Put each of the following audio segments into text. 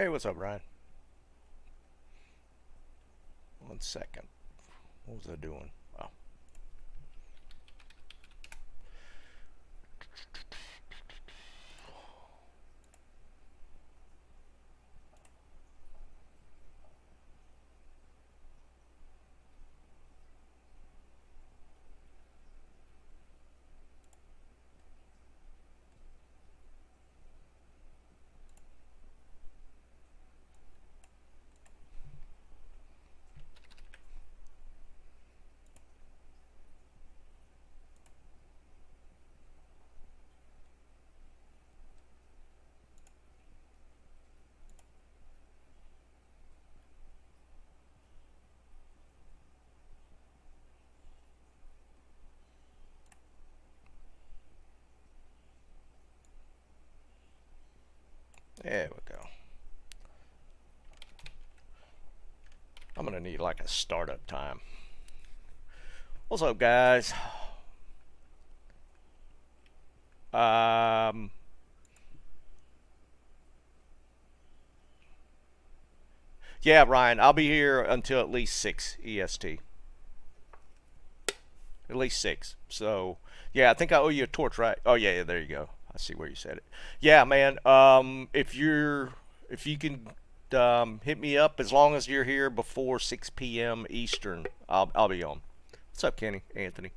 Hey, what's up, Ryan? 1 second. What was I doing? Oh. There we go. I'm gonna need like a startup time. What's up, guys? Um, yeah, Ryan, I'll be here until at least 6 EST. At least 6. So, yeah, I think I owe you a torch, right? Oh, yeah, yeah, there you go. I see where you said it. Yeah, man. If you can hit me up as long as you're here before 6 p.m. Eastern, I'll be on. What's up, Kenny? Anthony?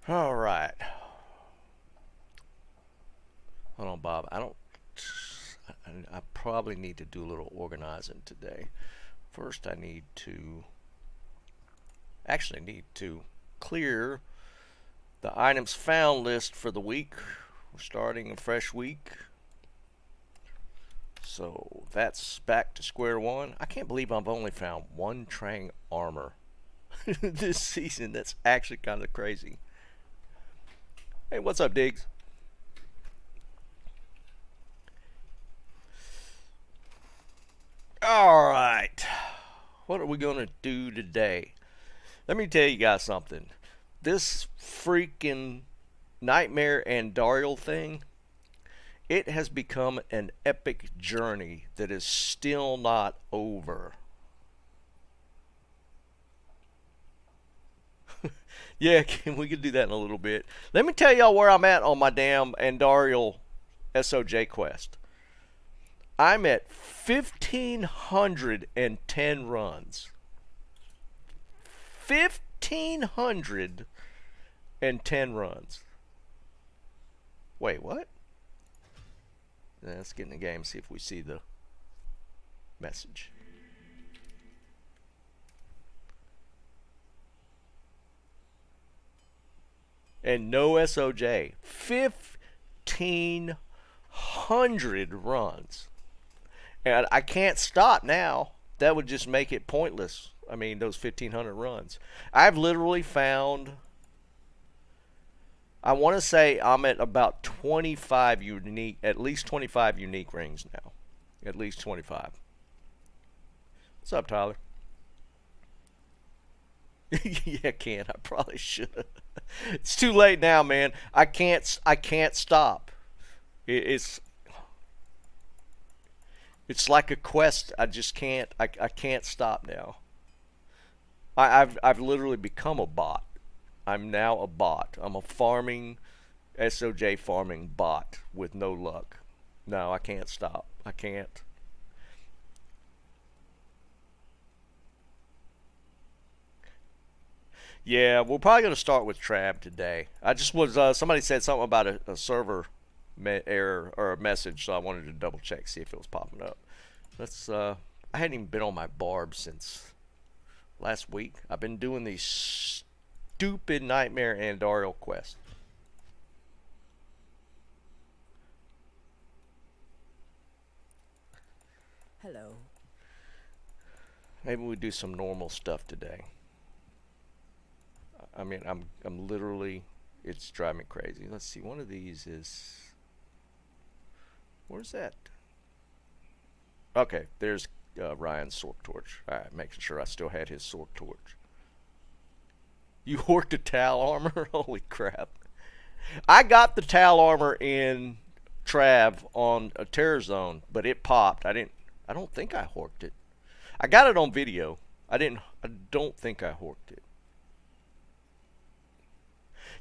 All right. Hold on, Bob. I probably need to do a little organizing today. First, I actually need to clear the items found list for the week. We're starting a fresh week. So that's back to square one. I can't believe I've only found one Trang armor this season. That's actually kind of crazy. Hey, what's up, Diggs? All right. What are we going to do today? Let me tell you guys something. This freaking Nightmare and Dariel thing, it has become an epic journey that is still not over. Yeah, we could do that in a little bit. Let me tell y'all where I'm at on my damn Andariel SOJ quest. I'm at 1,510 runs. 1,510 runs. Wait, what? Let's get in the game, see if we see the message. And no SOJ. 1,500 runs. And I can't stop now. That would just make it pointless. I mean, those 1,500 runs. I've literally found, I want to say I'm at about 25 unique, at least 25 unique rings now. At least 25. What's up, Tyler? Yeah, Ken, I probably should have. It's too late now, man. I can't stop. It's like a quest. I just can't. I can't stop now. I've literally become a bot. I'm now a bot. I'm a farming SOJ farming bot with no luck. No, I can't stop. I can't. Yeah, we're probably going to start with Trab today. I just was somebody said something about a server error or a message, so I wanted to double check, see if it was popping up. Let's. I hadn't even been on my barb since last week. I've been doing these stupid Nightmare and Dariel quests. Hello. Maybe we do some normal stuff today. I mean, I'm literally, it's driving me crazy. Let's see. One of these is, where's that? Okay, there's Ryan's sword torch. All right, making sure I still had his sword torch. You orked a Tal armor? Holy crap. I got the Tal armor in Trav on a Terror Zone, but it popped. I didn't. I don't think I horked it. I got it on video. I didn't. I don't think I horked it.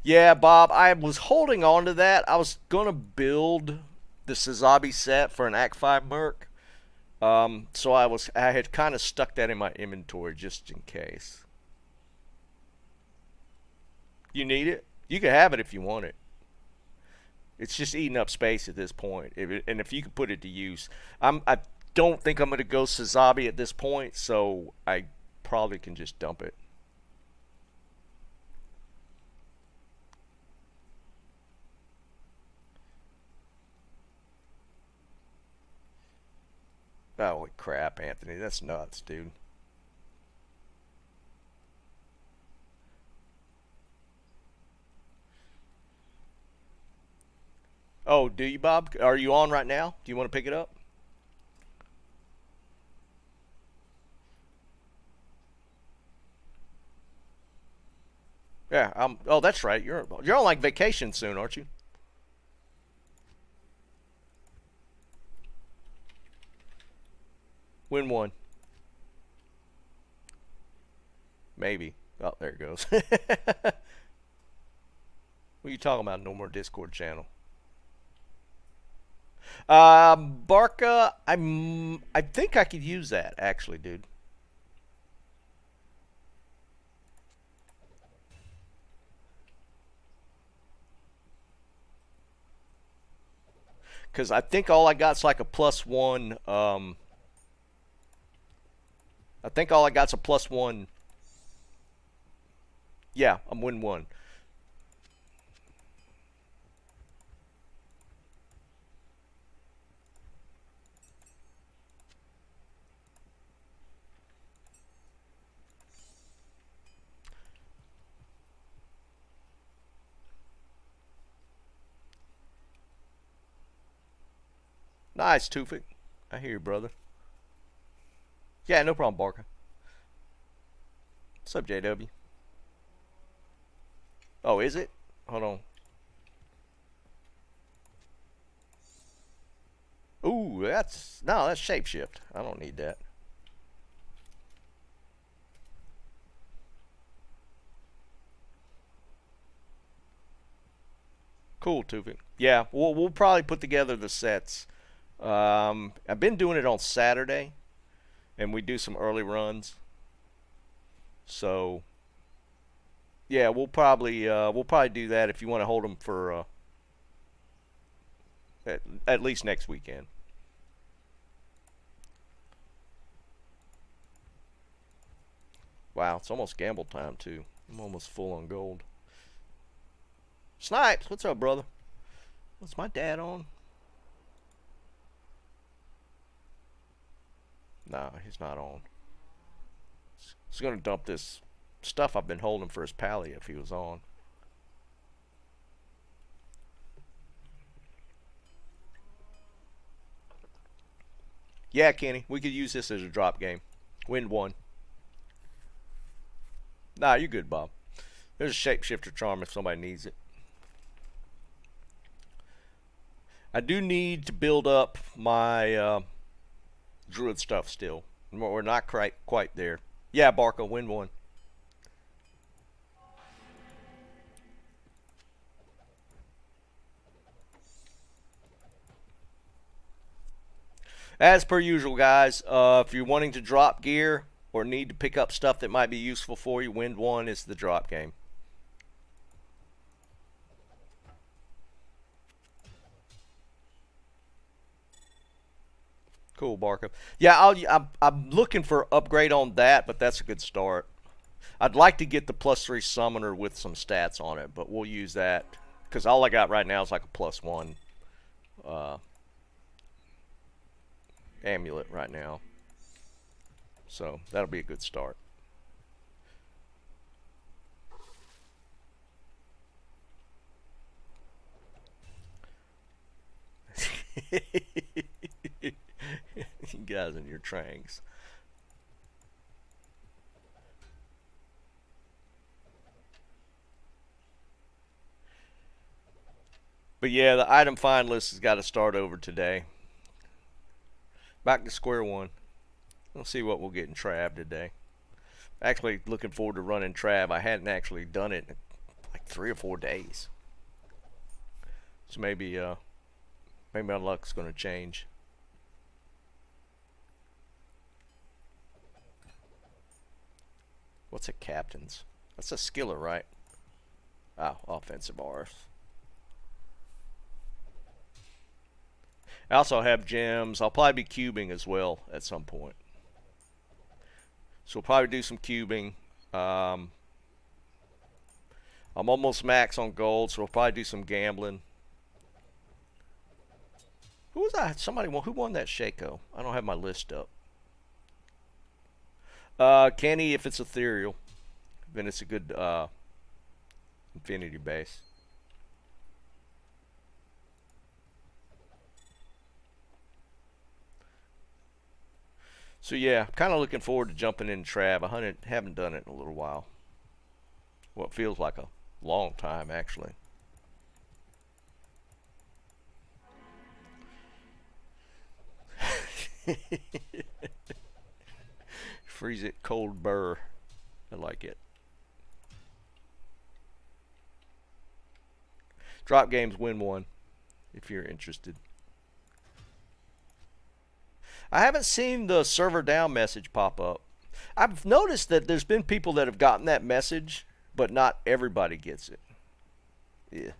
Yeah, Bob. I was holding on to that. I was gonna build the Sazabi set for an Act 5 Merc. So I had kind of stuck that in my inventory just in case. You need it? You can have it if you want it. It's just eating up space at this point. And if you can put it to use, I don't think I'm going to go Sazabi at this point, so I probably can just dump it. Holy crap, Anthony. That's nuts, dude. Oh, do you, Bob? Are you on right now? Do you want to pick it up? Yeah. Oh, that's right. You're on like vacation soon, aren't you? Win one. Maybe. Oh, there it goes. What are you talking about? No more Discord channel. Barca, I think I could use that actually, dude. Because I think all I got's like a +1. I think all I got's a +1. Yeah, I'm win one. Nice, Tufik. I hear you, brother. Yeah, no problem, Barker. What's up, JW? Oh, is it? Hold on. Ooh, that's shapeshift. I don't need that. Cool, Tufik. Yeah, we'll probably put together the sets. I've been doing it on Saturday, and we do some early runs. So yeah, we'll probably do that if you want to hold them for at least next weekend. Wow, it's almost gamble time too. I'm almost full on gold. Snipes, what's up, brother? What's my dad on? No, he's not on. He's gonna dump this stuff I've been holding for his pally if he was on. Yeah, Kenny, we could use this as a drop game. Win one. Nah, you're good, Bob. There's a shapeshifter charm if somebody needs it. I do need to build up my druid stuff still. We're not quite there. Yeah, Barco, win one. As per usual, guys, if you're wanting to drop gear or need to pick up stuff that might be useful for you, Wind 1 is the drop game. Cool, Barco. Yeah, I'm looking for upgrade on that, but that's a good start. I'd like to get the +3 summoner with some stats on it, but we'll use that because all I got right now is like a +1 uh, amulet right now. So that'll be a good start. You guys and your tranks. But yeah, the item find list has got to start over today. Back to square one. We'll see what we'll get in Trav today. Actually, looking forward to running Trav. I hadn't actually done it in like 3 or 4 days. So maybe my luck's going to change. What's a captain's? That's a skiller, right? Oh, offensive R's. I also have gems. I'll probably be cubing as well at some point. So we'll probably do some cubing. I'm almost max on gold, so we'll probably do some gambling. Who was that? Somebody who won that Shaco? I don't have my list up. Kenny, if it's ethereal, then it's a good infinity base. So yeah, kind of looking forward to jumping in Trav. I haven't done it in a little while. Well, it feels like a long time actually. Freeze it cold burr. I like it. Drop games win one if you're interested. I haven't seen the server down message pop up. I've noticed that there's been people that have gotten that message, but not everybody gets it. Yeah.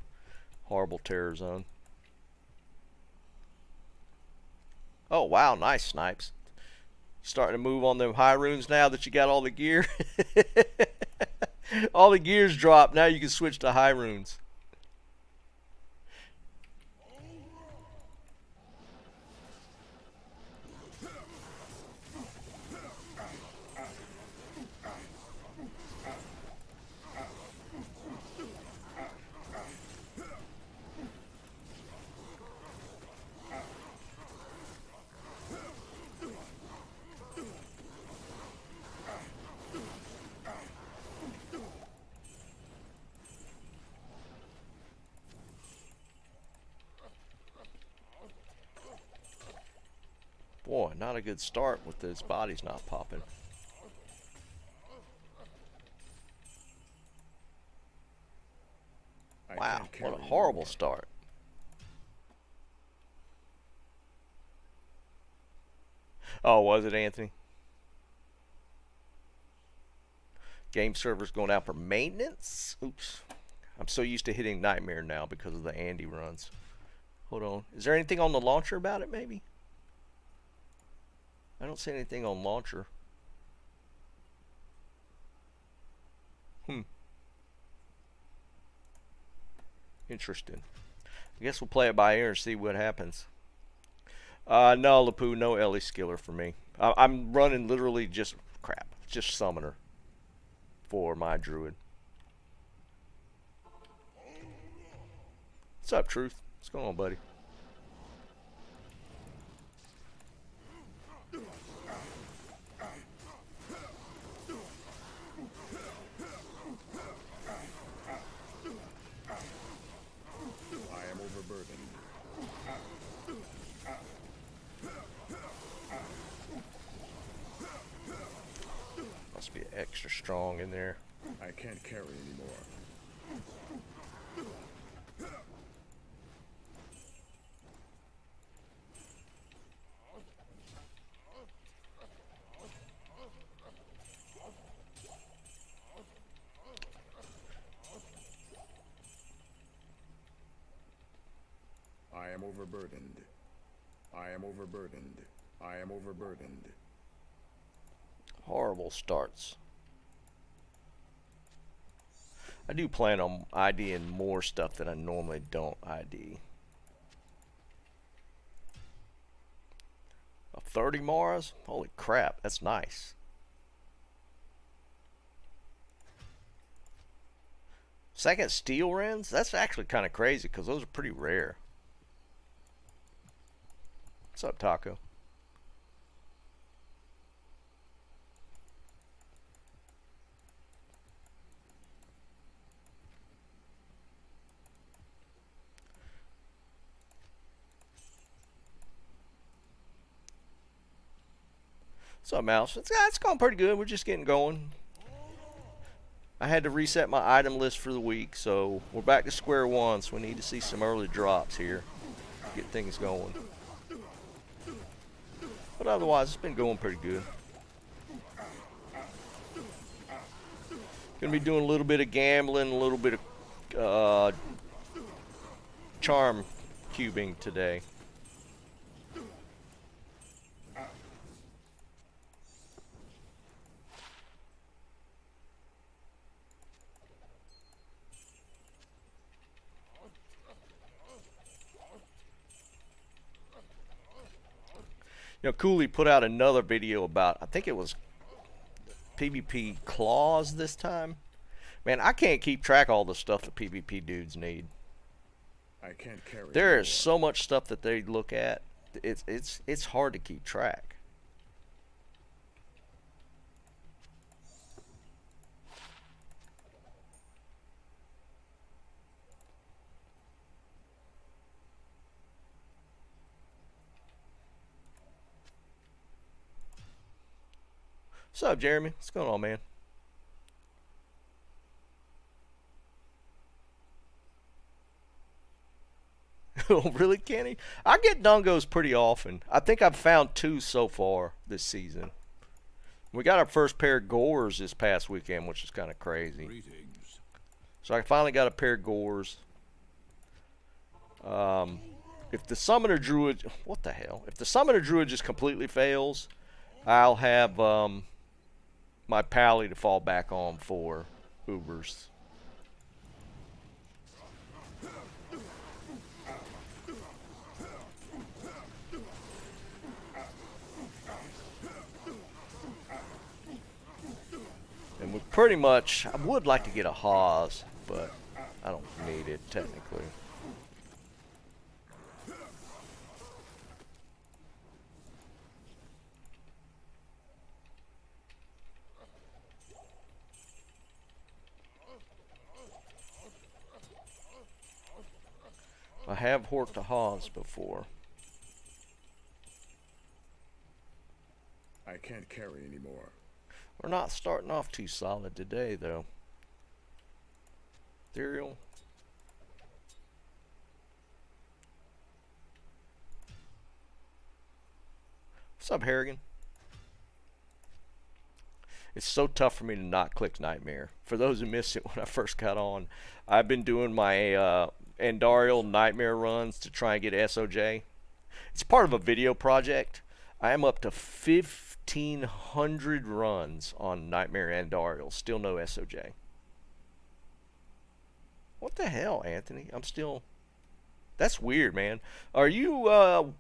Horrible terror zone. Oh, wow. Nice, Snipes. Starting to move on them high runes now that you got all the gear. All the gears dropped. Now you can switch to high runes. Boy, not a good start with those bodies not popping. Wow, what a horrible start. Oh, was it, Anthony? Game server's going out for maintenance? Oops. I'm so used to hitting Nightmare now because of the Andy runs. Hold on. Is there anything on the launcher about it, maybe? I don't see anything on launcher. Interesting. I guess we'll play it by ear and see what happens. No, Lapoo, no Ellie Skiller for me. I'm running literally just summoner for my druid. What's up, Truth? What's going on, buddy? Must be extra strong in there. I can't carry anymore. I am overburdened. I am overburdened. I am overburdened. Horrible starts. I do plan on IDing more stuff that I normally don't ID. A 30 Mars? Holy crap, that's nice. Second steel rends? That's actually kind of crazy because those are pretty rare. What's up, Taco? What's up, Mouse? It's going pretty good. We're just getting going. I had to reset my item list for the week, so we're back to square one, so we need to see some early drops here. Get things going. But otherwise, it's been going pretty good. Gonna be doing a little bit of gambling, a little bit of charm cubing today. You know, Cooley put out another video about, I think it was PvP claws this time. Man, I can't keep track of all the stuff that PvP dudes need. I can't carry. There is so much stuff that they look at. It's hard to keep track. What's up, Jeremy? What's going on, man? Oh, really, Kenny? I get dungos pretty often. I think I've found 2 so far this season. We got our first pair of gores this past weekend, which is kind of crazy. Greetings. So I finally got a pair of gores. If the summoner druid, what the hell? If the summoner druid just completely fails, I'll have my pally to fall back on for Ubers. And we pretty much, I would like to get a Haas, but I don't need it technically. I have horked a Haas before. I can't carry anymore. We're not starting off too solid today, though. Ethereal. What's up, Harrigan? It's so tough for me to not click Nightmare. For those who missed it when I first got on, I've been doing my Andariel Nightmare runs to try and get SOJ. It's part of a video project. I am up to 1,500 runs on Nightmare Andariel. Still no SOJ. What the hell, Anthony? I'm still... That's weird, man. Are you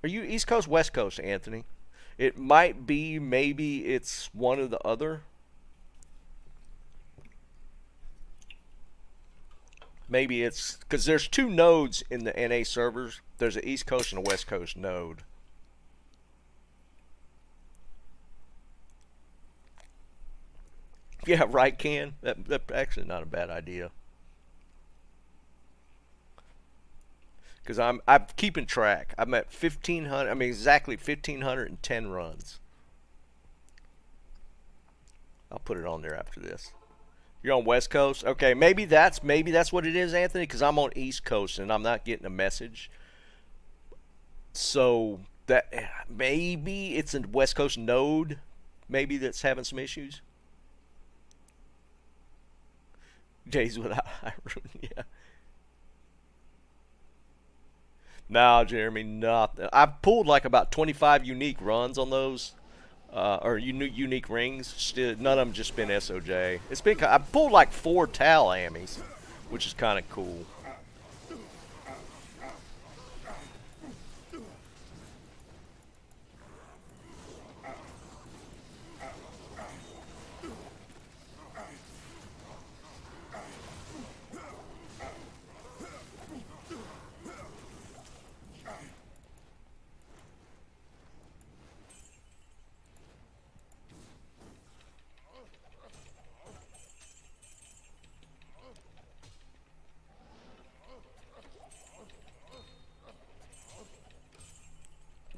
East Coast, West Coast, Anthony? It might be, maybe it's one or the other. Maybe it's because there's 2 nodes in the NA servers. There's an East Coast and a West Coast node. Yeah, right, Ken. That's actually not a bad idea. Because I'm keeping track. I'm at 1,500. I mean, exactly 1,510 runs. I'll put it on there after this. You're on West Coast? Okay, maybe that's what it is, Anthony, because I'm on East Coast and I'm not getting a message. So that maybe it's a West Coast node, maybe that's having some issues. Days without Hyrule, yeah. No, Jeremy, nothing. I've pulled like about 25 unique runs on those. Or unique rings. Still, none of them just been SOJ. It's been I pulled like 4 Tal Ammies, which is kind of cool.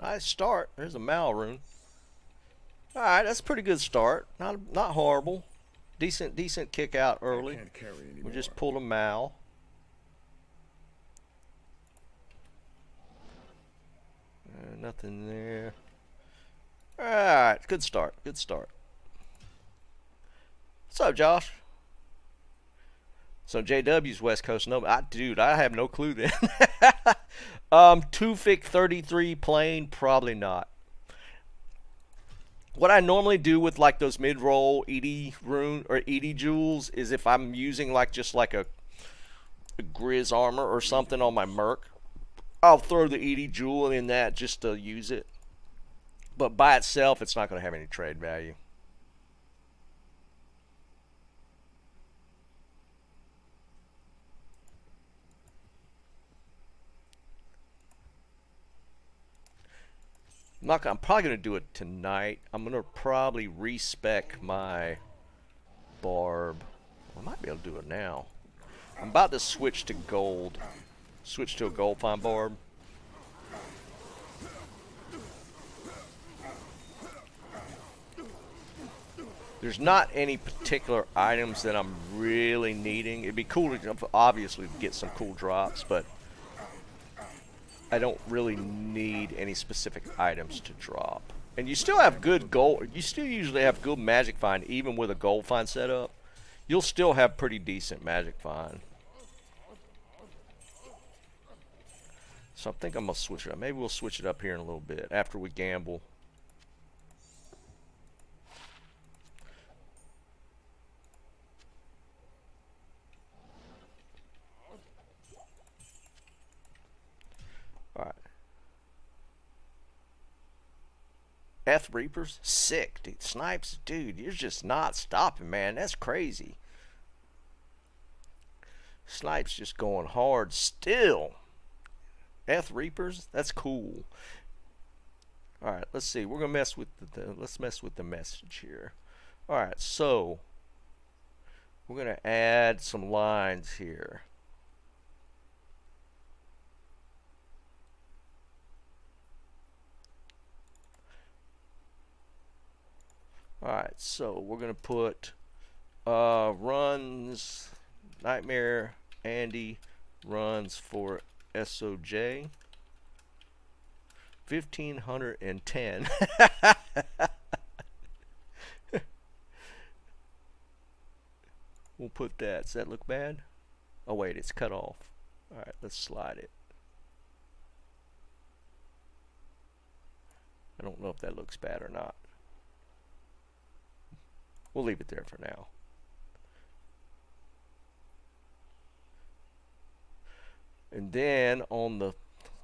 Nice start. There's a Mal rune. All right, that's a pretty good start. Not horrible. Decent kick out early. Can't carry We anymore. just pulled a Mal. Nothing there. All right, good start. Good start. What's up, Josh? So JW's West Coast. No, dude, I have no clue then. Tufik 33 plane, probably not. What I normally do with like those mid-roll ED rune or ED jewels is if I'm using like just like a Grizz armor or something on my Merc, I'll throw the ED jewel in that just to use it. But by itself, it's not going to have any trade value. I'm probably going to do it tonight. I'm going to probably respec my barb. I might be able to do it now. I'm about to switch to gold. Switch to a gold fine barb. There's not any particular items that I'm really needing. It'd be cool to obviously get some cool drops, but I don't really need any specific items to drop. And you still have good gold. You still usually have good magic find even with a gold find setup. You'll still have pretty decent magic find. So I think I'm going to switch it up. Maybe we'll switch it up here in a little bit after we gamble. Alright. F Reapers? Sick, dude. Snipes, dude, you're just not stopping, man. That's crazy. Snipes just going hard still. F Reapers? That's cool. Alright, let's see. We're gonna mess with let's mess with the message here. Alright, so we're gonna add some lines here. Alright, so we're going to put runs, Nightmare, Andy, runs for SOJ. 1,510. We'll put that. Does that look bad? Oh wait, it's cut off. Alright, let's slide it. I don't know if that looks bad or not. We'll leave it there for now. And then on the,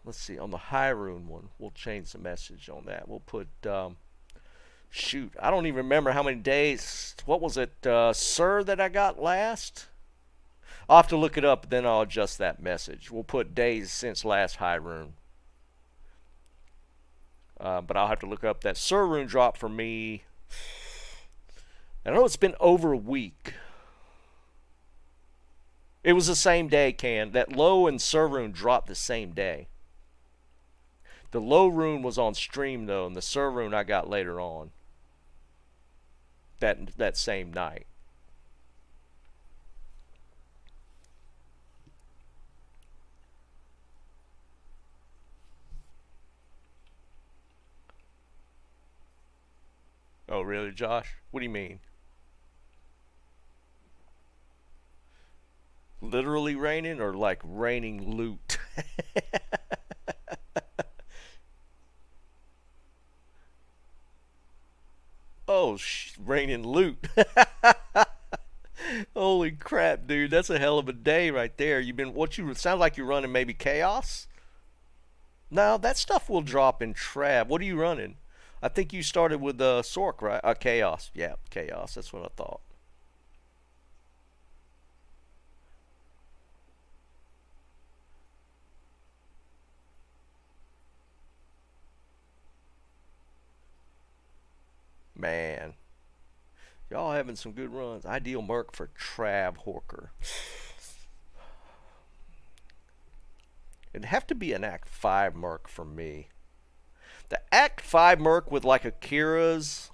let's see, on the high rune one, we'll change the message on that. We'll put, shoot, I don't even remember how many days, what was it, sir, that I got last? I'll have to look it up, then I'll adjust that message. We'll put days since last high rune. But I'll have to look up that sir rune drop for me. I know it's been over a week. It was the same day, Can. That low and Sir rune dropped the same day. The low rune was on stream, though, and the Sir rune I got later on. That same night. Oh, really, Josh? What do you mean? Literally raining or like raining loot? Oh, raining loot. Holy crap, dude. That's a hell of a day right there. Sounds like you're running maybe Chaos? No, that stuff will drop in Trav. What are you running? I think you started with Sork, right? Chaos. Yeah, Chaos. That's what I thought. Man. Y'all having some good runs. Ideal Merc for Trav Horker. It'd have to be an Act 5 Merc for me. The Act 5 Merc with like Akira's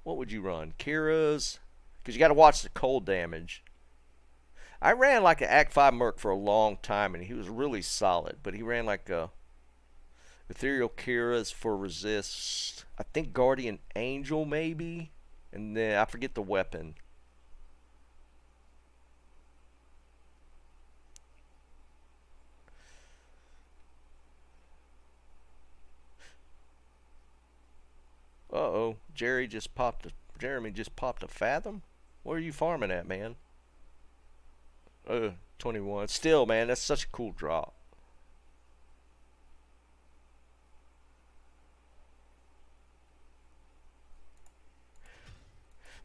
What would you run? Kira's? Because you got to watch the cold damage. I ran like an Act 5 Merc for a long time, and he was really solid. But he ran like a Ethereal Kira's for resist. I think Guardian Angel maybe. And then I forget the weapon. Uh-oh. Jeremy just popped a Fathom? Where are you farming at, man? 21. Still, man, that's such a cool drop.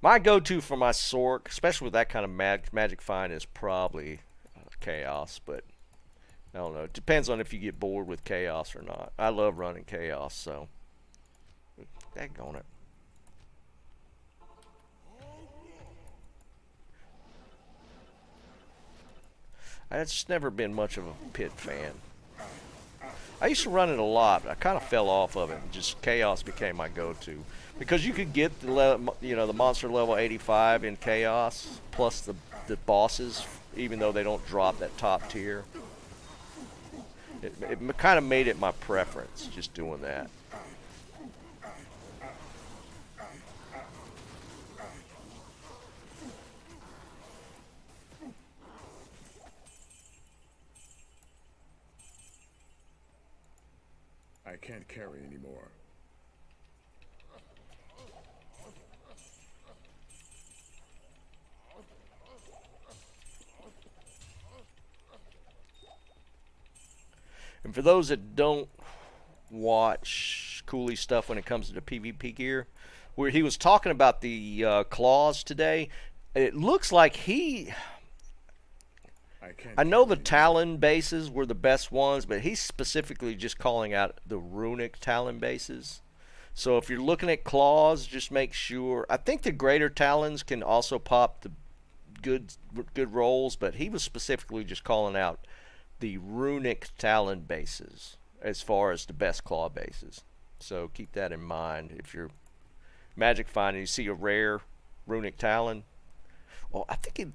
My go-to for my Sork, especially with that kind of magic find, is probably Chaos, but I don't know. It depends on if you get bored with Chaos or not. I love running Chaos, so daggone it. I've just never been much of a pit fan. I used to run it a lot, but I kind of fell off of it. And just Chaos became my go-to because you could get the monster level 85 in Chaos plus the bosses, even though they don't drop that top tier. It kind of made it my preference, just doing that. I can't carry anymore. And for those that don't watch Cooley stuff when it comes to the PvP gear, where he was talking about the claws today, it looks like I know the Talon bases were the best ones, but he's specifically just calling out the runic Talon bases. So if you're looking at claws, just make sure. I think the greater Talons can also pop the good rolls, but he was specifically just calling out the runic Talon bases as far as the best claw bases. So keep that in mind if you're magic finding. You see a rare runic Talon. Well, I think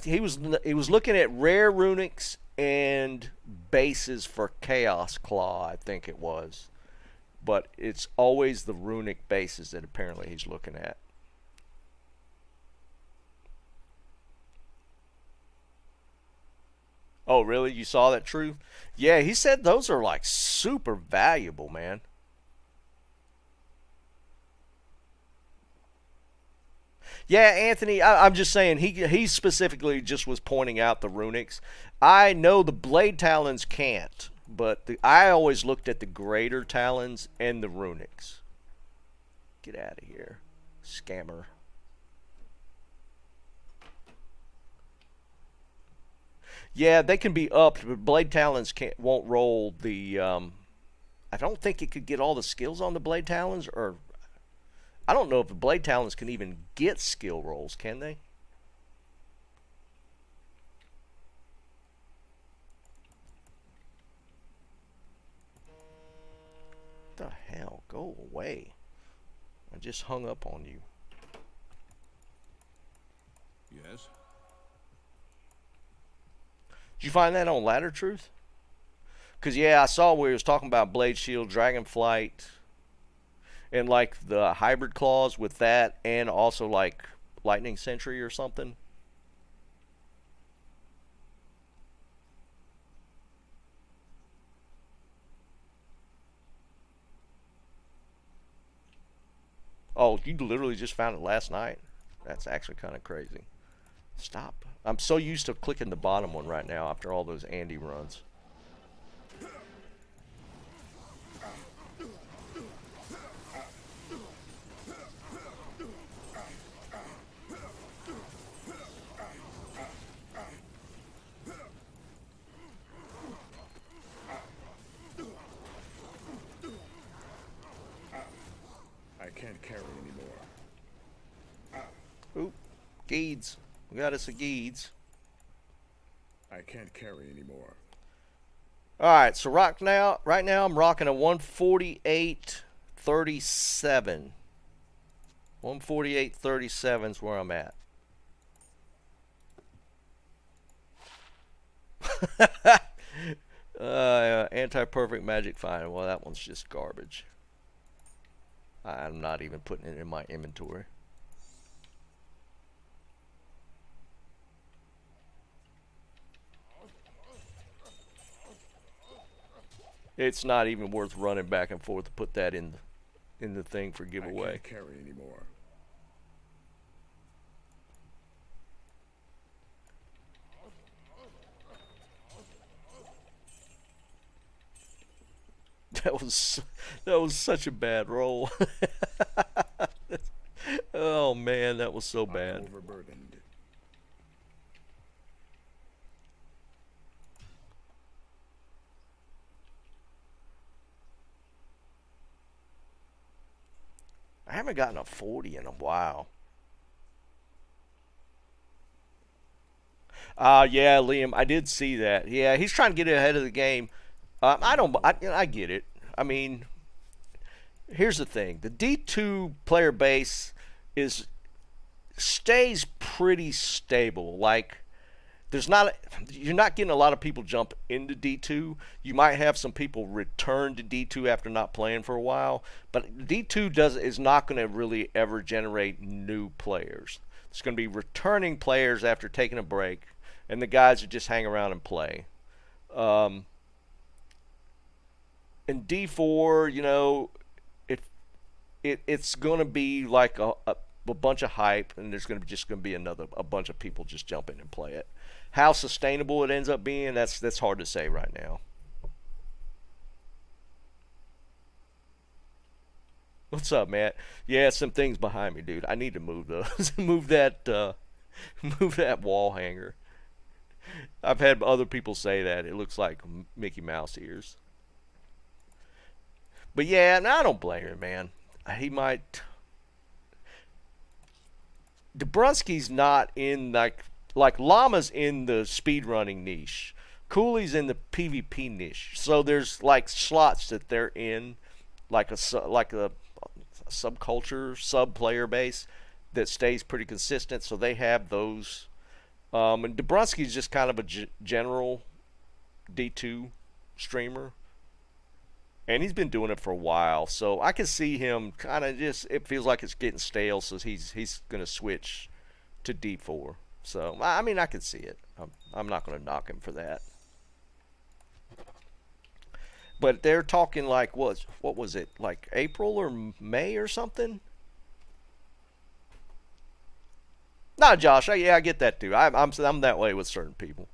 he was looking at rare runics and bases for Chaos Claw, I think it was. But it's always the runic bases that apparently he's looking at. Oh, really? You saw that, True? Yeah, he said those are like super valuable, man. Yeah, Anthony, I'm just saying he specifically just was pointing out the runics. I know the blade talons can't, but I always looked at the greater talons and the runics. Get out of here, scammer. Yeah, they can be upped, but blade talons won't roll the. I don't think it could get all the skills on the blade talons, or I don't know if the blade talons can even get skill rolls. Can they? What the hell? Go away! I just hung up on you. Yes. Did you find that on Ladder Truth? Because, yeah, I saw where he was talking about Blade Shield, Dragonflight, and, like, the hybrid claws with that, and also, like, Lightning Sentry or something. Oh, you literally just found it last night? That's actually kind of crazy. Stop. I'm so used to clicking the bottom one right now after all those Andy runs. I can't carry anymore. Oop. Geeds. We got us a Geeds. I can't carry anymore. Alright, so right now I'm rocking a 148.37. 148.37 is where I'm at. Anti-perfect magic find. Well, that one's just garbage. I'm not even putting it in my inventory. It's not even worth running back and forth to put that in the thing for I giveaway. can't carry anymore. That was such a bad roll. Oh man, that was so I am bad. overburdened. I haven't gotten a 40 in a while. Yeah, Liam, I did see that. Yeah, he's trying to get ahead of the game. I don't. I get it. I mean, here's the thing: the D2 player base is stays pretty stable. Like, there's not you're not getting a lot of people jump into D2. You might have some people return to D2 after not playing for a while, but D2 is not going to really ever generate new players. It's going to be returning players after taking a break, and the guys that just hang around and play. Um, in D4, if it's going to be like a bunch of hype, and there's going to just going to be a bunch of people just jump in and play it. How sustainable it ends up being, that's hard to say right now. What's up, Matt? Yeah, some things behind me, dude. I need to move those. Move that wall hanger. I've had other people say that it looks like Mickey Mouse ears. But yeah, no, I don't blame him, man. He might. Dabrowski's not in like Llama's in the speedrunning niche. Cooley's in the PvP niche. So there's like slots that they're in, like a subculture, sub player base that stays pretty consistent. So they have those. And Dabrowski's just kind of a general D2 streamer. And he's been doing it for a while, so I can see him kind of it feels like it's getting stale, so he's going to switch to D4. So, I mean, I can see it. I'm not going to knock him for that. But they're talking like, what was it, like April or May or something? No, Josh, yeah, I get that too. I'm that way with certain people.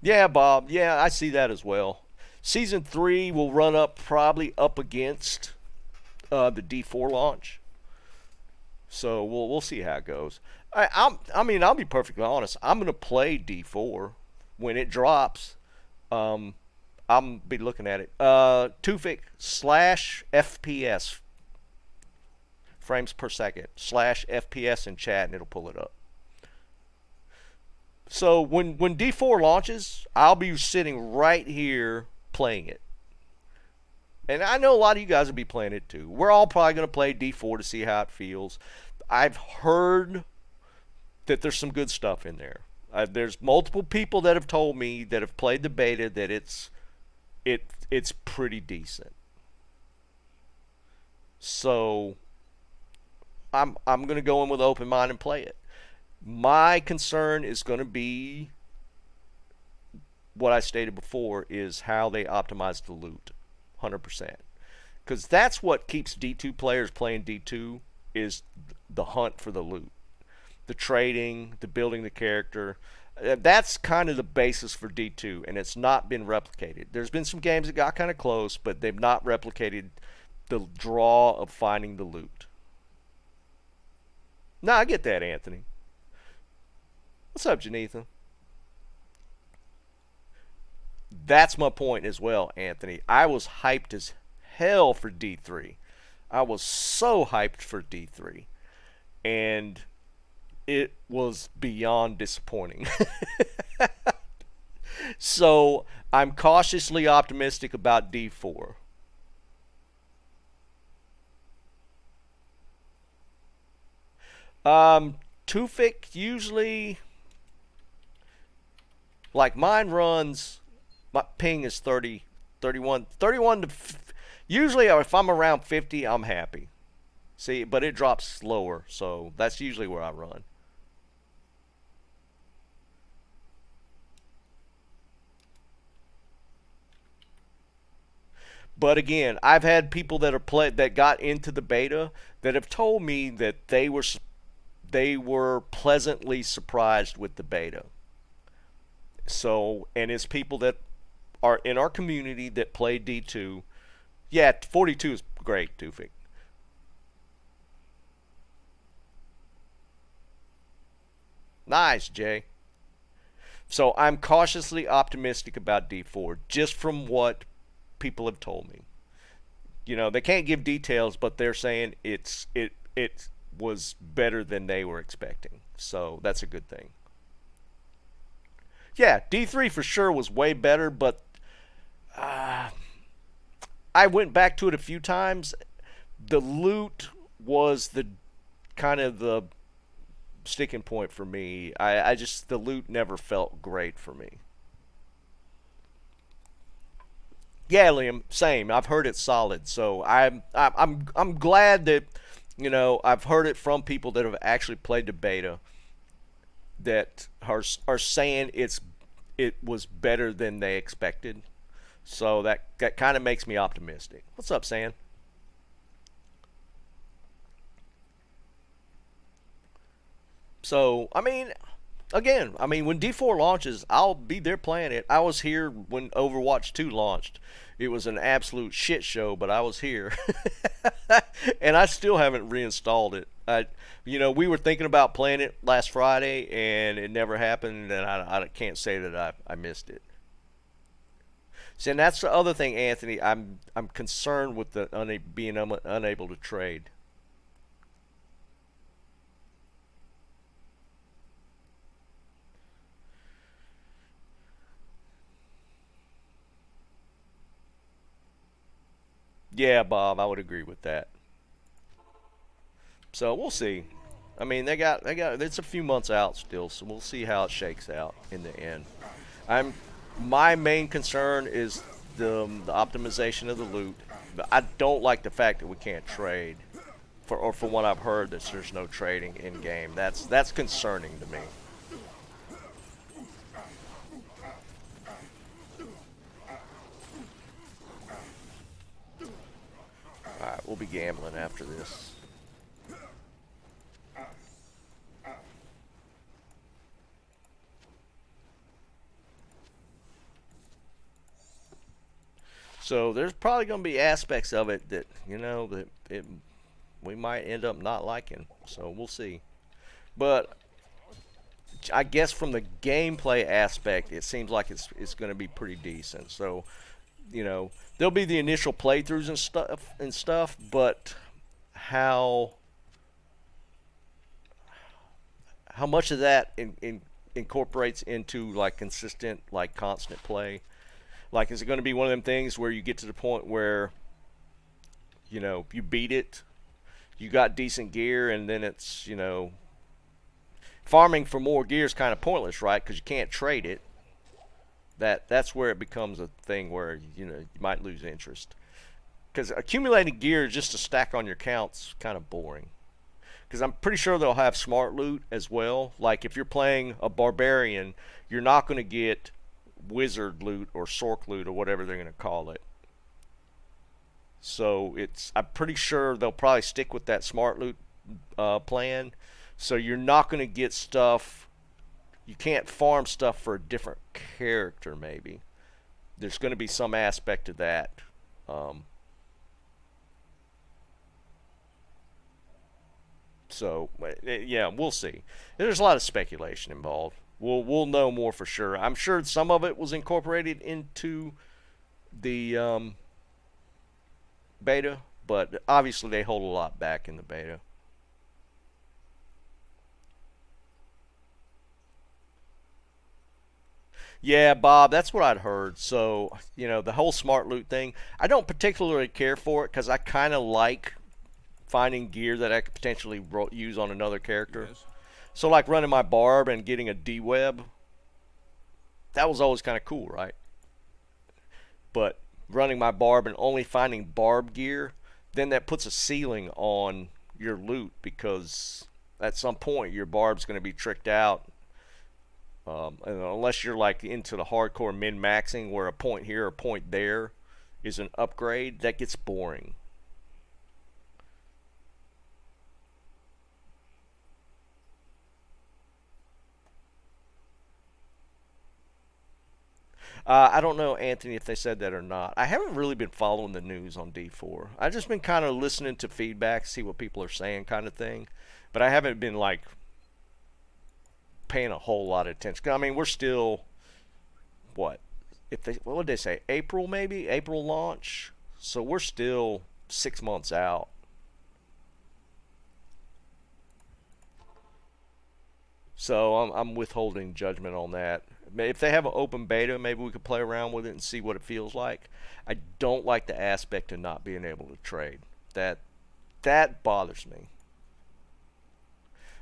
Yeah, Bob. Yeah, I see that as well. Season 3 will run up probably up against the D4 launch, so we'll see how it goes. I mean, I'll be perfectly honest. I'm gonna play D4 when it drops. Um, I'm be looking at it. Tufik slash FPS frames per second slash FPS in chat, and it'll pull it up. So when D4 launches, I'll be sitting right here playing it. And I know a lot of you guys will be playing it too. We're all probably going to play D4 to see how it feels. I've heard that there's some good stuff in there. There's multiple people that have told me that have played the beta that it's pretty decent. So I'm going to go in with an open mind and play it. My concern is going to be what I stated before, is how they optimize the loot 100%. Because that's what keeps D2 players playing D2, is the hunt for the loot. The trading, the building the character. That's kind of the basis for D2, and it's not been replicated. There's been some games that got kind of close, but they've not replicated the draw of finding the loot. No, I get that, Anthony. What's up, Janetha? That's my point as well, Anthony. I was hyped as hell for D3. I was so hyped for D3. And it was beyond disappointing. So I'm cautiously optimistic about D4. Um, Tufik usually, like mine runs, my ping is 30, 31, 31 to, usually if I'm around 50, I'm happy. See, but it drops slower, so that's usually where I run. But again, I've had people that are that got into the beta that have told me that they were pleasantly surprised with the beta. So, and it's people that are in our community that play D2. Yeah, 42 is great, Tufik. Nice, Jay. So I'm cautiously optimistic about D4 just from what people have told me. They can't give details, but they're saying it was better than they were expecting. So that's a good thing. Yeah, D3 for sure was way better, but I went back to it a few times. The loot was the kind of the sticking point for me. I just the loot never felt great for me. Yeah, Liam, same. I've heard it's solid, so I'm glad that I've heard it from people that have actually played the beta that are saying it was better than they expected. So that kind of makes me optimistic. What's up, Sam? So again, when D4 launches, I'll be there playing it. I was here when Overwatch 2 launched. It was an absolute shit show, but I was here. And I still haven't reinstalled it. We were thinking about playing it last Friday, and it never happened, and I can't say that I missed it. See, and that's the other thing, Anthony. I'm concerned with the being unable to trade. Yeah, Bob, I would agree with that. So we'll see. They got it's a few months out still, so we'll see how it shakes out in the end. I'm My main concern is the optimization of the loot. I don't like the fact that we can't trade. For what I've heard, that there's no trading in game. That's concerning to me. All right, we'll be gambling after this. So there's probably going to be aspects of it that we might end up not liking. So we'll see. But I guess from the gameplay aspect, it seems like it's going to be pretty decent. So there'll be the initial playthroughs and stuff, but how how much of that incorporates into like consistent, like constant play? Like, is it going to be one of them things where you get to the point where you beat it, you got decent gear, and then it's farming for more gear is kind of pointless, right? Because you can't trade it. That's where it becomes a thing where you might lose interest. Because accumulating gear just to stack on your counts kind of boring. Because I'm pretty sure they'll have smart loot as well. Like if you're playing a barbarian, you're not going to get wizard loot or sork loot or whatever they're going to call it. So I'm pretty sure they'll probably stick with that smart loot plan. So you're not going to get stuff. You can't farm stuff for a different character. Maybe there's going to be some aspect of that. Um, yeah, we'll see. There's a lot of speculation involved. We'll know more for sure. I'm sure some of it was incorporated into the beta, but obviously they hold a lot back in the beta. Yeah, Bob, that's what I'd heard. So, the whole smart loot thing, I don't particularly care for it because I kind of like finding gear that I could potentially use on another character. Yes. So, like running my barb and getting a D-web, that was always kind of cool, right? But running my barb and only finding barb gear, then that puts a ceiling on your loot because at some point your barb's going to be tricked out. And unless you're like into the hardcore min-maxing where a point here or a point there is an upgrade, that gets boring. I don't know, Anthony, if they said that or not. I haven't really been following the news on D4. I've just been kind of listening to feedback, see what people are saying, kind of thing. But I haven't been like paying a whole lot of attention. I mean, we're still what? What would they say? April maybe? April launch. So we're still 6 months out. So I'm withholding judgment on that. If they have an open beta, maybe we could play around with it and see what it feels like. I don't like the aspect of not being able to trade. That bothers me.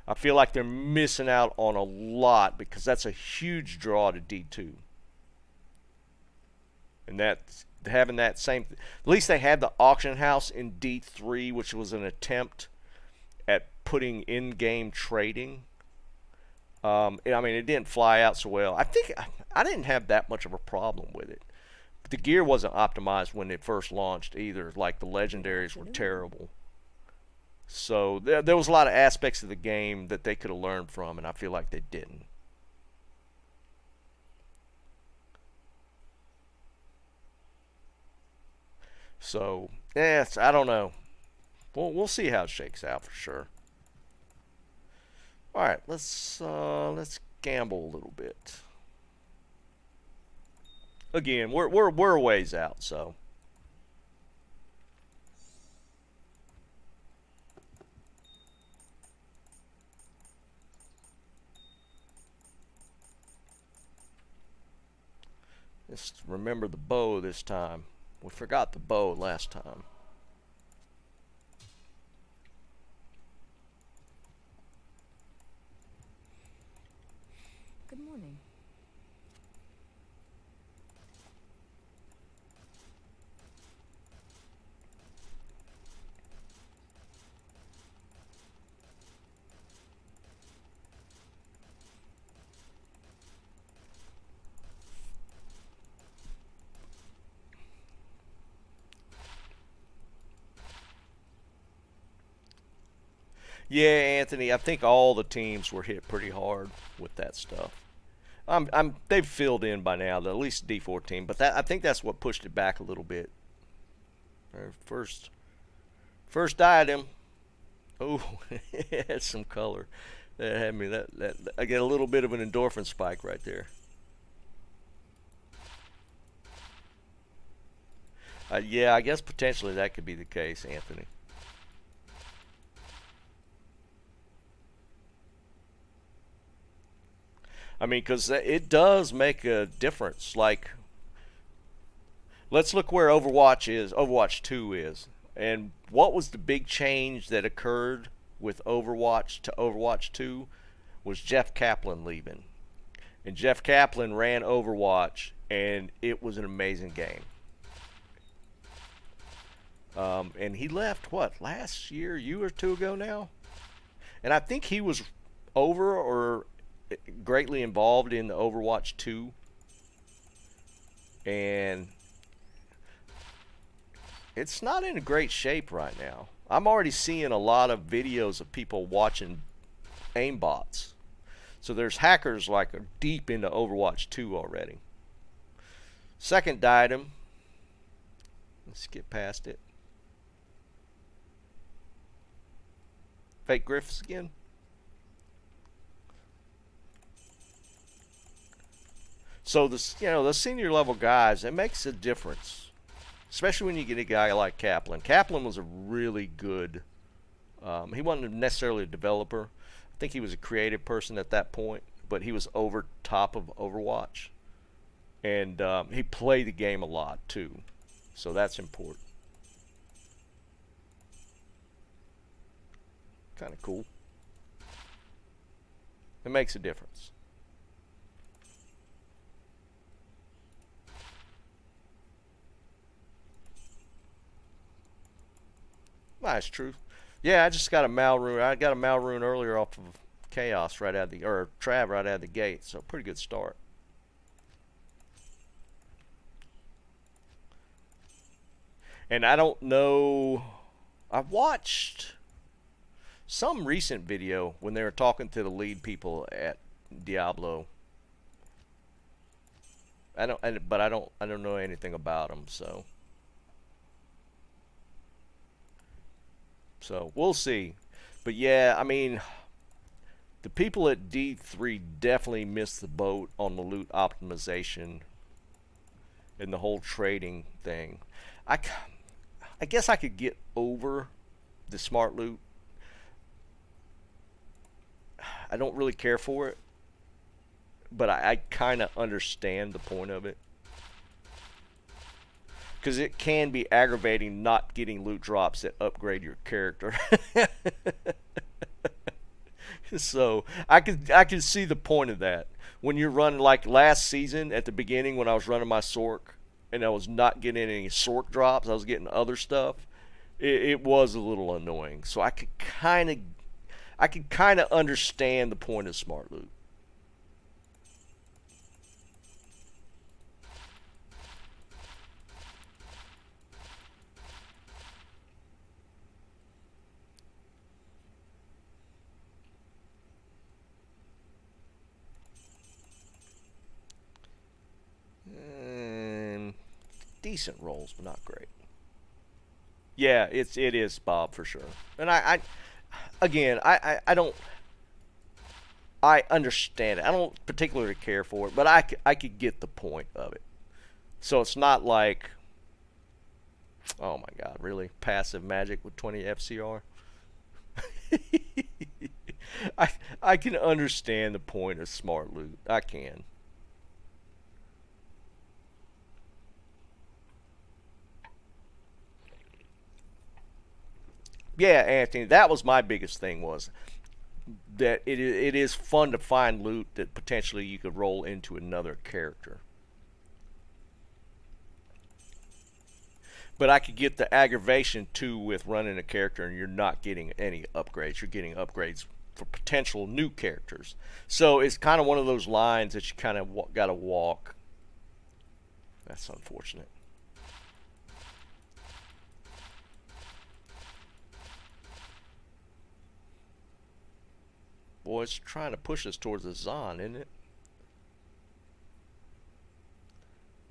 I feel like they're missing out on a lot because that's a huge draw to D2. And that having that same, at least they had the auction house in D3, which was an attempt at putting in-game trading. I mean, it didn't fly out so well. I think I didn't have that much of a problem with it. But the gear wasn't optimized when it first launched either. Like the legendaries were terrible. So there was a lot of aspects of the game that they could have learned from, and I feel like they didn't. So, yes, I don't know. We'll see how it shakes out for sure. All right, let's gamble a little bit. Again, we're a ways out, so. Just remember the bow this time. We forgot the bow last time. Good morning. Yeah, Anthony, I think all the teams were hit pretty hard with that stuff. They've filled in by now, at least the D4 team, but I think that's what pushed it back a little bit. First item. Oh, it had some color. That had me. That I get a little bit of an endorphin spike right there. Yeah, I guess potentially that could be the case, Anthony. I mean, because it does make a difference. Like, let's look where Overwatch 2 is. And what was the big change that occurred with Overwatch to Overwatch 2 was Jeff Kaplan leaving. And Jeff Kaplan ran Overwatch, and it was an amazing game. And he left, what, last year or two ago now? And I think he was over or greatly involved in the Overwatch 2. And it's not in a great shape right now. I'm already seeing a lot of videos of people watching aimbots. So there's hackers like are deep into Overwatch 2 already. Second item. Let's get past it. Fake Griffiths again. So the senior level guys, it makes a difference, especially when you get a guy like Kaplan. Kaplan was a really good. He wasn't necessarily a developer. I think he was a creative person at that point, but he was over top of Overwatch. and he played the game a lot too, so that's important. Kind of cool. It makes a difference. That's true. Yeah, I just got a Malrune. I got a Malrune earlier off of Chaos right out of the, or Trav right out of the gate, so pretty good start. And I don't know. I watched some recent video when they were talking to the lead people at Diablo. But I don't know anything about them, so we'll see. But yeah, I mean, the people at D3 definitely missed the boat on the loot optimization and the whole trading thing. I, I guess I could get over the smart loot. I don't really care for it, but I kind of understand the point of it. Because it can be aggravating not getting loot drops that upgrade your character. So I could see the point of that. When you're running, like last season at the beginning when I was running my Sork and I was not getting any Sork drops, I was getting other stuff. It was a little annoying. So I could kind of understand the point of smart loot. Decent rolls, but not great. Yeah, it is Bob for sure. And again, I don't, I understand it. I don't particularly care for it, but I could get the point of it. So it's not like, oh my God, really passive magic with 20 FCR. I I can understand the point of smart loot. I can. Yeah, Anthony, that was my biggest thing, was that it is fun to find loot that potentially you could roll into another character. But I could get the aggravation too with running a character and you're not getting any upgrades. You're getting upgrades for potential new characters. So it's kind of one of those lines that you kind of got to walk. That's unfortunate. Boy, it's trying to push us towards the Zon, isn't it?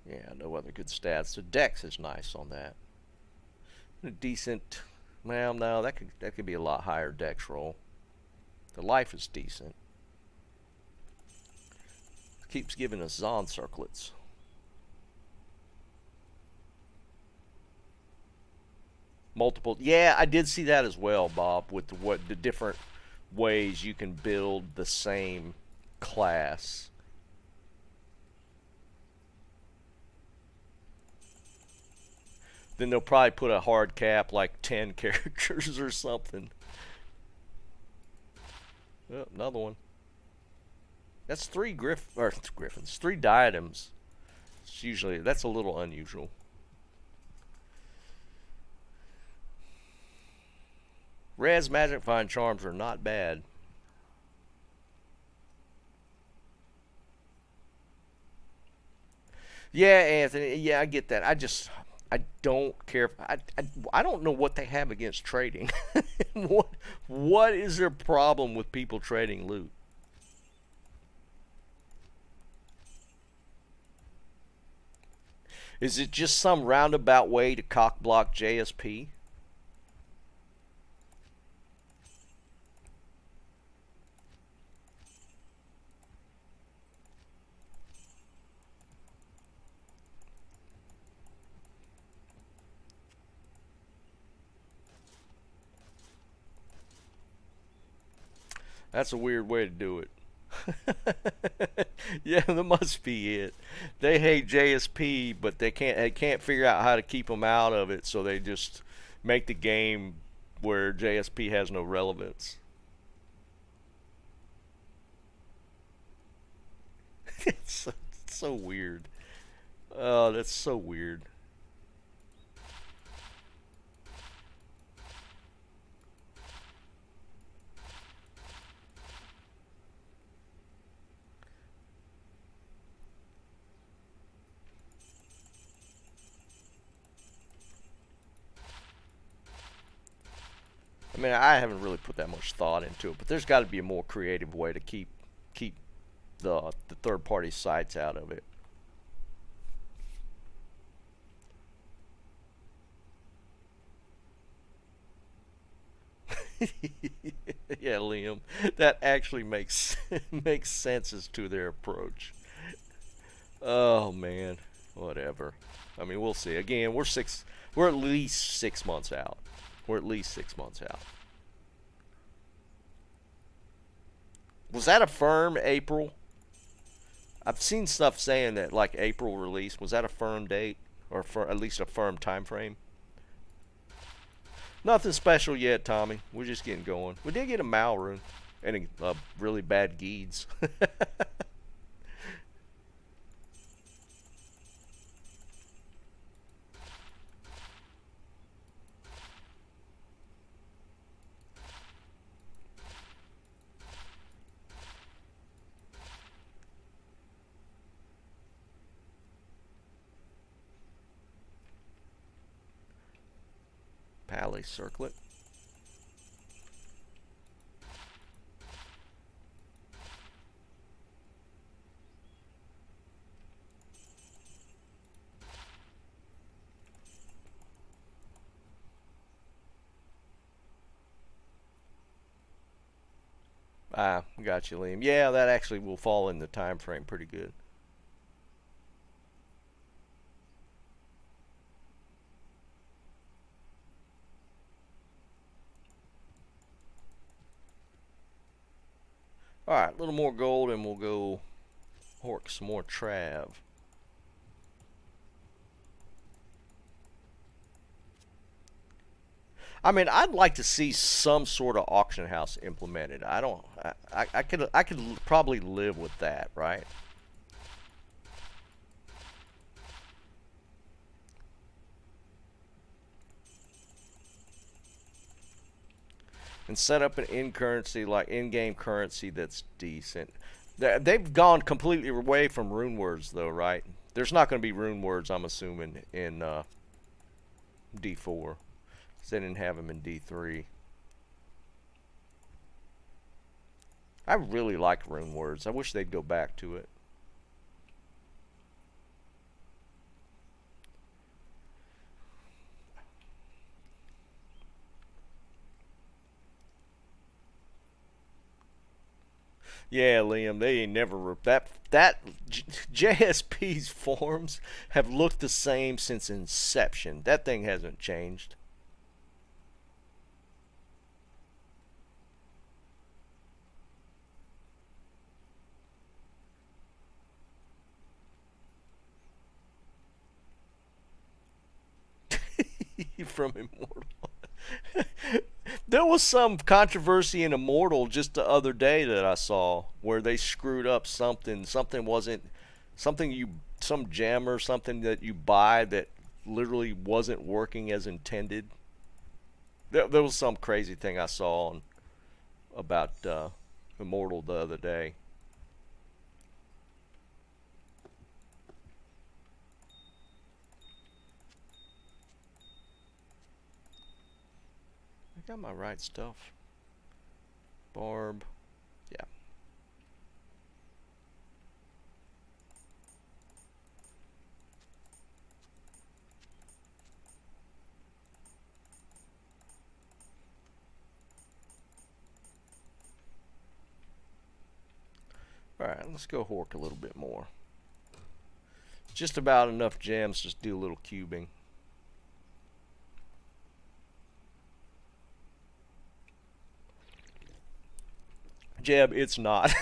Yeah, no other good stats. The Dex is nice on that. A decent. Well, no, that could be a lot higher Dex roll. The life is decent. Keeps giving us Zon circlets. Multiple. Yeah, I did see that as well, Bob. With the different ways you can build the same class. Then they'll probably put a hard cap like 10 characters or something. Oh, another one. That's griffins, 3 diadems. It's usually, that's a little unusual. Res magic find charms are not bad. Yeah, Anthony. Yeah, I get that. I don't care. I don't know what they have against trading. What is their problem with people trading loot? Is it just some roundabout way to cock block JSP? That's a weird way to do it. Yeah, that must be it. They hate JSP, but they can't figure out how to keep them out of it, so they just make the game where JSP has no relevance. It's so weird. Oh, that's so weird. I mean, I haven't really put that much thought into it, but there's got to be a more creative way to keep the third party sites out of it. Yeah, Liam, that actually makes makes sense as to their approach. Oh man, whatever. I mean, we'll see. Again, we're at least 6 months out. We're at least 6 months out. Was that a firm April? I've seen stuff saying that like April release. Was that a firm date or at least a firm time frame? Nothing special yet, Tommy. We're just getting going. We did get a Malrune and a really bad Geeds. Pally Circlet. Ah, got you, Liam. Yeah, that actually will fall in the time frame pretty good. All right, a little more gold, and we'll go hork some more Trav. I mean, I'd like to see some sort of auction house implemented. I don't. I could probably live with that, right? And set up an in currency like in-game currency that's decent. They've gone completely away from rune words though, right? There's not going to be rune words, I'm assuming, in D4. 'Cause they didn't have them in D3. I really like rune words. I wish they'd go back to it. Yeah, Liam, they ain't never that JSP's forms have looked the same since inception. That thing hasn't changed. From Immortal. There was some controversy in Immortal just the other day that I saw where they screwed up something. Something wasn't something you some gem or something that you buy that literally wasn't working as intended. There was some crazy thing I saw about Immortal the other day. I got my right stuff. Barb. Yeah. Alright, let's go Hork a little bit more. Just about enough gems to do a little cubing. Jeb, it's not.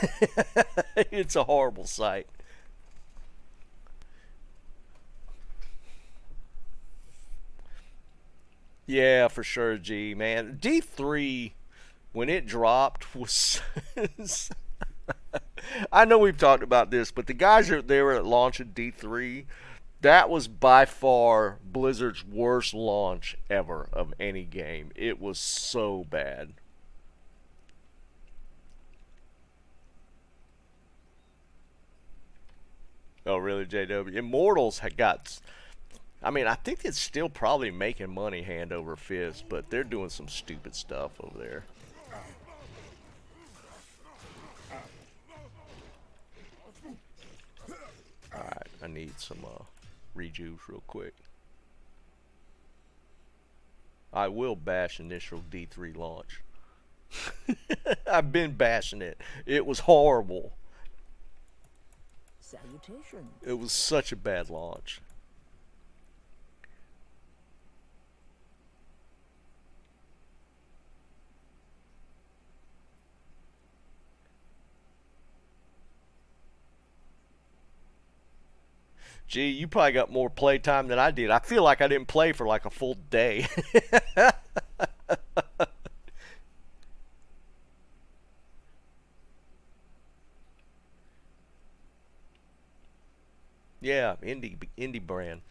It's a horrible site. Yeah, for sure, G, man. D3, when it dropped, was. I know we've talked about this, but the guys that they were at launch of D3, that was by far Blizzard's worst launch ever of any game. It was so bad. Oh, really, JW? Immortals had got. I mean, I think it's still probably making money hand over fist, but they're doing some stupid stuff over there. Alright, I need some rejuves real quick. I will bash initial D3 launch. I've been bashing it. It was horrible. Salutations. It was such a bad launch. Gee, you probably got more play time than I did. I feel like I didn't play for like a full day. Yeah, indie brand.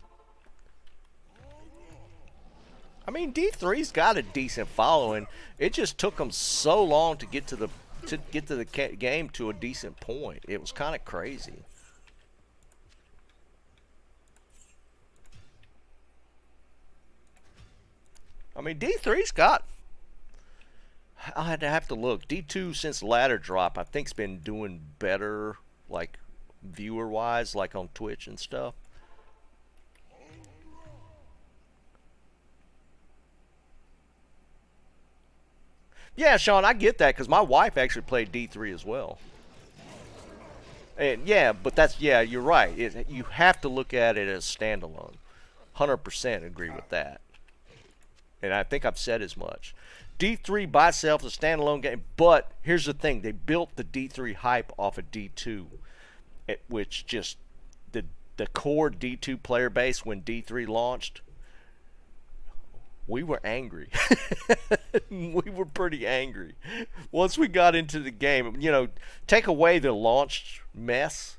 I mean, D3's got a decent following. It just took them so long to get to the game to a decent point. It was kind of crazy. I mean, D3's got. I had to have to look. D2 since ladder drop, I think's been doing better, like viewer wise, like on Twitch and stuff. Yeah, Sean, I get that because my wife actually played D3 as well. And yeah, but that's you're right. You have to look at it as standalone. 100% agree with that. And I think I've said as much. D3 by itself is a standalone game, but here's the thing: they built the D3 hype off of D2, which just the core D2 player base when D3 launched. We were angry. We were pretty angry. Once we got into the game, take away the launch mess.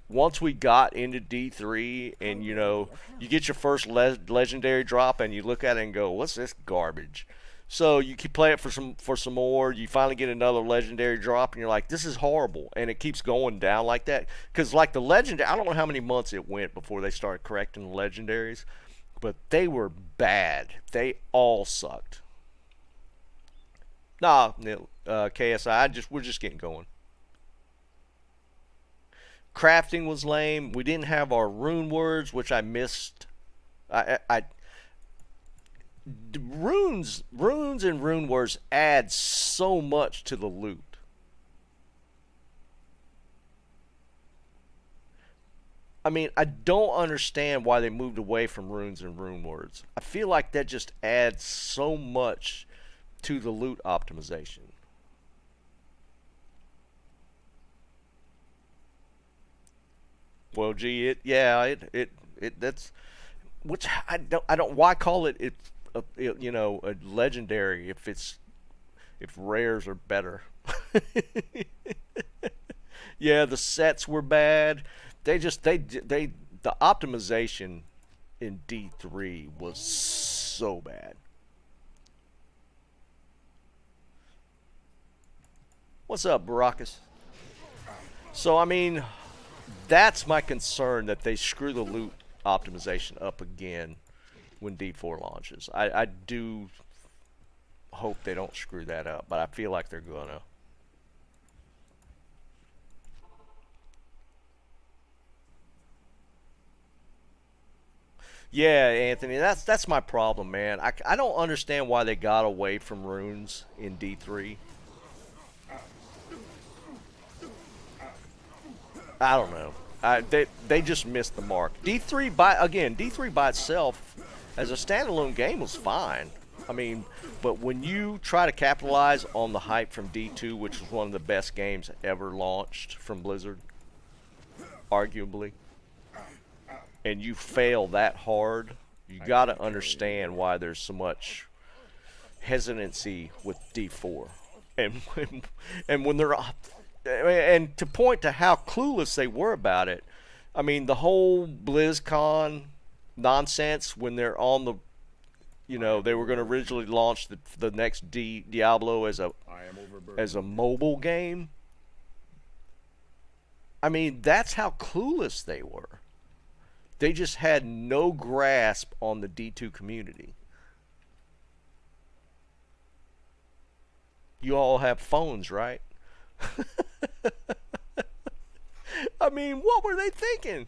Once we got into D3 and, you get your first legendary drop and you look at it and go, what's this garbage? So you keep play it for some more. You finally get another legendary drop and you're like, this is horrible. And it keeps going down like that. Because like the legendary, I don't know how many months it went before they started correcting the legendaries. But they were bad. They all sucked. Nah, KSI, we're just getting going. Crafting was lame. We didn't have our rune words, which I missed. Runes and rune words add so much to the loot. I mean, I don't understand why they moved away from runes and rune words. I feel like that just adds so much to the loot optimization. Well, gee, that's which I don't why call it a legendary if rares are better. Yeah, the sets were bad. The optimization in D3 was so bad. What's up, Baracus? So I mean, that's my concern, that they screw the loot optimization up again when D4 launches. I do hope they don't screw that up, but I feel like they're gonna. Yeah, Anthony, that's my problem, man. I don't understand why they got away from runes in D3. I don't know. They just missed the mark. D3 by itself as a standalone game was fine. I mean, but when you try to capitalize on the hype from D2, which was one of the best games ever launched from Blizzard, arguably, and you fail that hard, you got to understand why there's so much hesitancy with D4. And when they're and to point to how clueless they were about it, I mean the whole BlizzCon nonsense when they're on the, they were going to originally launch the next Diablo as a mobile game. I mean, that's how clueless they were. They just had no grasp on the D2 community. You all have phones, right? I mean, what were they thinking?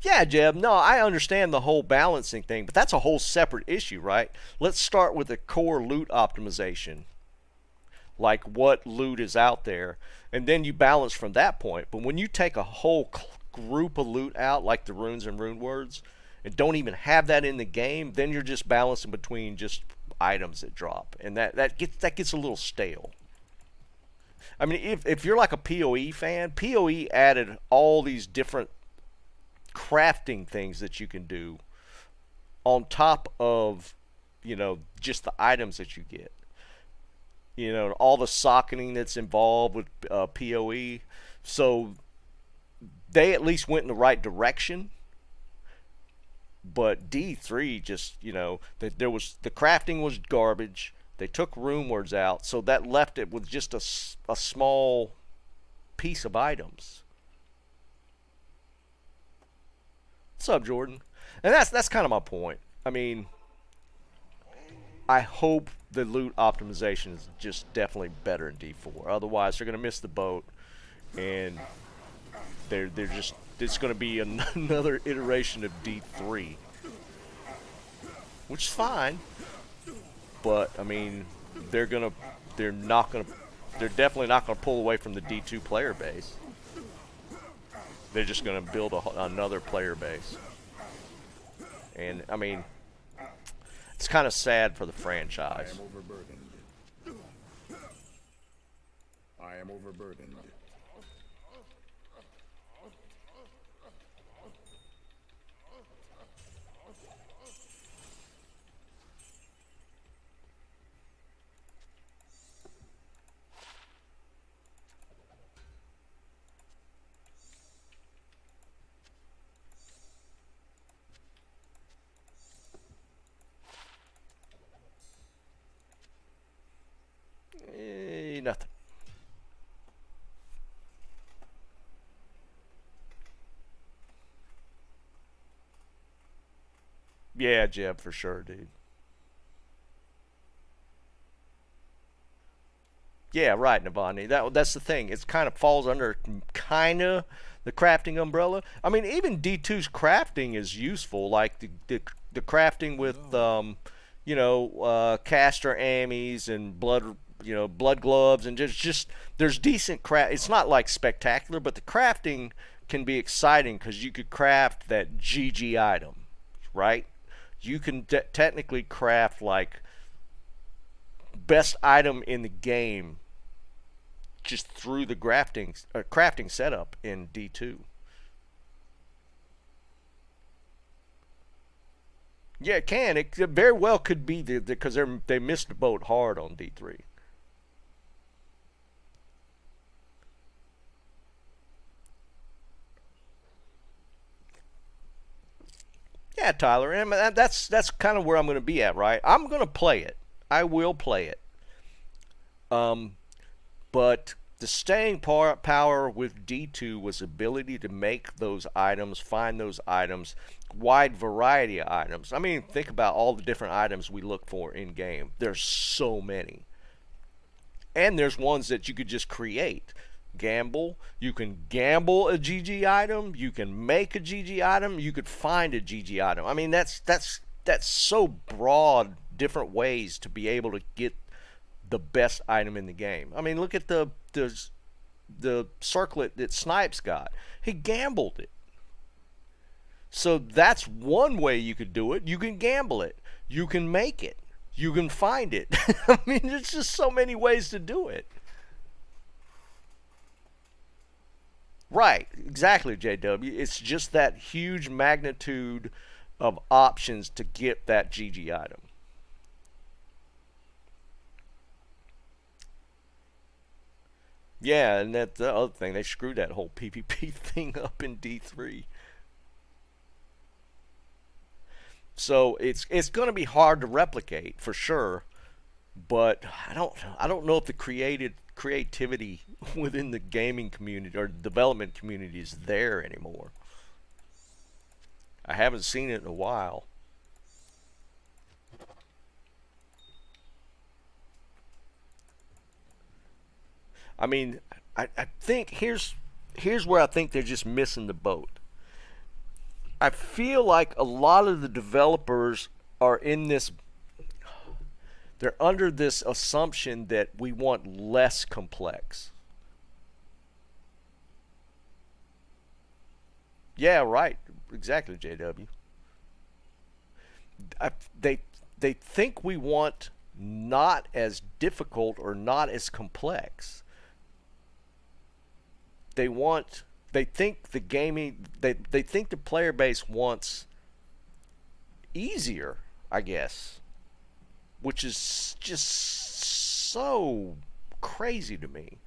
Yeah, Jeb. No, I understand the whole balancing thing, but that's a whole separate issue, right? Let's start with the core loot optimization, like what loot is out there, and then you balance from that point. But when you take a whole group of loot out, like the runes and rune words, and don't even have that in the game, then you're just balancing between just items that drop, and that gets a little stale. I mean, if you're like a PoE fan, PoE added all these different crafting things that you can do on top of, just the items that you get. All the socketing that's involved with PoE. So they at least went in the right direction. But D3 just, there was the crafting was garbage. They took rune words out, so that left it with just a small piece of items. What's up, Jordan? And that's kind of my point. I mean, I hope the loot optimization is just definitely better in D4. Otherwise, they're going to miss the boat, and they're just it's going to be another iteration of D3, which is fine. But I mean, they're definitely not going to pull away from the D2 player base. They're just going to build another player base. And, I mean, it's kind of sad for the franchise. I am overburdened. I am overburdened. Nothing. Yeah, Jeb, for sure, dude. Yeah, right, Navani. That's the thing. It kind of falls under kind of the crafting umbrella. I mean, even D2's crafting is useful, like the crafting with caster ammies and blood gloves, and just there's decent craft. It's not like spectacular, but the crafting can be exciting because you could craft that GG item, right? You can technically craft like best item in the game just through the crafting setup in D2. Yeah, it can. It very well could be because they missed the boat hard on D3. Yeah, Tyler, and that's kind of where I'm going to be at, right? I'm going to play it. I will play it. But the staying power with D2 was ability to make those items, find those items, wide variety of items. I mean, think about all the different items we look for in game. There's so many. And there's ones that you could just create. Gamble. You can gamble a GG item. You can make a GG item. You could find a GG item. I mean, that's so broad, different ways to be able to get the best item in the game. I mean, look at the circlet that Snipes got. He gambled it. So that's one way you could do it. You can gamble it. You can make it. You can find it. I mean, there's just so many ways to do it. Right, exactly, JW. It's just that huge magnitude of options to get that GG item. Yeah, and that's the other thing. They screwed that whole PvP thing up in D3. So it's going to be hard to replicate for sure, but I don't know if the creativity within the gaming community or development community is there anymore. I haven't seen it in a while. I mean, I think here's where I think they're just missing the boat. I feel like a lot of the developers are in this, they're under this assumption that we want less complex. Yeah, right. Exactly, JW. I, they they think we want not as difficult or not as complex. They think the gaming they think the player base wants easier, I guess, which is just so crazy to me.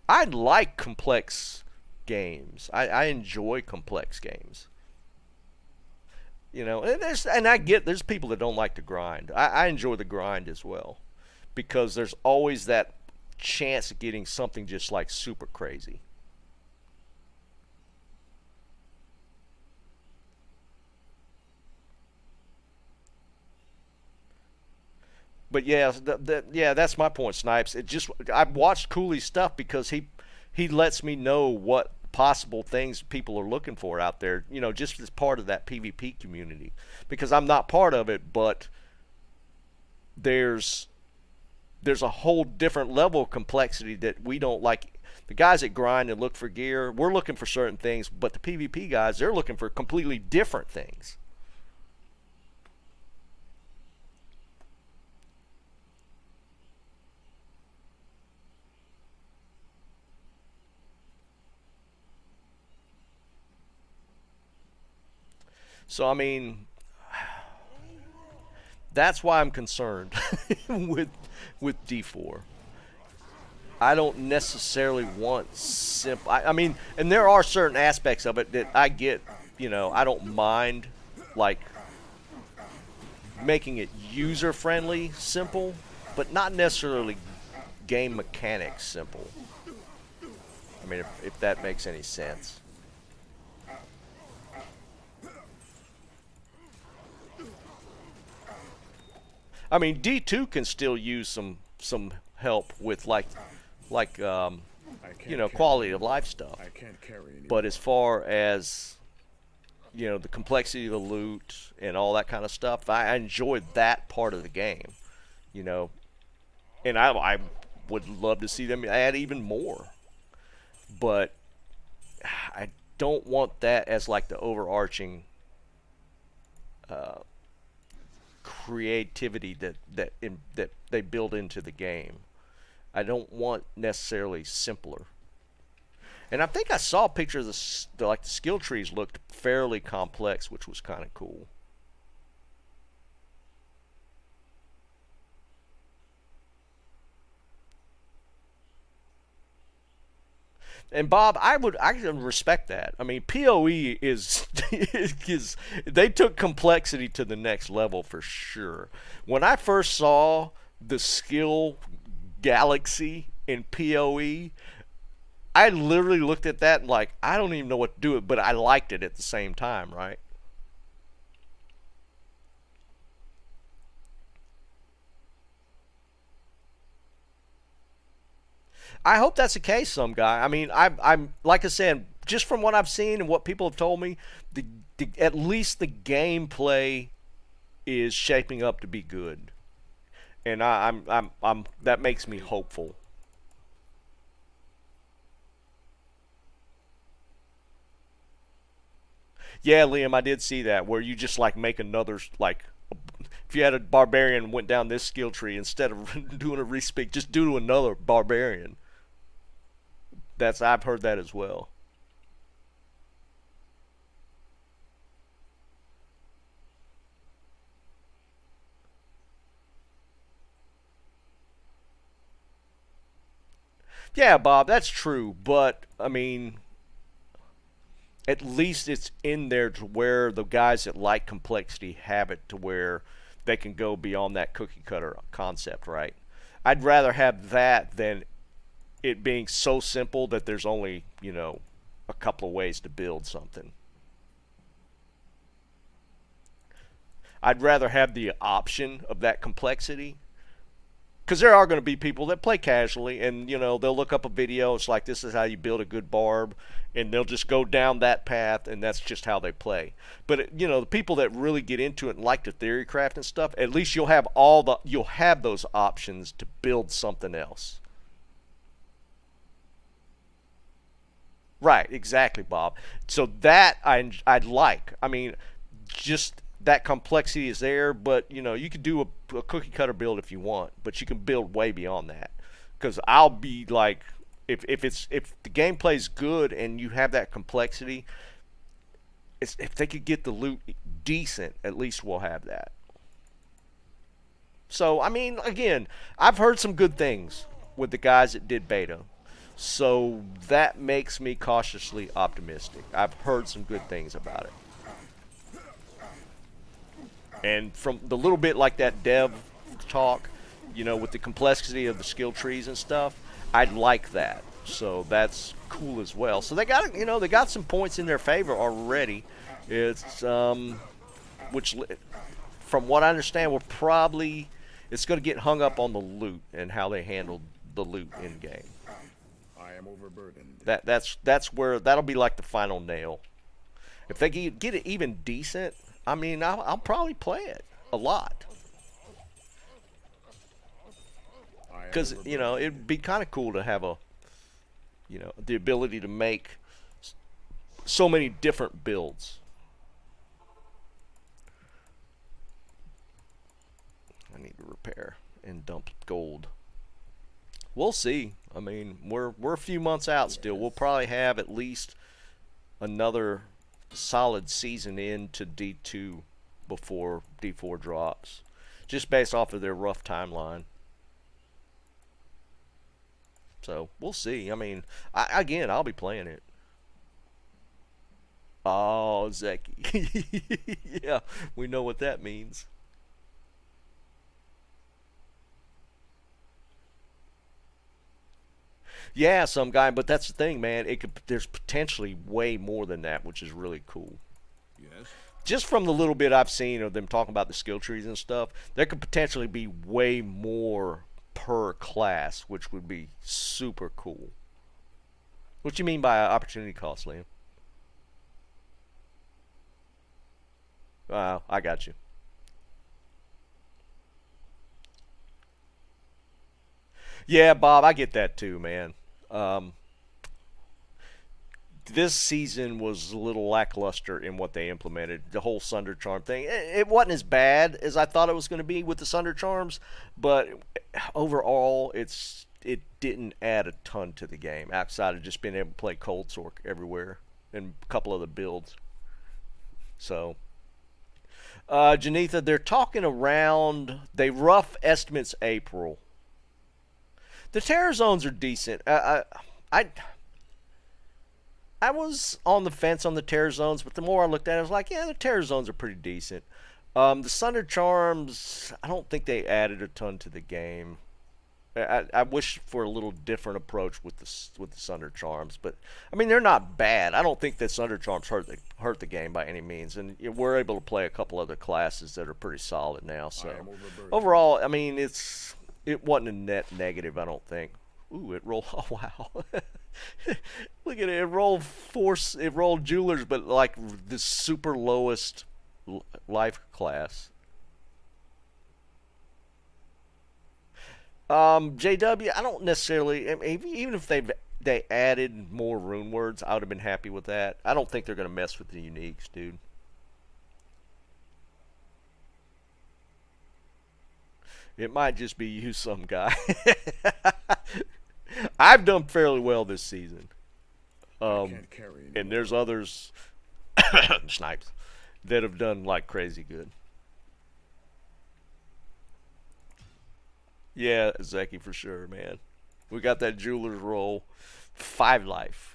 I like complex games. I enjoy complex games. You know, and I get there's people that don't like to grind. I enjoy the grind as well, because there's always that chance of getting something just like super crazy. But yeah, yeah, that's my point, Snipes. It just I've watched Cooley's stuff because he lets me know what possible things people are looking for out there. You know, just as part of that PvP community. Because I'm not part of it, but there's a whole different level of complexity that we don't like. The guys that grind and look for gear, we're looking for certain things, but the PvP guys, they're looking for completely different things. So I mean, that's why I'm concerned with D4. I don't necessarily want simple. I mean, and there are certain aspects of it that I get. You know, I don't mind like making it user friendly, simple, but not necessarily game mechanics simple. I mean, if that makes any sense. I mean, D2 can still use some help with like I you can't know, carry. quality of life stuff. I can't carry But anymore. as far as you know, the complexity of the loot and all that kind of stuff, I enjoyed that part of the game. You know, and I would love to see them add even more. But I don't want that as like the overarching uh, creativity that they build into the game. I don't want necessarily simpler. And I think I saw a picture of like the skill trees looked fairly complex, which was kind of cool. And Bob, I can respect that. I mean, PoE is is they took complexity to the next level for sure. When I first saw the skill galaxy in PoE, I literally looked at that and like I don't even know what to do it, but I liked it at the same time, right? I hope that's the case, some guy. I mean, I'm like I said, just from what I've seen and what people have told me, at least the gameplay is shaping up to be good. and I'm that makes me hopeful. Yeah, Liam, I did see that where you just like make another like if you had a barbarian and went down this skill tree instead of doing a respeak, just do another barbarian. That's I've heard that as well. Yeah, Bob, that's true, but I mean, at least it's in there to where the guys that like complexity have it to where they can go beyond that cookie cutter concept, right? I'd rather have that than it being so simple that there's only, a couple of ways to build something. I'd rather have the option of that complexity because there are going to be people that play casually and they'll look up a video. It's like, this is how you build a good barb, and they'll just go down that path, and that's just how they play. But the people that really get into it and like the theory craft and stuff, at least you'll have those options to build something else. Right, exactly, Bob. So that I'd like. I mean, just that complexity is there, but you could do a cookie cutter build if you want, but you can build way beyond that. Because I'll be like, if the gameplay's good and you have that complexity, if they could get the loot decent, at least we'll have that. So I mean, again, I've heard some good things with the guys that did beta. So that makes me cautiously optimistic. I've heard some good things about it. And from the little bit like that dev talk, with the complexity of the skill trees and stuff, I'd like that. So that's cool as well. So they got some points in their favor already. It's which from what I understand, it's going to get hung up on the loot and how they handle the loot in game. I am overburdened. That's where that'll be like the final nail. If they get it even decent, I mean, I'll probably play it a lot. Because, it'd be kind of cool to have the ability to make so many different builds. I need to repair and dump gold. We'll see. I mean, we're a few months out still. We'll probably have at least another solid season into D2 before D4 drops, just based off of their rough timeline. So we'll see. I mean, again, I'll be playing it. Oh, Zeki. Yeah, we know what that means. Yeah, some guy, but that's the thing, man. There's potentially way more than that, which is really cool. Yes. Just from the little bit I've seen of them talking about the skill trees and stuff, there could potentially be way more per class, which would be super cool. What you mean by opportunity cost, Liam? I got you. Yeah, Bob, I get that too, man. Um, this season was a little lackluster in what they implemented. The whole Sunder Charm thing. It wasn't as bad as I thought it was going to be with the Sunder Charms, but overall, it didn't add a ton to the game outside of just being able to play Cold Sork everywhere and a couple other builds. So, Janitha, they're talking around. They rough estimates April. The terror zones are decent. I was on the fence on the terror zones, but the more I looked at it, I was like, yeah, the terror zones are pretty decent. The Sunder Charms, I don't think they added a ton to the game. I wish for a little different approach with the Sunder Charms, but I mean they're not bad. I don't think that Sunder Charms hurt the game by any means, and we're able to play a couple other classes that are pretty solid now. So overall, I mean it wasn't a net negative, I don't think. Ooh, it rolled. Oh wow! Look at it. It rolled force. It rolled jewelers, but like the super lowest life class. JW, I don't necessarily. I mean, even if they added more rune words, I would have been happy with that. I don't think they're gonna mess with the uniques, dude. It might just be you, some guy. I've done fairly well this season, I can't carry and anymore. there's others, snipes, that have done like crazy good. Yeah, Zeki for sure, man. We got that jeweler's roll, 5 life.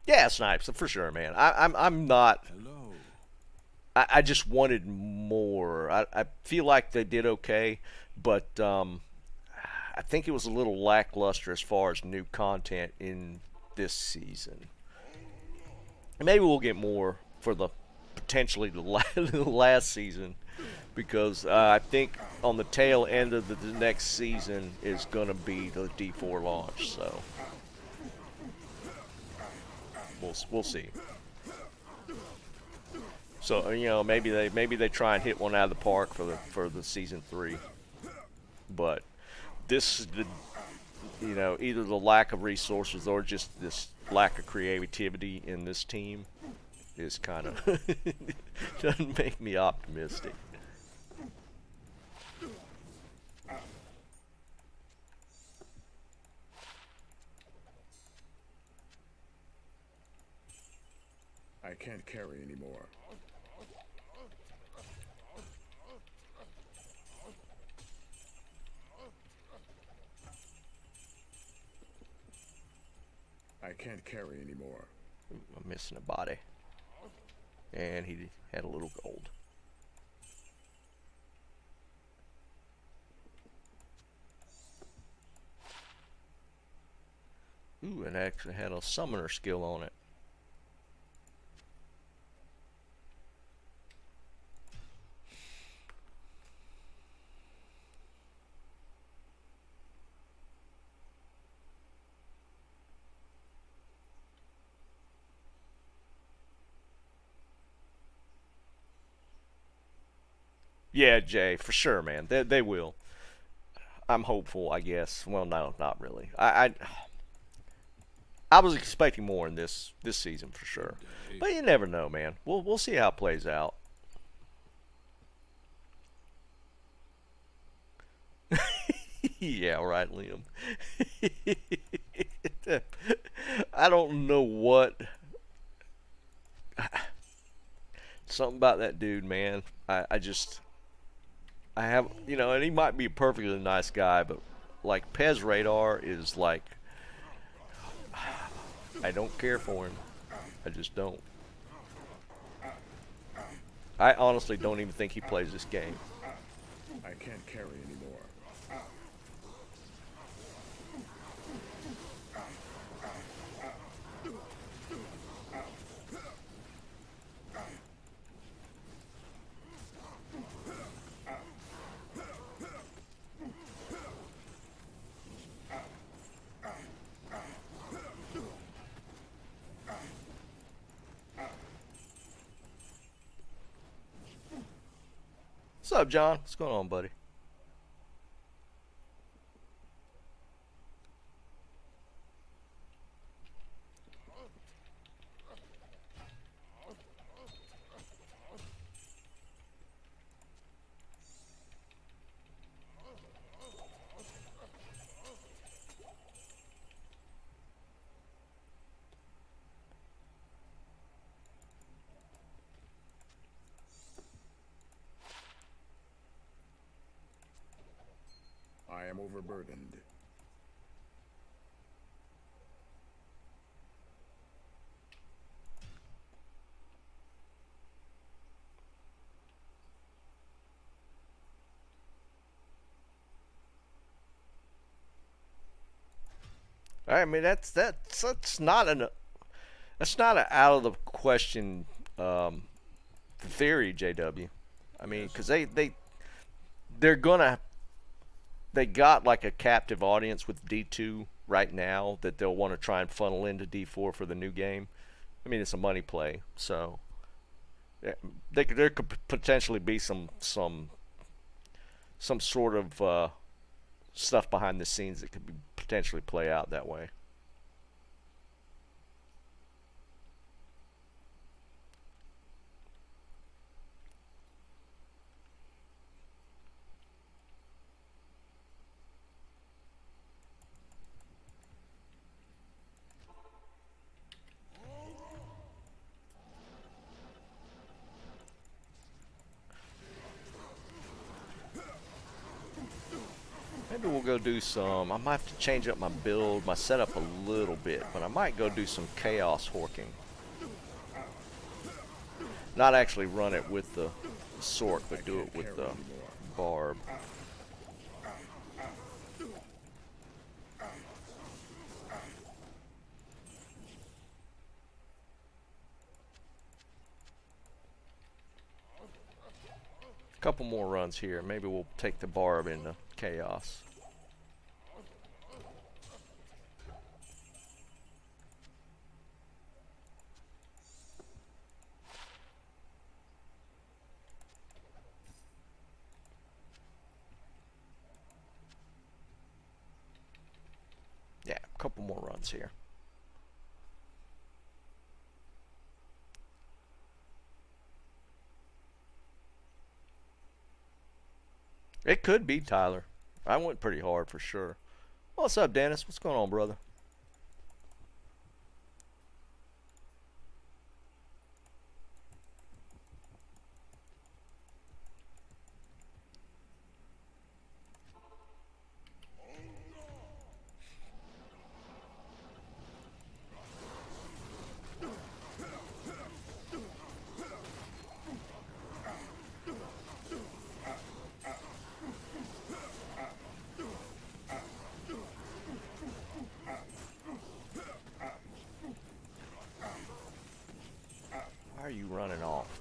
Yeah, snipes for sure, man. I'm not. Hello. I just wanted more. I feel like they did okay, but I think it was a little lackluster as far as new content in this season. And maybe we'll get more for the potentially the last season, because I think on the tail end of the next season is going to be the D4 launch. So we'll see. So maybe they try and hit one out of the park for the season 3, but this the either the lack of resources or just this lack of creativity in this team is kind of doesn't make me optimistic. I can't carry anymore. I can't carry anymore. I'm missing a body, and he had a little gold. Ooh, it actually had a summoner skill on it. Yeah, Jay, for sure, man. They will. I'm hopeful, I guess. Well, no, not really. I was expecting more in this season for sure, but you never know, man. We'll see how it plays out. Yeah, right, Liam. I don't know what. Something about that dude, man. I just I have and he might be a perfectly nice guy, but like Pez Radar is like I don't care for him. I just don't. I honestly don't even think he plays this game. I can't carry anymore. What's up, John? What's going on, buddy? I am overburdened. I mean that's not an out of the question theory, JW. I mean, Yes. because they're gonna they got like a captive audience with D2 right now that they'll want to try and funnel into D4 for the new game. I mean, it's a money play, so there could potentially be some sort of stuff behind the scenes that could potentially play out that way. Maybe we'll go do some. I might have to change up my build, my setup a little bit, but I might go do some chaos horking. Not actually run it with the sword, but do it with the barb. Couple more runs here. Maybe we'll take the barb into chaos. Yeah, a couple more runs here. It could be Tyler. I went pretty hard for sure. What's up, Dennis? What's going on, brother? Why are you running off?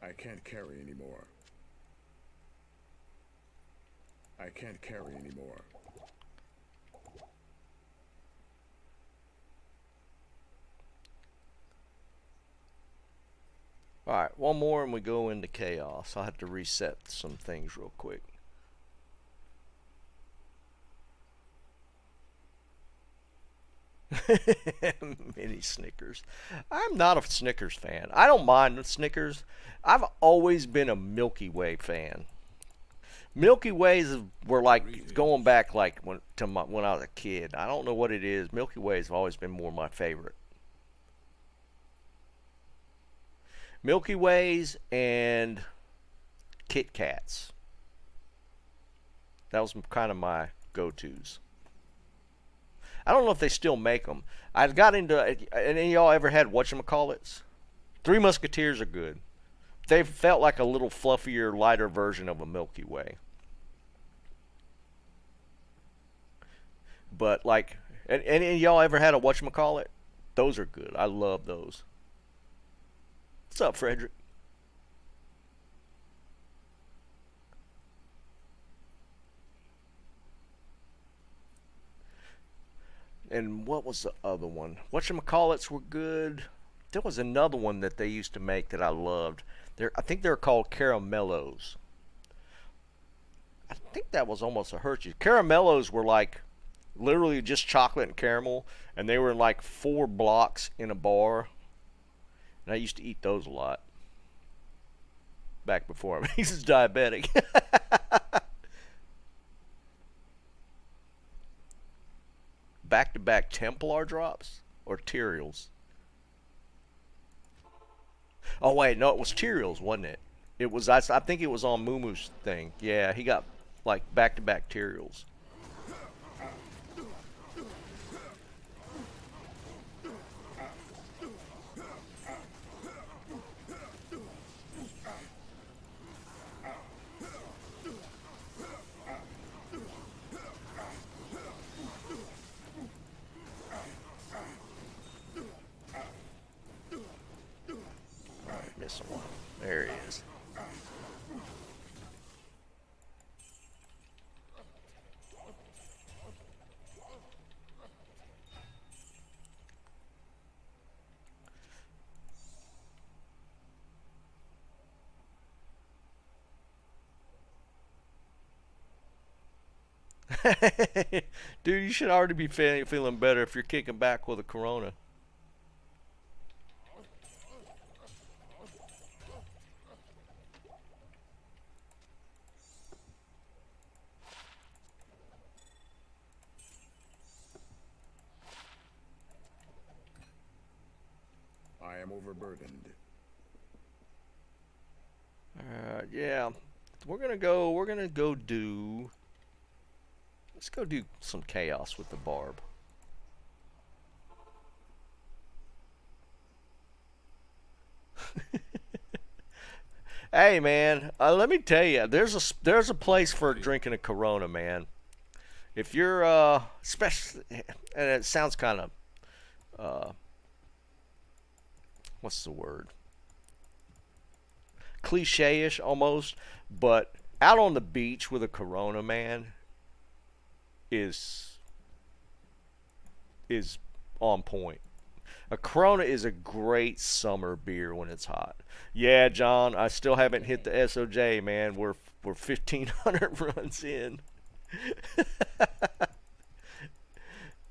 I can't carry anymore. I can't carry anymore. Alright, one more and we go into chaos. I'll have to reset some things real quick. Mini Snickers. I'm not a Snickers fan. I don't mind the Snickers. I've always been a Milky Way fan. Milky Ways were like going back like when I was a kid. I don't know what it is. Milky Ways have always been more my favorite. Milky Ways and Kit Kats. That was kind of my go-tos. I don't know if they still make them. I got into, any of y'all ever had whatchamacallits? Three Musketeers are good. They felt like a little fluffier, lighter version of a Milky Way. But like, any of y'all ever had a whatchamacallit? Those are good. I love those. What's up, Frederick? And what was the other one? Whatchamacallits were good. There was another one that they used to make that I loved. I think they're called Caramellos. I think that was almost a Hershey's. Caramellos were like literally just chocolate and caramel, and they were in like 4 blocks in a bar. And I used to eat those a lot. Back before he was diabetic. Back-to-back Templar drops or Tyraels? Oh wait, no, it was Tyraels, wasn't it? It was. I think it was on Mumu's thing. Yeah, he got like back-to-back Tyraels. missing one. There he is. Dude, you should already be feeling better if you're kicking back with a Corona. I am overburdened. Yeah. Let's go do some chaos with the barb. Hey man, let me tell you, there's a place for drinking a Corona, man. If you're especially, and it sounds kind of what's the word? Cliche-ish almost, but out on the beach with a Corona, man, is on point. A Corona is a great summer beer when it's hot. Yeah, John, I still haven't hit the SOJ, man. We're 1,500 runs in.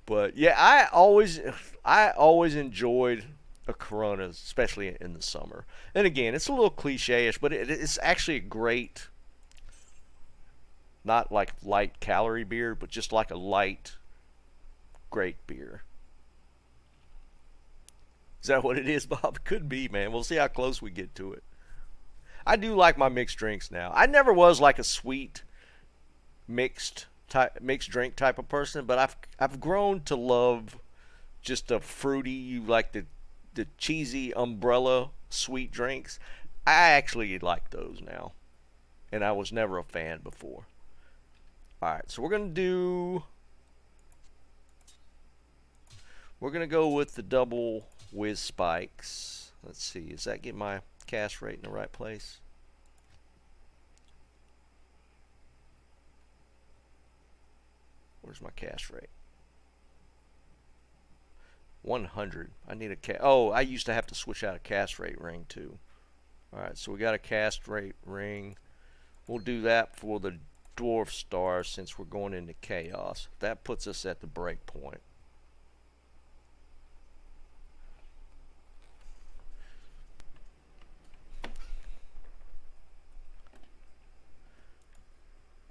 But yeah, I always enjoyed a Corona, especially in the summer. And again, it's a little cliche-ish, but it's actually a great, not like light calorie beer, but just like a light, great beer. Is that what it is, Bob? Could be, man. We'll see how close we get to it. I do like my mixed drinks now. I never was like a sweet mixed drink type of person, but I've grown to love just a fruity, like the cheesy umbrella sweet drinks. I actually like those now, and I was never a fan before. All right, so we're gonna go with the double whiz spikes. Let's see, does that get my cast rate in the right place? Where's my cast rate? 100. I need a oh, I used to have to switch out a cast rate ring too. Alright, so we got a cast rate ring. We'll do that for the dwarf star since we're going into chaos. That puts us at the break point.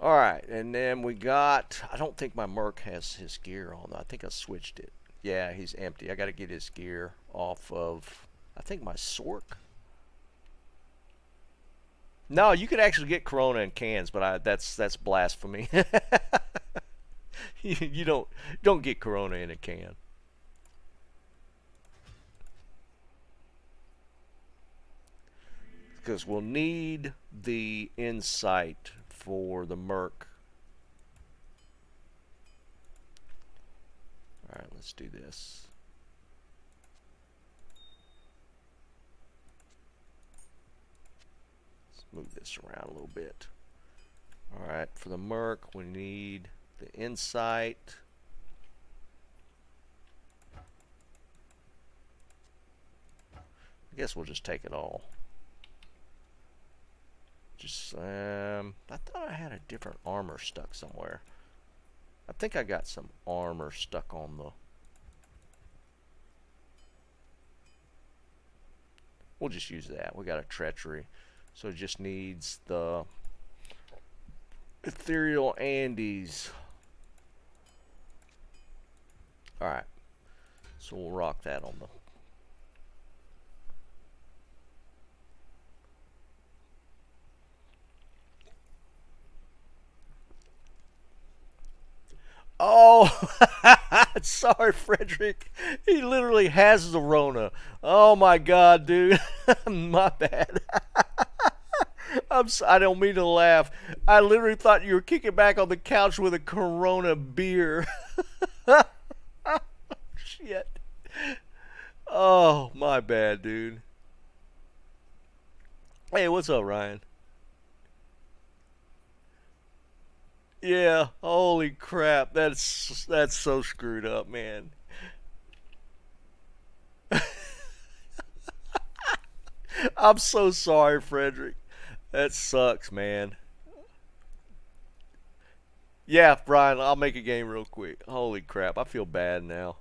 Alright, and then we got, I don't think my Merc has his gear on. I think I switched it. Yeah, he's empty. I got to get his gear off of, I think, my Sork. No, you could actually get Corona in cans, but that's blasphemy. You don't get Corona in a can. Because we'll need the insight for the Merc. Alright, let's do this. Let's move this around a little bit. Alright, for the Merc, we need the insight. I guess we'll just take it all. Just, I thought I had a different armor stuck somewhere. I think I got some armor stuck on the... We'll just use that. We got a treachery. So it just needs the ethereal Andes. Alright. So we'll rock that on the... Oh, sorry, Frederick. He literally has the Rona. Oh my God, dude. My bad. I don't mean to laugh. I literally thought you were kicking back on the couch with a Corona beer. Shit. Oh, my bad, dude. Hey, what's up, Ryan? Yeah, holy crap. That's so screwed up, man. I'm so sorry, Frederick. That sucks, man. Yeah, Brian, I'll make a game real quick. Holy crap, I feel bad now.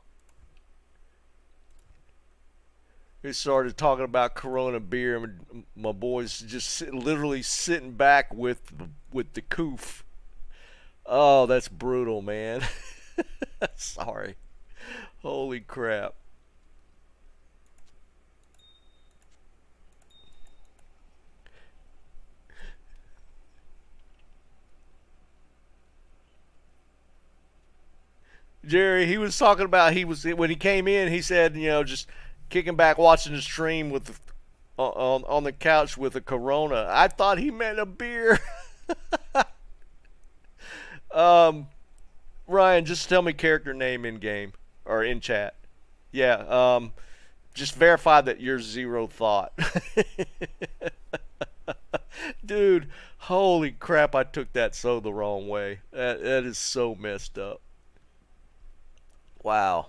We started talking about Corona beer, and my boys just literally sitting back with the coof. Oh, that's brutal, man. Sorry. Holy crap. Jerry, he was talking about he was when he came in. He said, just kicking back, watching the stream with on the couch with a Corona. I thought he meant a beer. um, Ryan, just tell me character name in game or in chat. Yeah. Just verify that you're zero thought. Dude, holy crap! I took that so the wrong way. That is so messed up. Wow.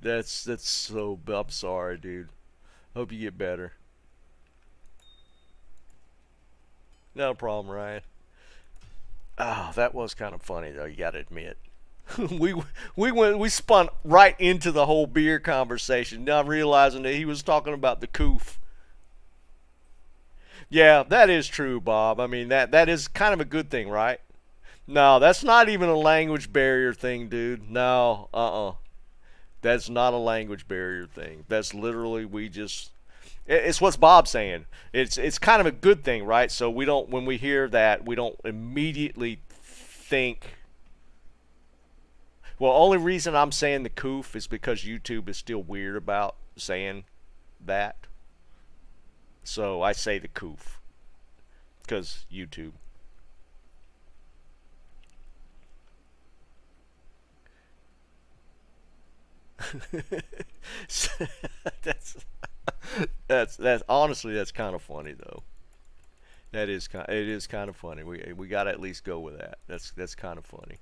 That's so. I'm sorry, dude. Hope you get better. No problem, Ryan. Oh, that was kind of funny though. You gotta admit. we we spun right into the whole beer conversation, not realizing that he was talking about the coof. Yeah, that is true, Bob. I mean that is kind of a good thing, right? No, that's not even a language barrier thing, dude. No, that's not a language barrier thing. That's literally we just it's what's Bob saying. It's kind of a good thing, right? So we don't when we hear that, we don't immediately think. Well, only reason I'm saying the coof is because YouTube is still weird about saying that. So I say the coof because YouTube. that's that's honestly that's kind of funny though. It is kind of funny. We got to at least go with that. That's kind of funny.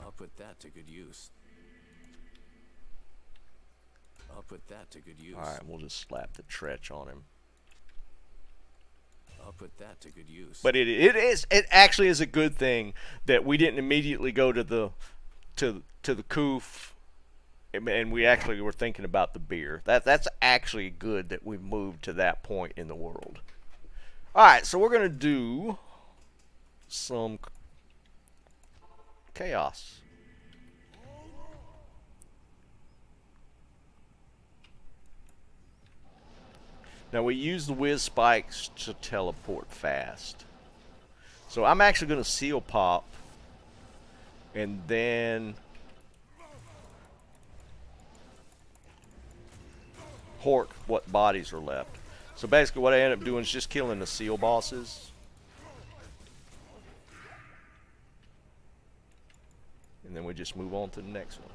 I'll put that to good use. I'll put that to good use. All right, we'll just slap the Tretch on him. I'll put that to good use. But it actually is a good thing that we didn't immediately go to the coof, and we actually were thinking about the beer. That's actually good that we moved to that point in the world. All right, so we're gonna do some chaos. Now we use the whiz spikes to teleport fast. So I'm actually going to seal pop and then hork what bodies are left. So basically what I end up doing is just killing the seal bosses. And then we just move on to the next one.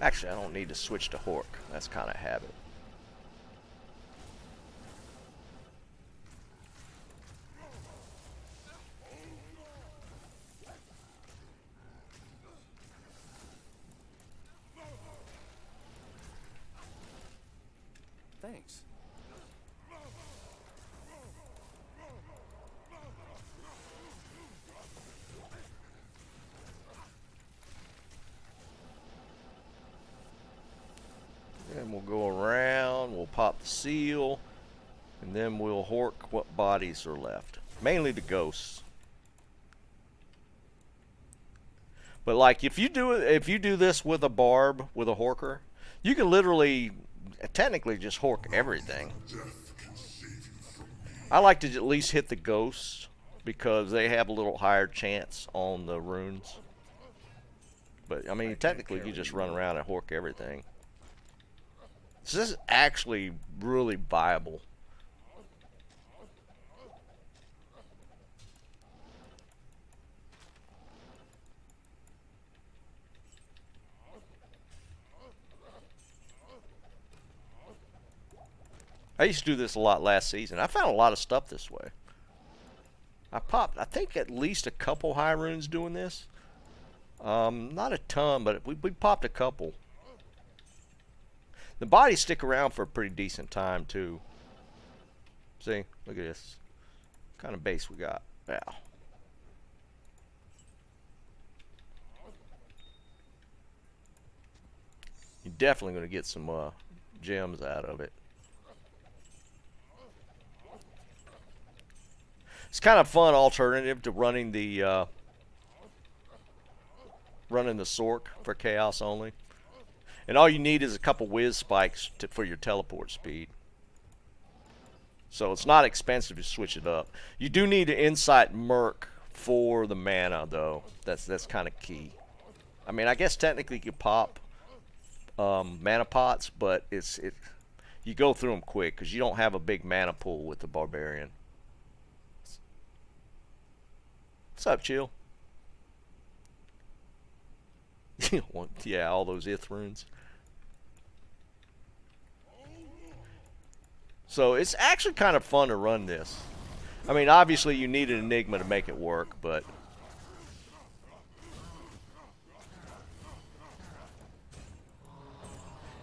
Actually, I don't need to switch to Hork. That's kind of habit. Thanks. And we'll go around, we'll pop the seal, and then we'll hork what bodies are left. Mainly the ghosts. But like if you do this with a barb, with a horker, you can literally technically just hork everything. I like to at least hit the ghosts because they have a little higher chance on the runes. But I mean, technically, you just run around and hork everything. So this is actually really viable. I used to do this a lot last season. I found a lot of stuff this way. I popped, I think, at least a couple high runes doing this. Not a ton, but we popped a couple. The bodies stick around for a pretty decent time, too. See? Look at this. What kind of base we got. Yeah. You're definitely going to get some gems out of it. It's kind of fun alternative to running the Sork for chaos only. And all you need is a couple whiz spikes for your teleport speed. So it's not expensive to switch it up. You do need an insight merc for the mana though. That's kind of key. I mean, I guess technically you could pop mana pots, but you go through them quick because you don't have a big mana pool with the barbarian. What's up, Chill? Yeah, all those ith runes. So it's actually kind of fun to run this. I mean, obviously you need an enigma to make it work, but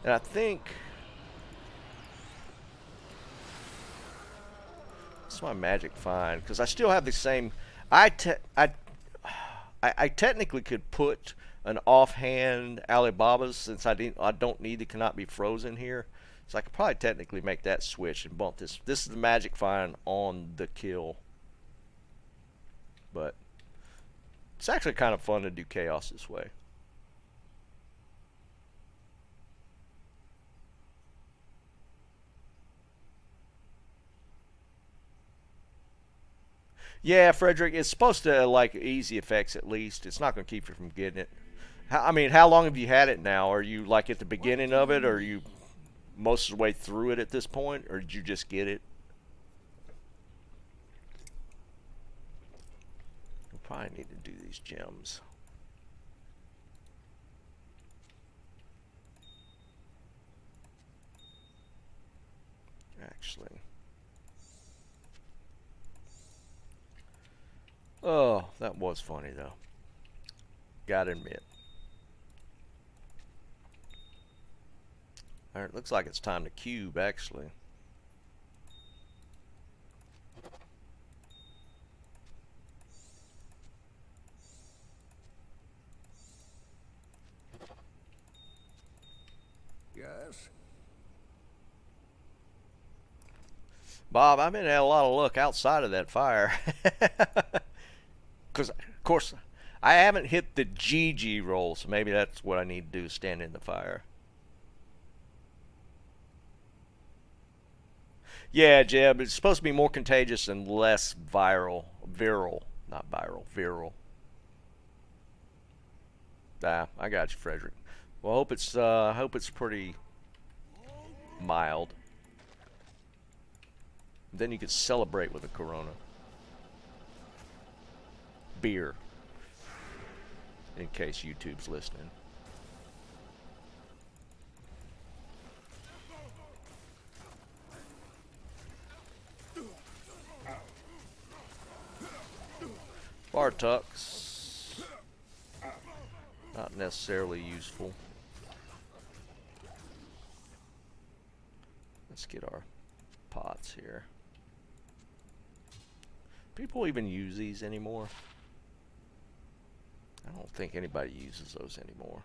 and I think it's my magic find because I still have the same. I technically could put an offhand Alibaba's since I don't need the cannot be frozen here, so I could probably technically make that switch and bump this. This is the magic find on the kill, but it's actually kind of fun to do chaos this way. Yeah, Frederick, it's supposed to like easy effects at least. It's not going to keep you from getting it. I mean, how long have you had it now? Are you like at the beginning of it, or are you most of the way through it at this point, or did you just get it? We'll probably need to do these gems. Actually. Oh, that was funny though. Gotta admit. Alright, looks like it's time to cube actually. Yes. Bob, I've been had a lot of luck outside of that fire. Because, of course, I haven't hit the GG roll, so maybe that's what I need to do, stand in the fire. Yeah, Jeb, it's supposed to be more contagious and less viral. Viral, not viral, viral. Ah, I got you, Frederick. Well, I hope it's pretty mild. Then you could celebrate with a Corona. Beer. In case YouTube's listening. Bartucks. Not necessarily useful. Let's get our pots here. People even use these anymore? I don't think anybody uses those anymore.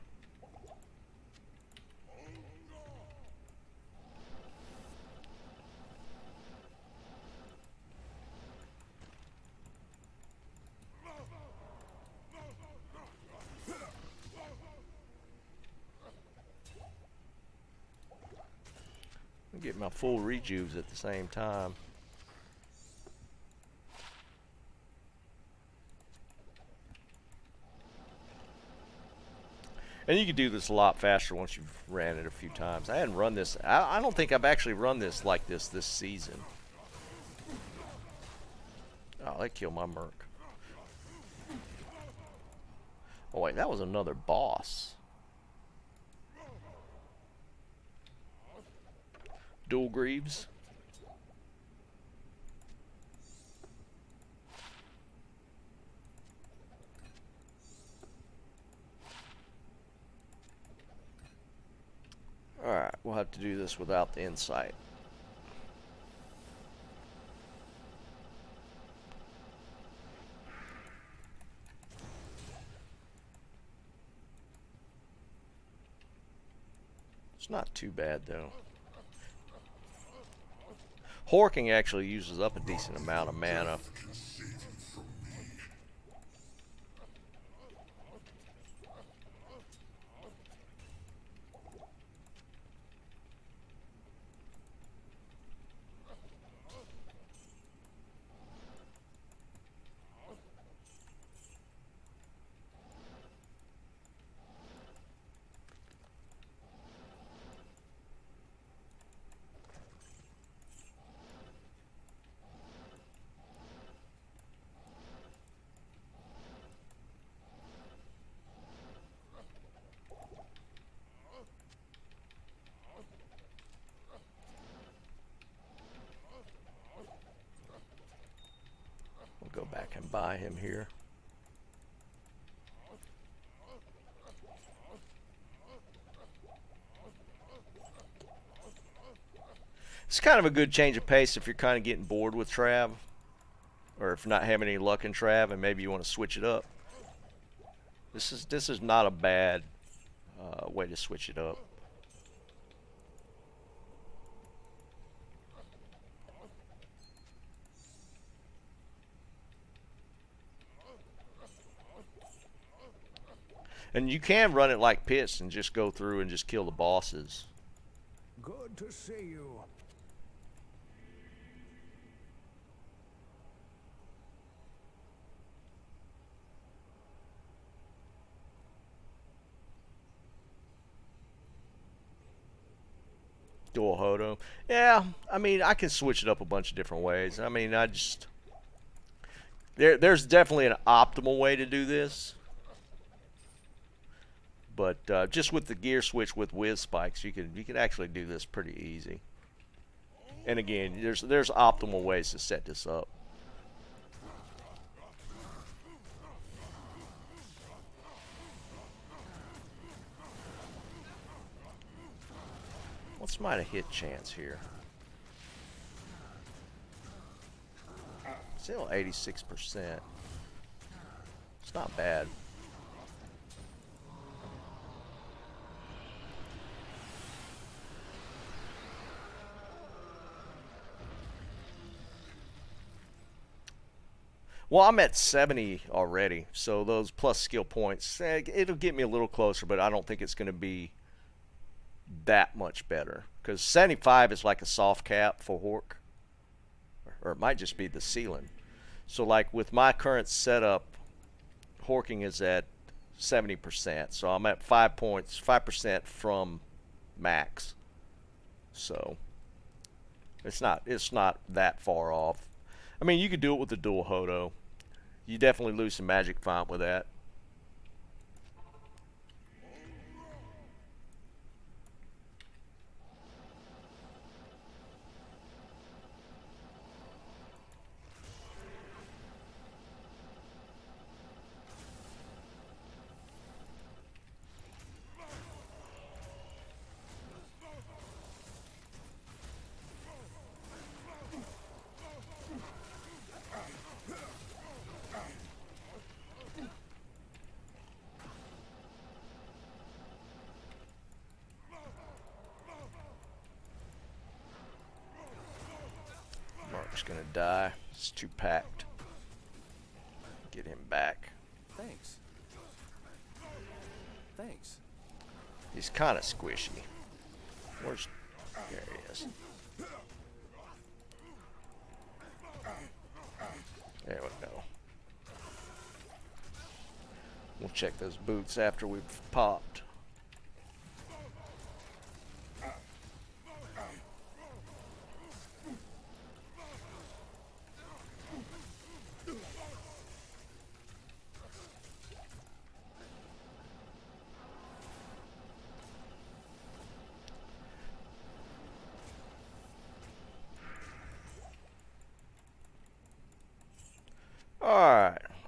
I get my full rejuves at the same time. And you can do this a lot faster once you've ran it a few times. I hadn't run this. I don't think I've actually run this like this season. Oh, they killed my merc. Oh wait, that was another boss. Dual Greaves. Alright, we'll have to do this without the insight. It's not too bad though. Horking actually uses up a decent amount of mana. Go back and buy him here. It's kind of a good change of pace if you're kind of getting bored with Trav, or if not having any luck in Trav, and maybe you want to switch it up. This is not a bad way to switch it up. And you can run it like Pitts and just go through and just kill the bosses. Good to see you. Dual Hodo. Yeah, I mean, I can switch it up a bunch of different ways. I mean, there's definitely an optimal way to do this. But just with the gear switch with whiz spikes, you can actually do this pretty easy. And again, there's optimal ways to set this up. What's my hit chance here? Still 86%. It's not bad. Well, I'm at 70 already, so those plus skill points, it'll get me a little closer, but I don't think it's going to be that much better. Because 75 is like a soft cap for Hork, or it might just be the ceiling. So like with my current setup, Horking is at 70%, so I'm at 5% from max. So it's not that far off. I mean, you could do it with the dual Hodo. You definitely lose some magic font with that. Mark's gonna die. It's too packed. Get him back. Thanks. Thanks. He's kind of squishy. Where's... There he is. There we go. We'll check those boots after we've popped.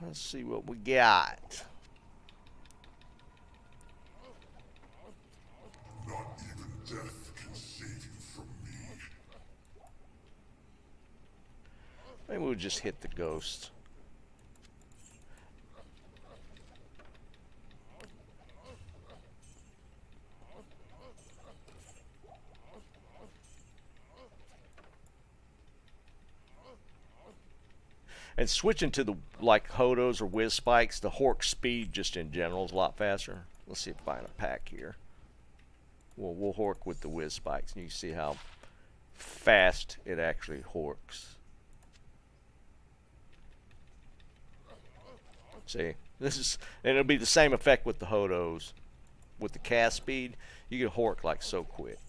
Let's see what we got. Not even death can save you from me. Maybe we'll just hit the ghost. And switching to the like Hodos or Whiz Spikes, the Hork speed just in general is a lot faster. Let's see if I find a pack here. We'll Hork with the Whiz Spikes, and you can see how fast it actually Horks. See, this is, and it'll be the same effect with the Hodos. With the cast speed, you can Hork like so quick.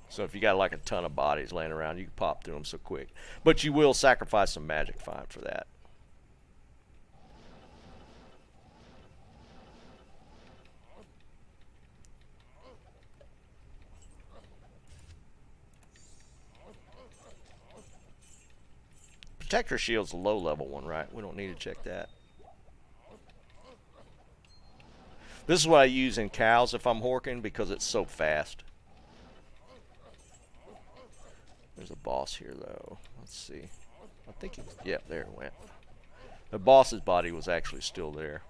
So if you got like a ton of bodies laying around, you can pop through them so quick. But you will sacrifice some magic fine for that. Protector Shield's a low level one, right? We don't need to check that. This is what I use in cows if I'm horking because it's so fast. There's a boss here though. Let's see. I think it's, yeah, there it went. The boss's body was actually still there.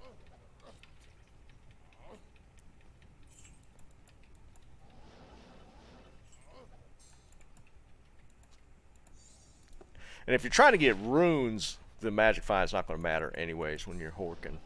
And if you're trying to get runes, the magic fine is not going to matter anyways when you're horking.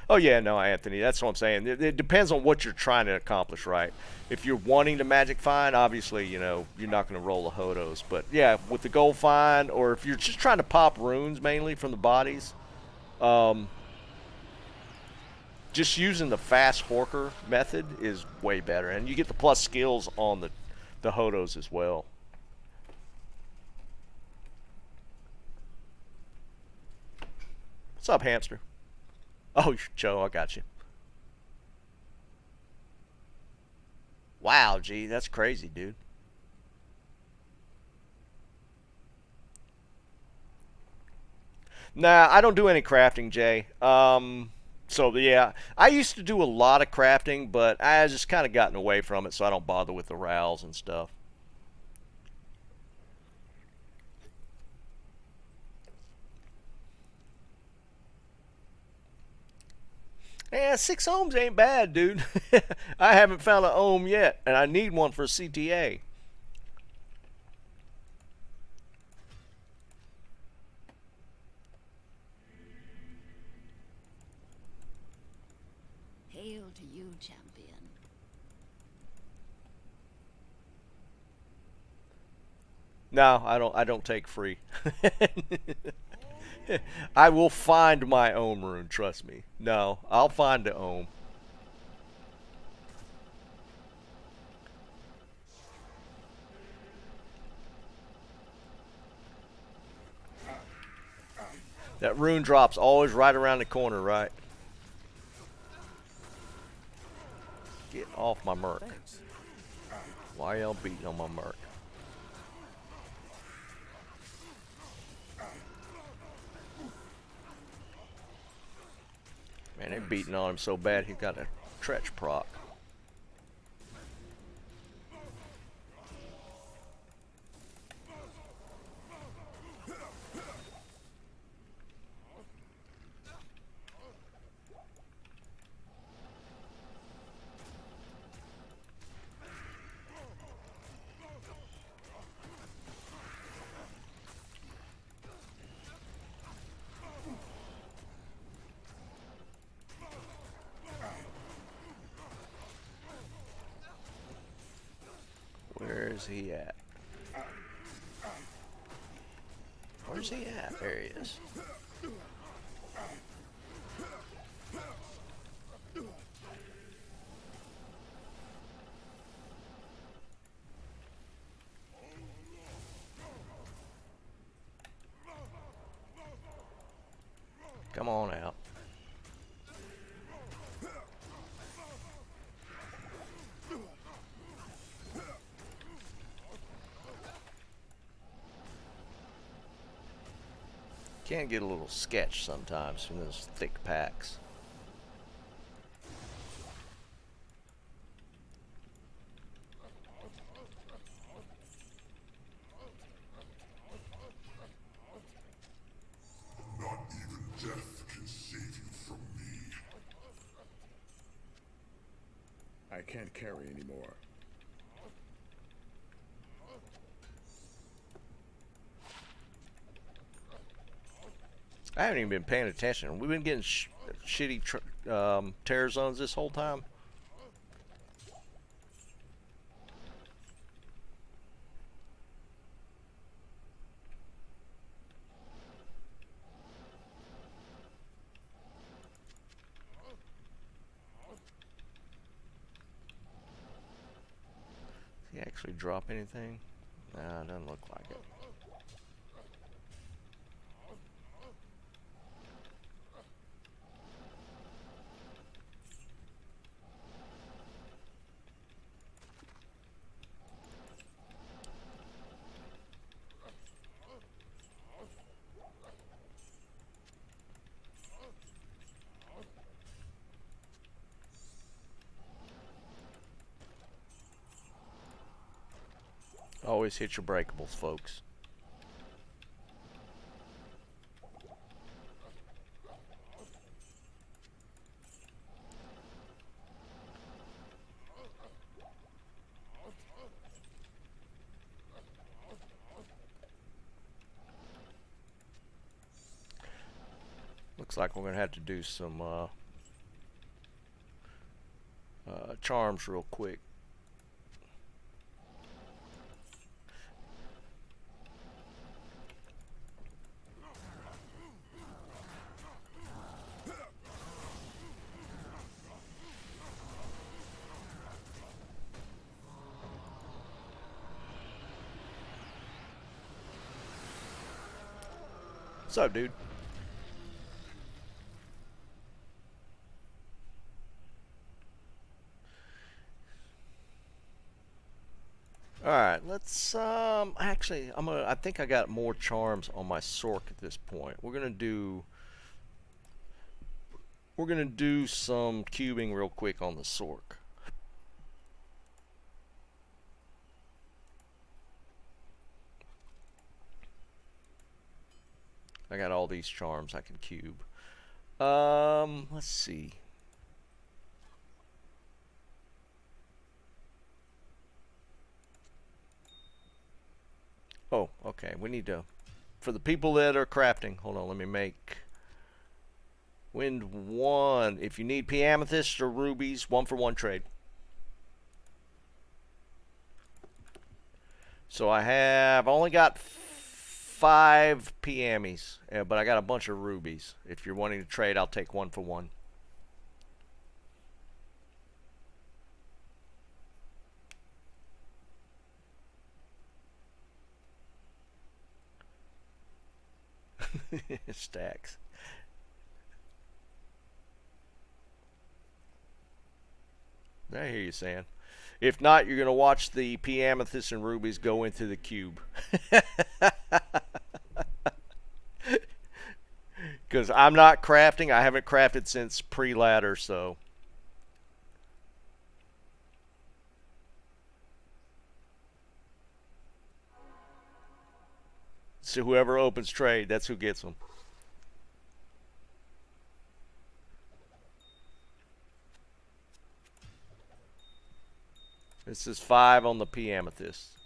Oh yeah, no, Anthony, that's what I'm saying. It depends on what you're trying to accomplish, right? If you're wanting to magic find, obviously, you know, you're not going to roll the Hodos. But yeah, with the gold find, or if you're just trying to pop runes mainly from the bodies, just using the fast Horker method is way better. And you get the plus skills on the Hodos as well. What's up, hamster? Oh, Joe, I got you. Wow, gee, that's crazy, dude. Nah, I don't do any crafting, Jay. So yeah, I used to do a lot of crafting, but I just kind of gotten away from it, so I don't bother with the rowels and stuff. Yeah, 6 ohms ain't bad, dude. I haven't found an ohm yet, and I need one for CTA. Hail to you, champion. No, I don't take free. I will find my ohm rune, trust me. No, I'll find the ohm. That rune drop's always right around the corner, right? Get off my merc. Thanks. Why y'all beating on my merc? Man, they're beating on him so bad he got a Tretch proc. Where's he at? Where's he at? There he is. Can get a little sketch sometimes from those thick packs. Not even death can save you from me. I can't carry anymore. I haven't even been paying attention. We've been getting shitty tear zones this whole time. Did he actually drop anything? Nah, it doesn't look like it. Always hit your breakables, folks. Looks like we're going to have to do some charms real quick. What's up, dude? Alright, let's actually I think I got more charms on my Sork at this point. We're gonna do some cubing real quick on the Sork. I got all these charms I can cube. Let's see. Oh, okay. We need to, for the people that are crafting, hold on, let me make Wind 1. If you need P amethyst or rubies, 1-for-1 trade. So I only got 5 PMs, but I got a bunch of rubies. If you're wanting to trade, I'll take 1-for-1. Stacks. I hear you saying. If not, you're going to watch the P amethyst and rubies go into the cube. Because I'm not crafting. I haven't crafted since pre-ladder, so. So whoever opens trade, that's who gets them. This is 5 on the P amethyst.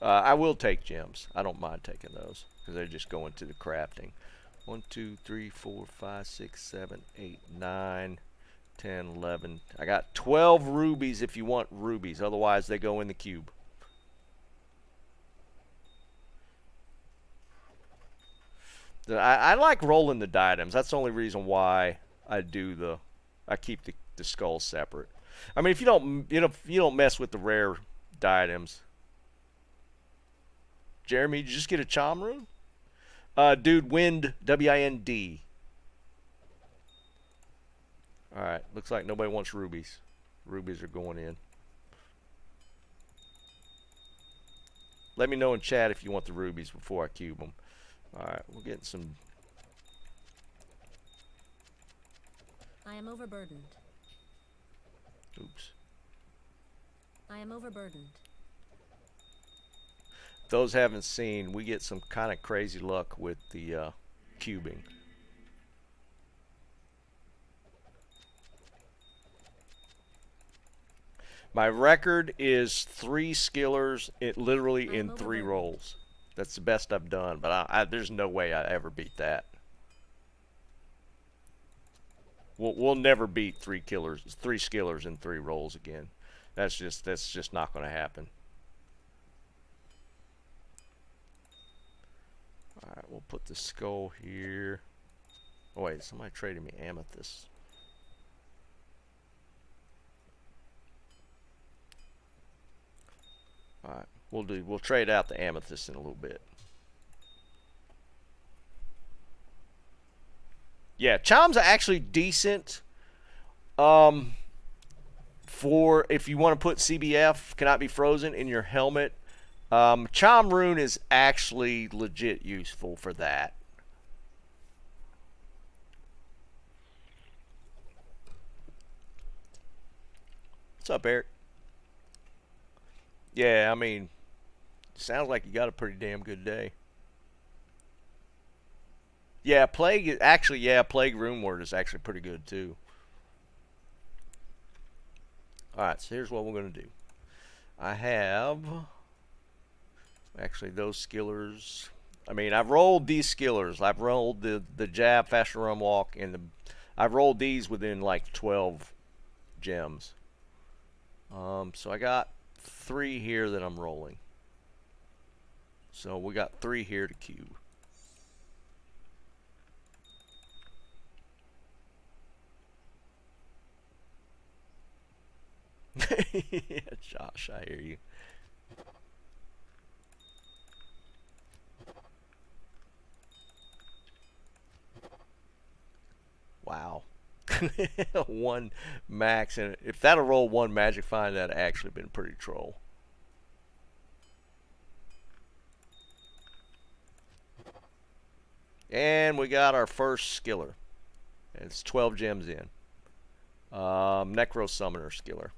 I will take gems. I don't mind taking those because they just go into the crafting. 1, 2, 3, 4, 5, 6, 7, 8, 9, 10, 11. I got 12 rubies if you want rubies. Otherwise, they go in the cube. I like rolling the diadems. That's the only reason why I keep the skulls separate. I mean, if you don't mess with the rare diadems. Jeremy, did you just get a charm rune? Dude, Wind, W-I-N-D. Alright, looks like nobody wants rubies. Rubies are going in. Let me know in chat if you want the rubies before I cube them. Alright, we're getting some... I am overburdened. Oops. I am overburdened. Those haven't seen, we get some kind of crazy luck with the cubing. My record is 3 skillers, literally in 3 rolls. That's the best I've done, but there's no way I ever beat that. We'll never beat 3 skillers in 3 rolls again. That's just not going to happen. All right, we'll put the skull here. Oh wait, somebody traded me amethyst. All right, we'll trade out the amethyst in a little bit. Yeah, chimes are actually decent. For if you want to put CBF, cannot be frozen, in your helmet. Chime rune is actually legit useful for that. What's up, Eric? Yeah, I mean, sounds like you got a pretty damn good day. Yeah, plague actually, yeah, plague rune word is actually pretty good too. Alright, so here's what we're going to do. I have, actually those skillers, I mean, I've rolled these skillers. I've rolled the jab, faster run walk, and I've rolled these within like 12 gems. So I got 3 here that I'm rolling. So we got 3 here to cube. Yeah, Josh, I hear you. Wow. 1 max, and if that'll roll 1 magic find, that'd actually been pretty troll. And we got our first skiller. It's 12 gems in. Necro Summoner skiller.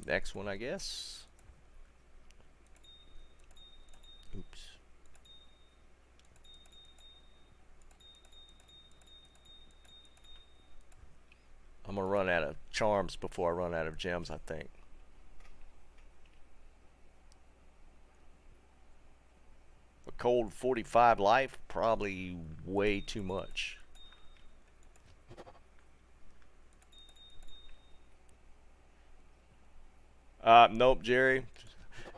Next one, I guess. Oops. I'm gonna run out of charms before I run out of gems, I think. A cold 45 life, probably way too much. Nope, Jerry.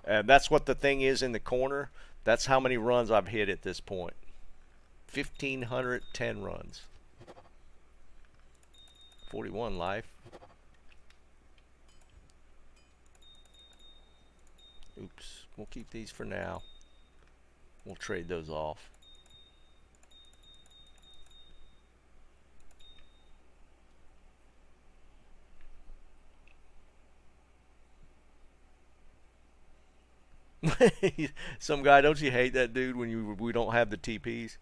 That's what the thing is in the corner. That's how many runs I've hit at this point. 1,510 runs. 41 life. Oops. We'll keep these for now. We'll trade those off. Some guy, don't you hate that dude when we don't have the TPs?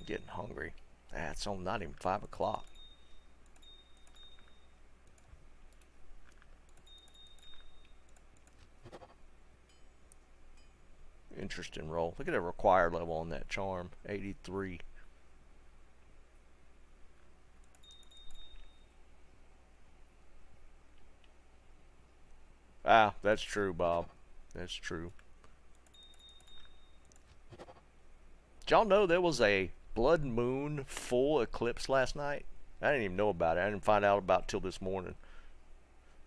Getting hungry. It's on not even 5 o'clock. interesting roll. Look at the required level on that charm. 83. Ah, that's true, Bob. That's true. Did y'all know there was a blood moon full eclipse last night? I didn't even know about it. I didn't find out about it till this morning.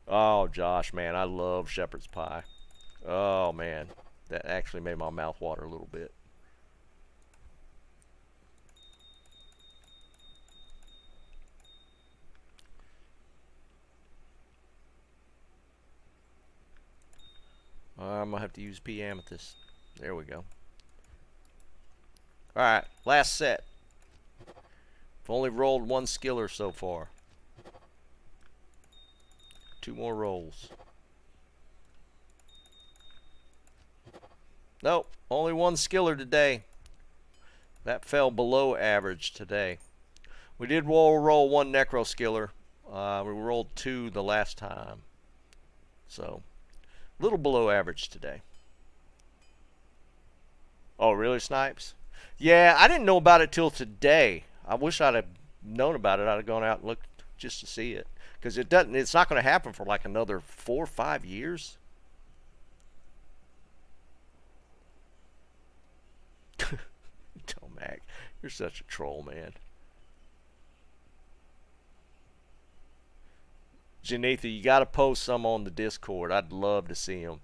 Oh, Josh, man, I love shepherd's pie. Oh, man. That actually made my mouth water a little bit. I'm going to have to use P Amethyst. There we go. Alright, last set. I've only rolled one skiller so far. 2 more rolls. Nope, only one skiller today. That fell below average today. We did roll 1 necro skiller. We rolled 2 the last time. So, a little below average today. Oh, really, Snipes? Yeah, I didn't know about it till today. I wish I'd have known about it. I'd have gone out and looked just to see it. Because it's not going to happen for like another 4 or 5 years. Tomac, you're such a troll, man. Janitha, you got to post some on the Discord. I'd love to see them.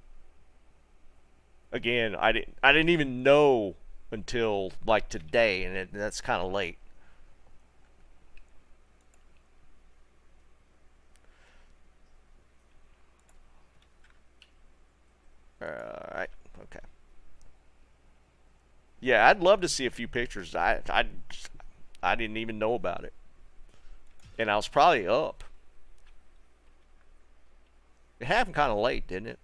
Again, I didn't even know until like today, and that's kind of late. Alright, okay. Yeah, I'd love to see a few pictures. I didn't even know about it. And I was probably up. It happened kind of late, didn't it?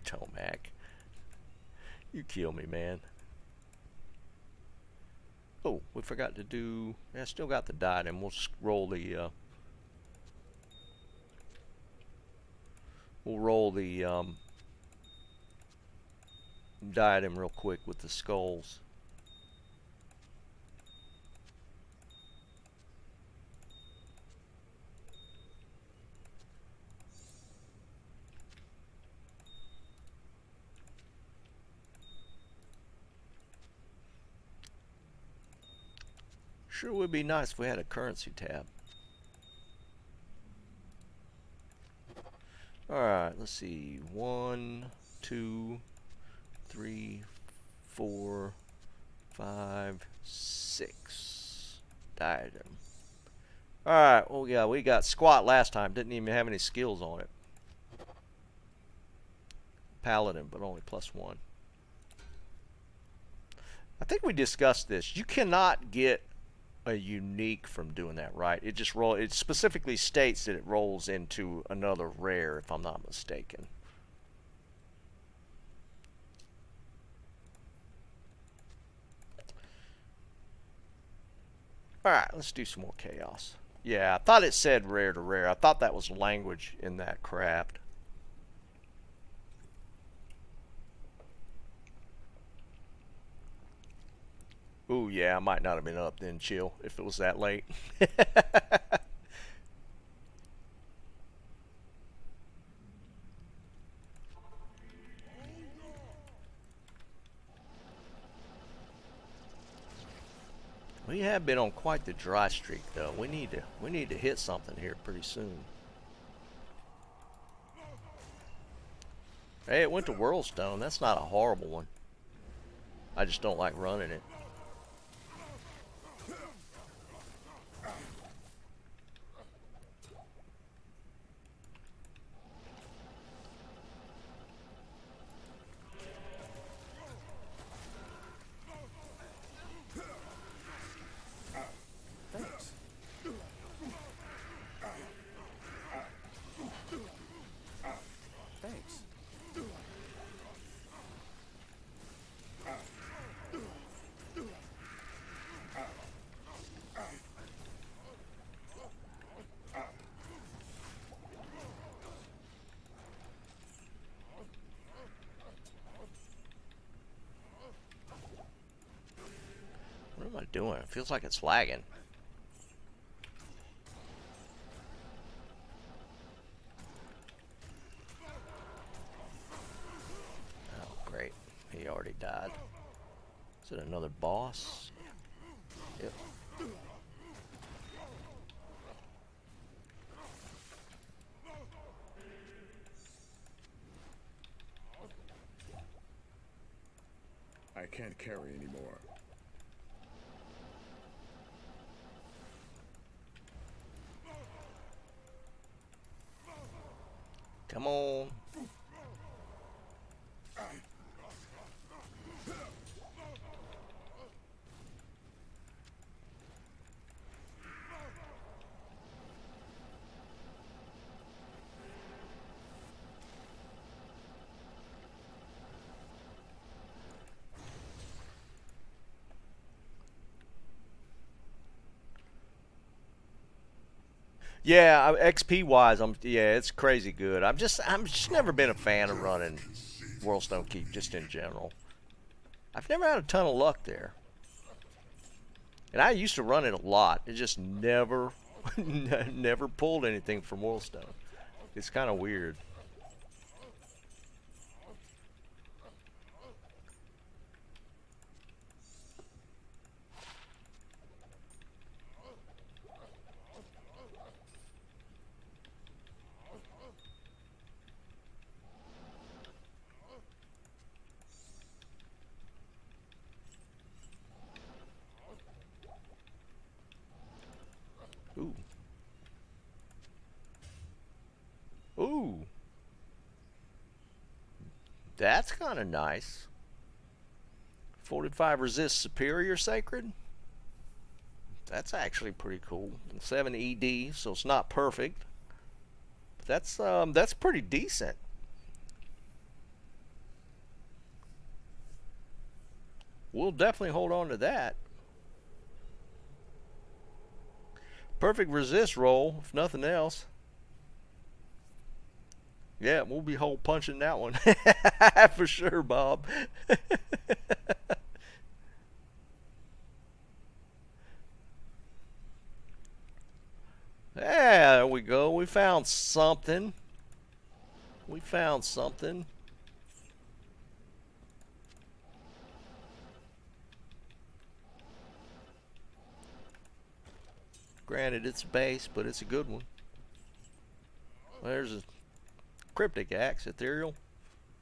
Tomac. You kill me, man. Oh, we forgot to do... Yeah, still got the diadem. We'll roll the... We'll roll the diadem real quick with the skulls. Sure would be nice if we had a currency tab. Alright, let's see. 1, 2, 3, 4, 5, 6. Diadem. Alright, well, yeah, we got squat last time. Didn't even have any skills on it. Paladin, but only +1. I think we discussed this. You cannot get a unique from doing that, right? It just it specifically states that it rolls into another rare, if I'm not mistaken. Alright, let's do some more chaos. Yeah, I thought it said rare to rare. I thought that was language in that craft. Ooh, yeah, I might not have been up then, chill, if it was that late. We have been on quite the dry streak, though. We need to hit something here pretty soon. Hey, it went to Whirlstone. That's not a horrible one. I just don't like running it. Thanks. Thanks. What am I doing? It feels like it's lagging. Oh, great. He already died. Is it another boss? Yep. I can't carry anymore. Come on. Yeah, XP wise, yeah, it's crazy good. I'm just never been a fan of running Worldstone Keep just in general. I've never had a ton of luck there, and I used to run it a lot. It just never, never pulled anything from Worldstone. It's kind of weird. Ooh. Ooh. That's kind of nice. 45 resist superior sacred. That's actually pretty cool. And 7 ED, so it's not perfect. But that's pretty decent. We'll definitely hold on to that. Perfect resist roll, if nothing else. Yeah, we'll be hole punching that one. For sure, Bob. Yeah, there we go. We found something. We found something. Granted, it's a base, but it's a good one. There's a cryptic axe, ethereal.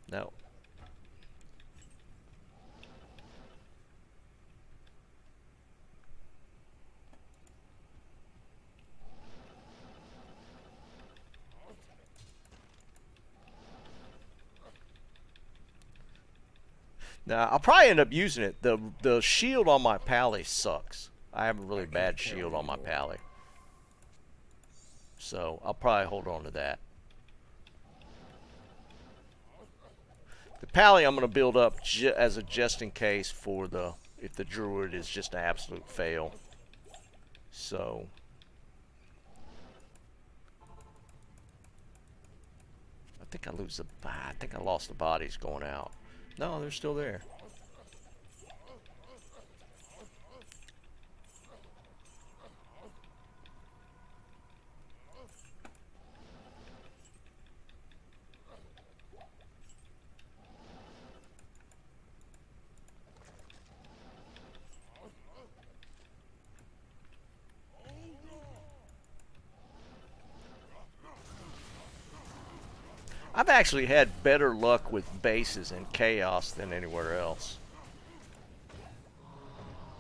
No. Now, I'll probably end up using it. The shield on my pally sucks. I have a really bad shield on my pally. So, I'll probably hold on to that. The pally I'm going to build up as a just in case for if the druid is just an absolute fail. So, I think I lost the bodies going out. No, they're still there. I've actually had better luck with bases in Chaos than anywhere else.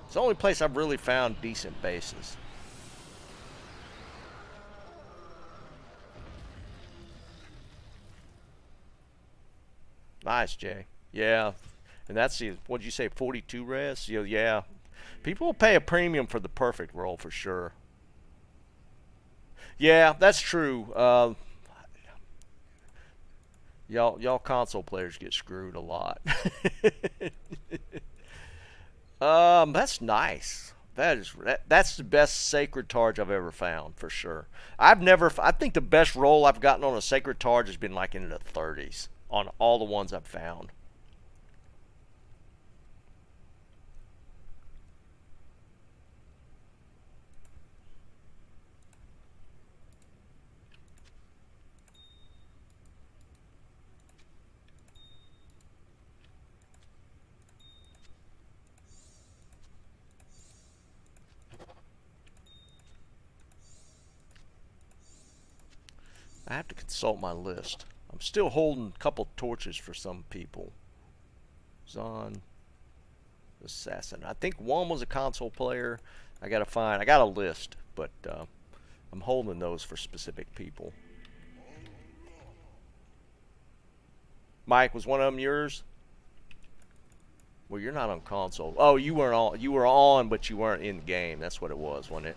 It's the only place I've really found decent bases. Nice, Jay. Yeah. And that's the, what'd you say, 42 res? Yeah. People will pay a premium for the perfect roll for sure. Yeah, that's true. Y'all console players get screwed a lot. That's nice. That's the best sacred targe I've ever found for sure. I think the best roll I've gotten on a sacred targe has been like in the 30s on all the ones I've found. I have to consult my list. I'm still holding a couple torches for some people. Zon, Assassin. I think one was a console player. I got a list, but I'm holding those for specific people. Mike, was one of them yours? Well, you're not on console. Oh, you weren't on. You were on, but you weren't in the game. That's what it was, wasn't it?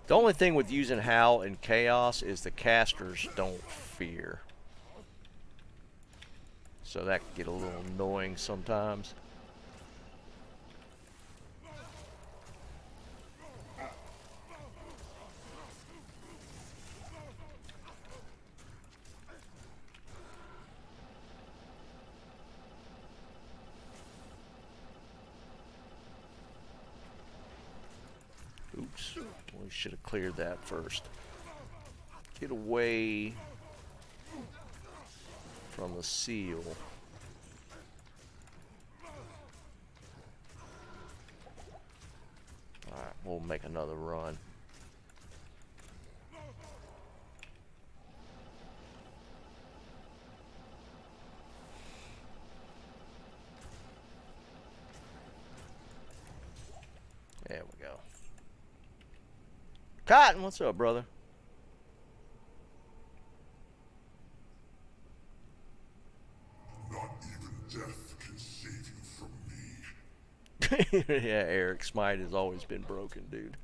The only thing with using Howl in Chaos is the casters don't fear. So that can get a little annoying sometimes. Oops. We should have cleared that first. Get away from the seal. Alright, we'll make another run. There we go. Cotton, what's up, brother? Not even death can save you from me. Yeah, Eric, Smite has always been broken, dude.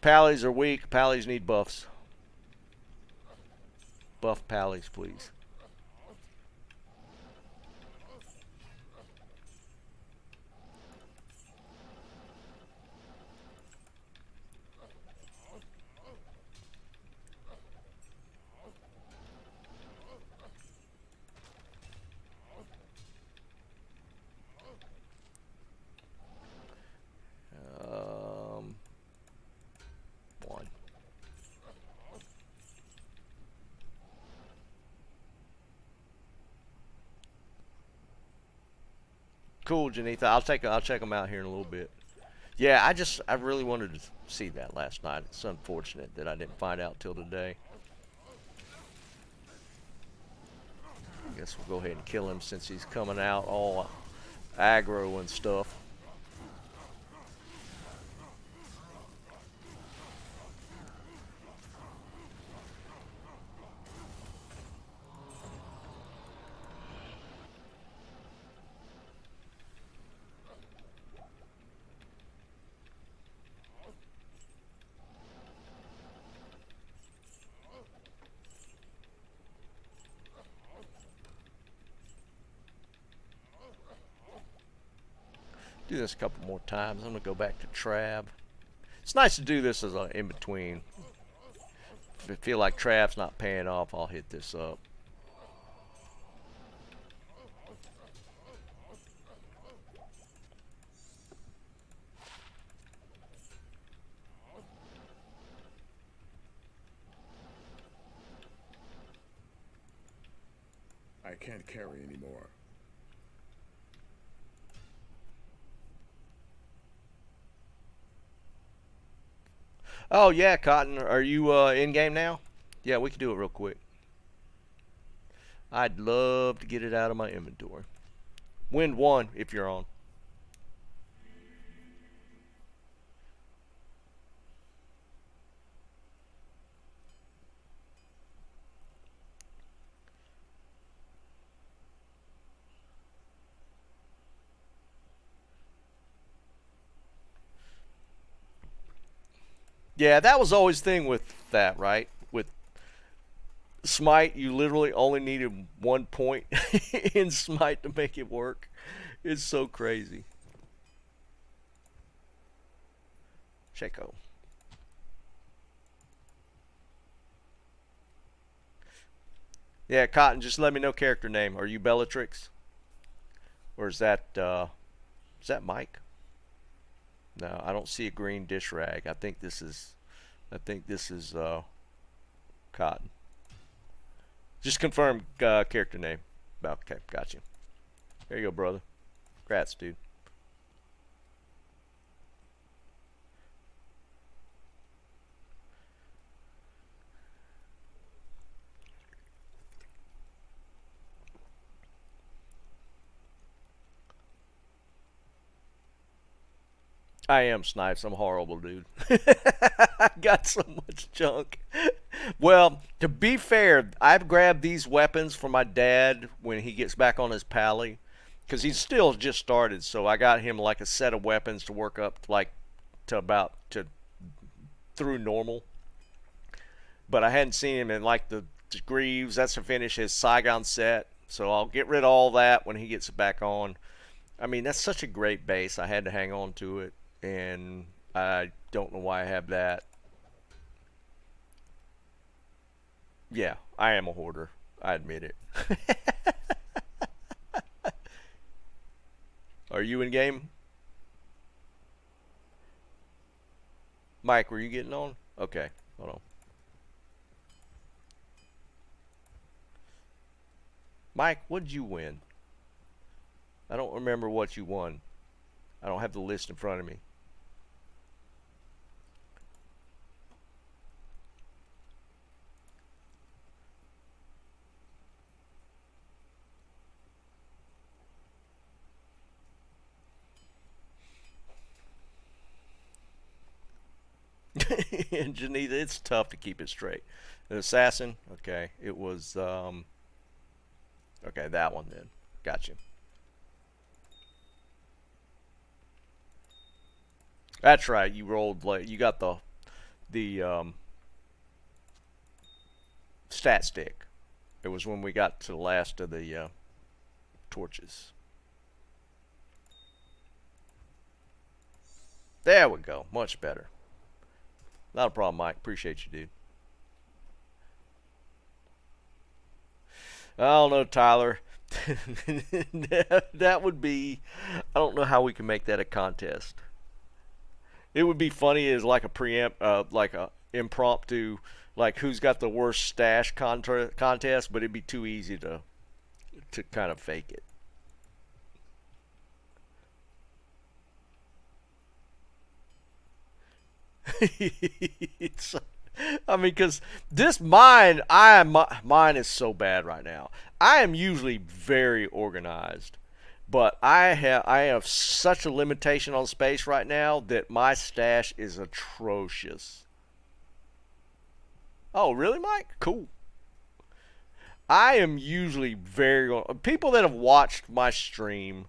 Pallies are weak. Pallies need buffs. Buff Pallies, please. One. Cool, Janitha. I'll check them out here in a little bit. Yeah, I really wanted to see that last night. It's unfortunate that I didn't find out till today. I guess we'll go ahead and kill him since he's coming out all aggro and stuff. Do this a couple more times. I'm gonna go back to Trav. It's nice to do this as an in-between. If I feel like Trav's not paying off, I'll hit this up. I can't carry anymore. Oh yeah, Cotton, are you in game now? Yeah, we can do it real quick. I'd love to get it out of my inventory. Wind 1 if you're on. Yeah, that was always the thing with that, right? With Smite, you literally only needed 1 point in Smite to make it work. It's so crazy. Shaco. Yeah, Cotton, just let me know character name. Are you Bellatrix? Or is that Mike? No, I don't see a green dish rag. I think this is Cotton. Just confirm character name. Okay, got you. There you go, brother. Congrats, dude. I am Snipes. I'm horrible, dude. I got so much junk. Well, to be fair, I've grabbed these weapons for my dad when he gets back on his pally, because he's still just started. So I got him like a set of weapons to work up to through normal. But I hadn't seen him in like the Greaves. That's to finish his Saigon set. So I'll get rid of all that when he gets back on. I mean, that's such a great base. I had to hang on to it. And I don't know why I have that. Yeah, I am a hoarder. I admit it. Are you in game? Mike, were you getting on? Okay, hold on. Mike, what did you win? I don't remember what you won. I don't have the list in front of me. And Janita, it's tough to keep it straight. An assassin, okay. It was okay, that one then. Gotcha. That's right. You rolled like you got the stat stick. It was when we got to the last of the torches. There we go. Much better. Not a problem, Mike. Appreciate you, dude. I don't know, Tyler. That would be... I don't know how we can make that a contest. It would be funny as like a like a impromptu, like who's got the worst stash contest, but it'd be too easy to kind of fake it. I mean, because this mine is so bad right now. I am usually very organized, but I have such a limitation on space right now that my stash is atrocious. Oh, really, Mike? Cool. I am usually very... People that have watched my stream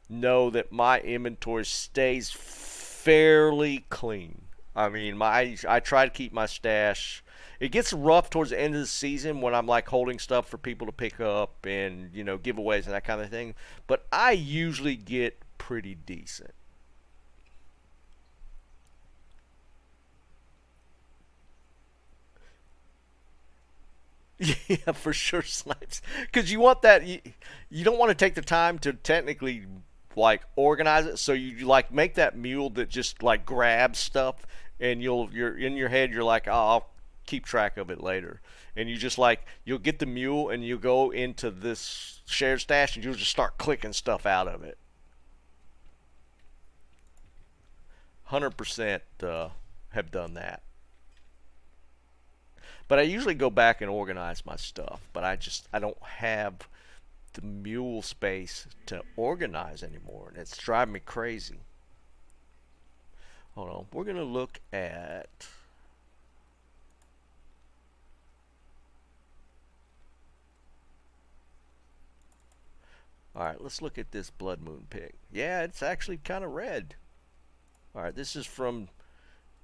know that my inventory stays fairly clean. I mean, I try to keep my stash. It gets rough towards the end of the season when I'm like holding stuff for people to pick up and, you know, giveaways and that kind of thing. But I usually get pretty decent. Yeah, for sure, Snipes. Because you want that, you don't want to take the time to technically like organize it. So you like make that mule that just like grabs stuff, and you're in your head, you're like, oh, I'll keep track of it later. And you just like, you'll get the mule and you go into this shared stash and you'll just start clicking stuff out of it. 100% have done that. But I usually go back and organize my stuff. But I don't have the mule space to organize anymore. And it's driving me crazy. Hold on. We're going to look at... Alright, let's look at this Blood Moon pick. Yeah, it's actually kind of red. Alright, this is from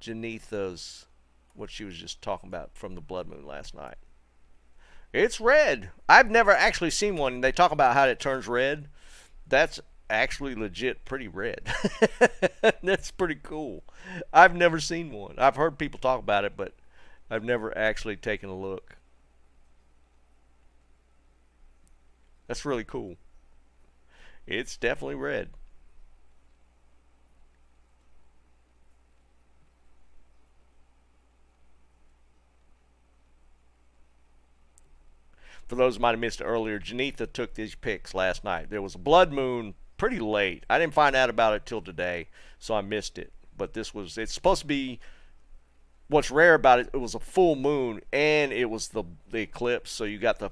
Janitha's... what she was just talking about from the Blood Moon last night. It's red. I've never actually seen one. They talk about how it turns red. That's actually legit pretty red. That's pretty cool. I've never seen one. I've heard people talk about it, but I've never actually taken a look. That's really cool. It's definitely red. For those who might have missed it earlier, Janitha took these pics last night. There was a blood moon pretty late. I didn't find out about it till today, so I missed it. But it's supposed to be, what's rare about it, it was a full moon and it was the eclipse, so you got the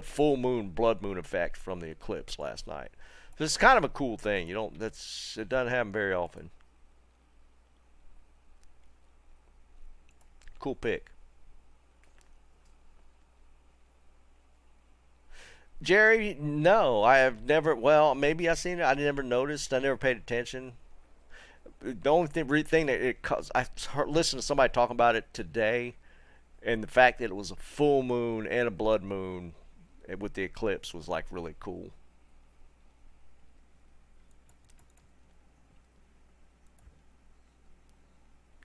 full moon blood moon effect from the eclipse last night. So it's kind of a cool thing. It doesn't happen very often. Cool pic. Jerry, no, I have never. Well, maybe I've seen it. I never noticed. I never paid attention. The only thing that listened to somebody talking about it today, and the fact that it was a full moon and a blood moon with the eclipse was like really cool.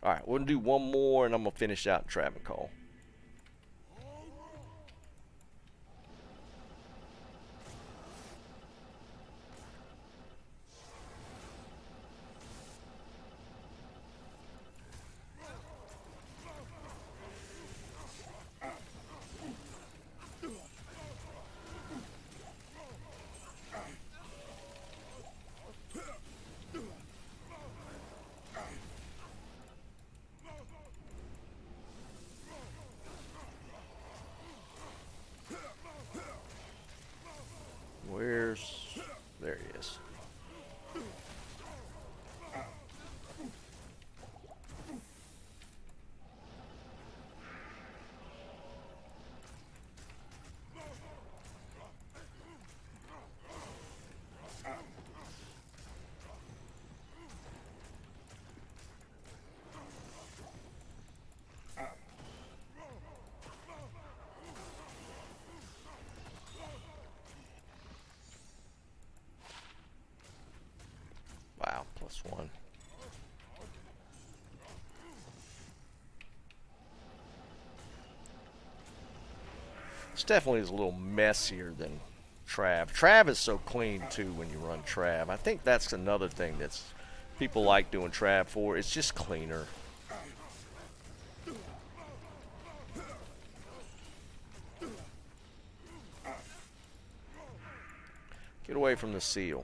All right, we'll do one more, and I'm gonna finish out in Travancore. There he is. Wow, +1. This definitely is a little messier than Trav. Trav is so clean too when you run Trav. I think that's another thing that's people like doing Trav for. It's just cleaner. Get away from the seal.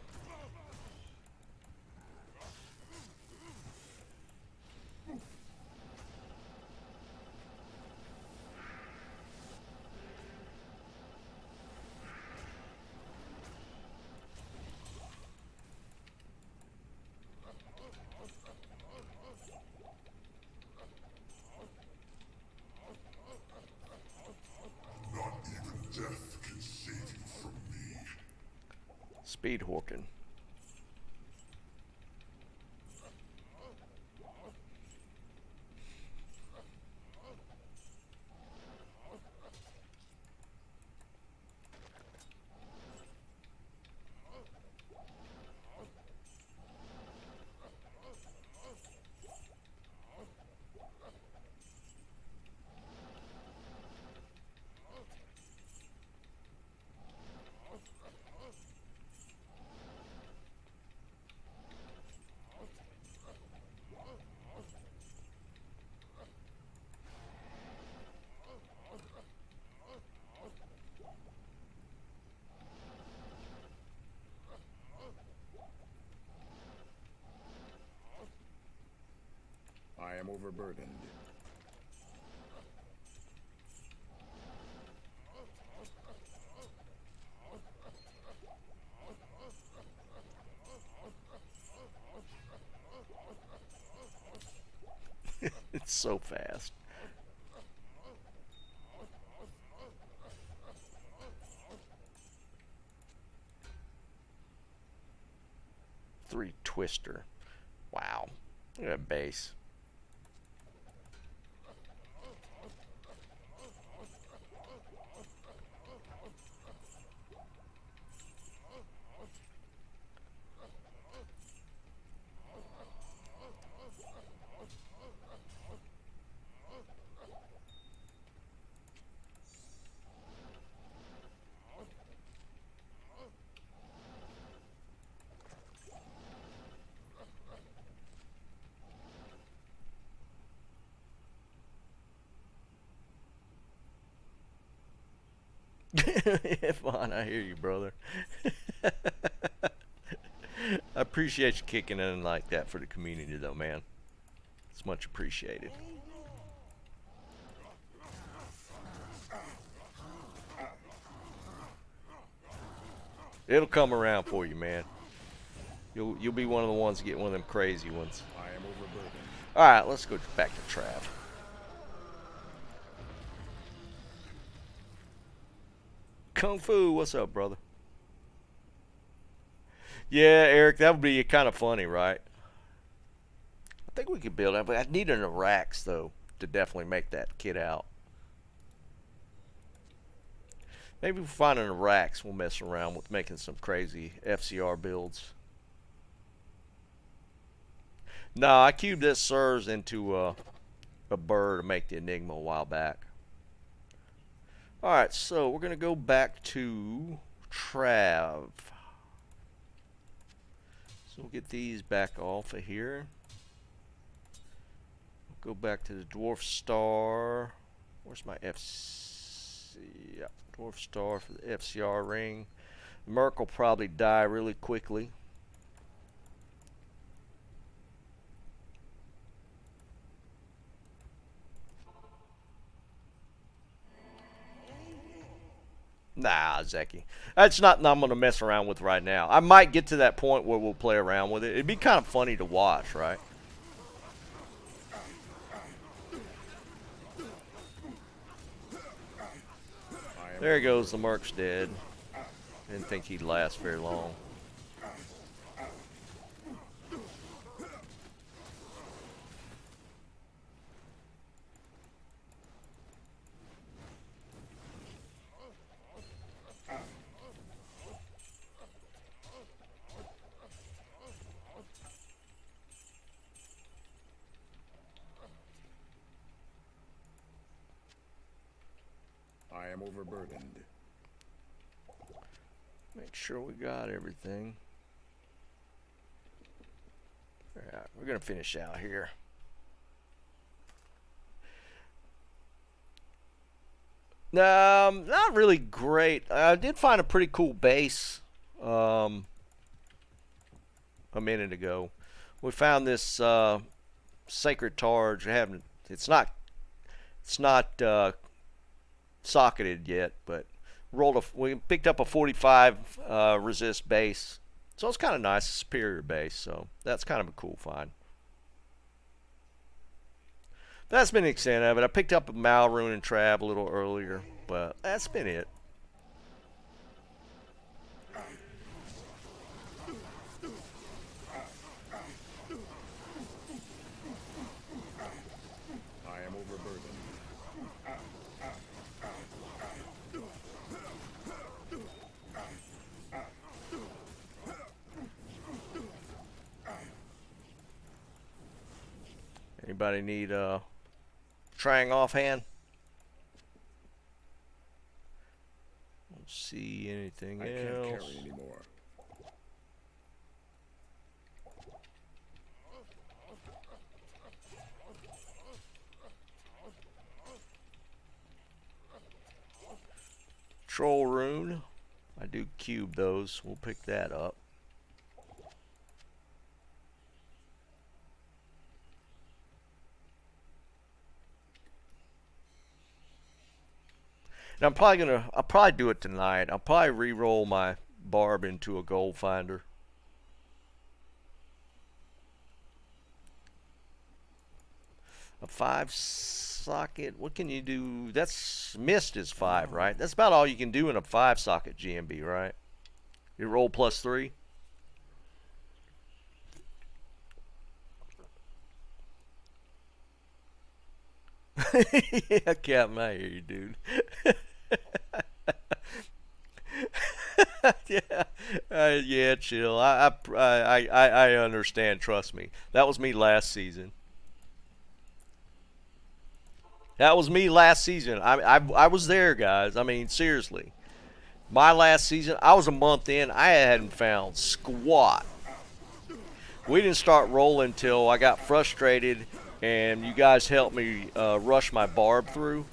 Death can save you from me. Speed Horkin. I am overburdened. It's so fast. Three Twister. Wow. Look at that base. Fine, I hear you, brother. I appreciate you kicking in like that for the community, though, man. It's much appreciated. It'll come around for you, man. You'll be one of the ones to get one of them crazy ones. I am overburdened. All right, let's go back to Trav. Kung Fu, what's up, brother? Yeah, Eric, that would be kind of funny, right? I think we could build it, but I need an Arax, though, to definitely make that kid out. Maybe if we find an Arax, we'll mess around with making some crazy FCR builds. No, I cubed this Sirs into a bird to make the Enigma a while back. Alright, so we're going to go back to Trav. So we'll get these back off of here. We'll go back to the Dwarf Star. Where's my FC? Yep, Dwarf Star for the FCR ring. Merc will probably die really quickly. Nah, Zeki. That's not I'm going to mess around with right now. I might get to that point where we'll play around with it. It'd be kind of funny to watch, right? There he goes. The Merc's dead. Didn't think he'd last very long. I am overburdened. Make sure we got everything. Alright, we're going to finish out here. Not really great. I did find a pretty cool base a minute ago. We found this sacred targe. It's not socketed yet, but we picked up a 45 resist base, so it's kind of nice, a superior base, so that's kind of a cool find. That's been the extent of it. I picked up a Malrune and Trav a little earlier, but that's been it. I am overburdened. Anybody need Trang offhand? Don't see anything I can't else. carry anymore. Troll rune. I do cube those. We'll pick that up. And I'll probably do it tonight. I'll probably re-roll my barb into a gold finder. A 5-socket. What can you do? That's mist is 5, right? That's about all you can do in a 5-socket GMB, right? You roll +3. Yeah, Captain, I hear you, dude. Yeah, yeah, chill. I understand. Trust me. That was me last season. That was me last season. I was there, guys. I mean, seriously. My last season, I was a month in. I hadn't found squat. We didn't start rolling till I got frustrated, and you guys helped me rush my barb through.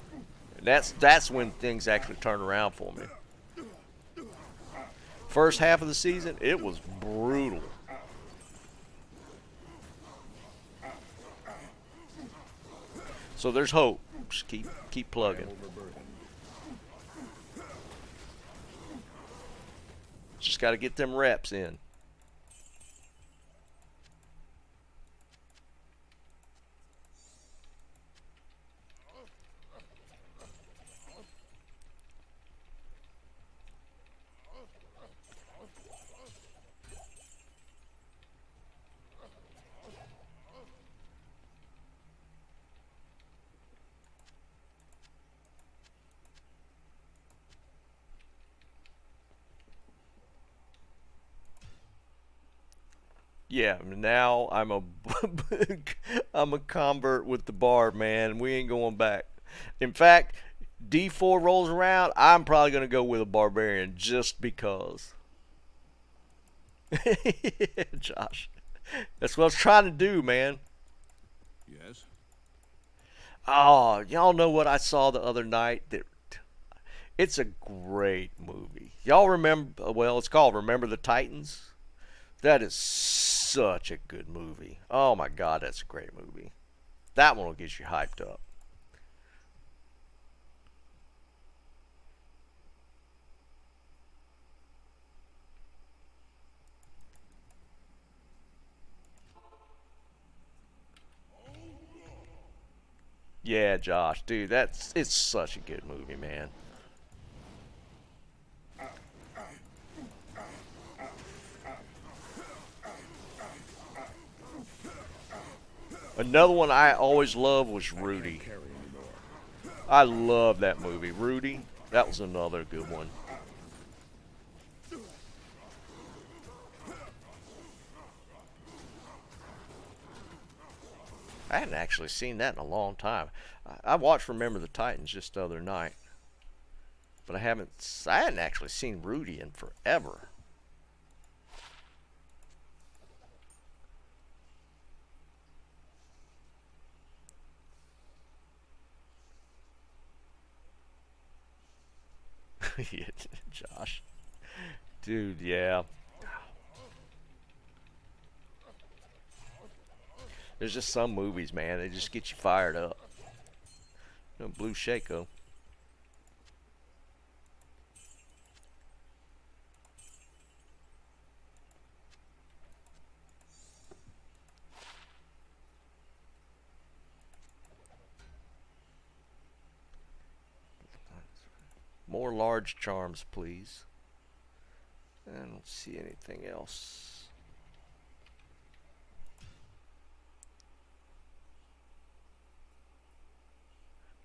That's when things actually turn around for me. First half of the season, it was brutal. So there's hope. Just keep plugging. Just got to get them reps in. Yeah, now I'm a I'm a convert with the bar, man. We ain't going back. In fact, D4 rolls around, I'm probably gonna go with a barbarian just because. Josh, that's what I was trying to do, man. Yes? Oh, y'all know what I saw the other night? It's a great movie. Y'all remember? Well, it's called Remember the Titans. That is such a good movie. Oh my God, that's a great movie. That one will get you hyped up. Yeah, Josh, dude, it's such a good movie, man. Another one I always loved was Rudy. I love that movie. Rudy, that was another good one. I hadn't actually seen that in a long time. I watched Remember the Titans just the other night. But I hadn't actually seen Rudy in forever. Yeah, Josh. Dude, yeah. There's just some movies, man, they just get you fired up. No Blue Shako. More large charms, please. I don't see anything else.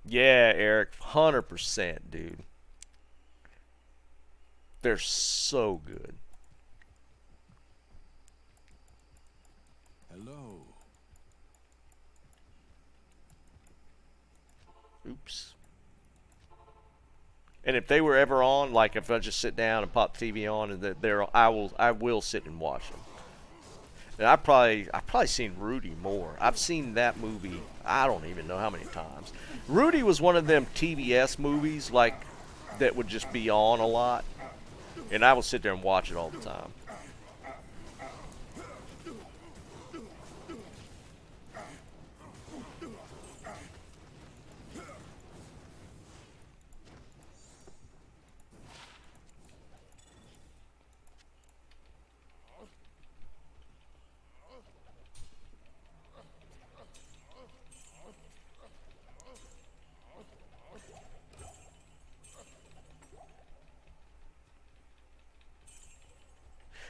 Yeah, Eric, 100%, dude. They're so good. Hello. Oops. And if they were ever on, like if I just sit down and pop the TV on and I will sit and watch them. And I've probably seen Rudy more. I've seen that movie I don't even know how many times. Rudy was one of them TBS movies like that would just be on a lot, and I would sit there and watch it all the time.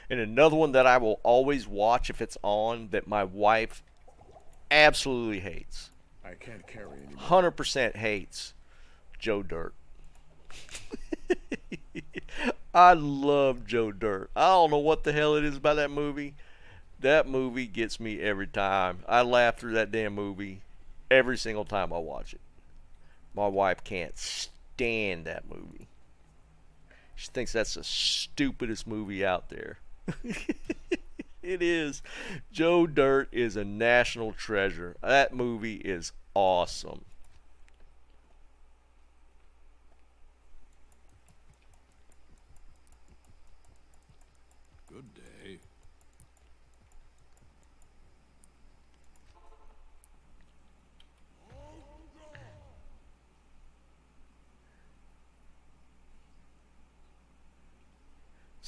And another one that I will always watch if it's on that my wife absolutely hates. I can't carry anymore. 100% hates Joe Dirt. I love Joe Dirt. I don't know what the hell it is about that movie. That movie gets me every time. I laugh through that damn movie every single time I watch it. My wife can't stand that movie. She thinks that's the stupidest movie out there. It is. Joe Dirt is a national treasure. That movie is awesome.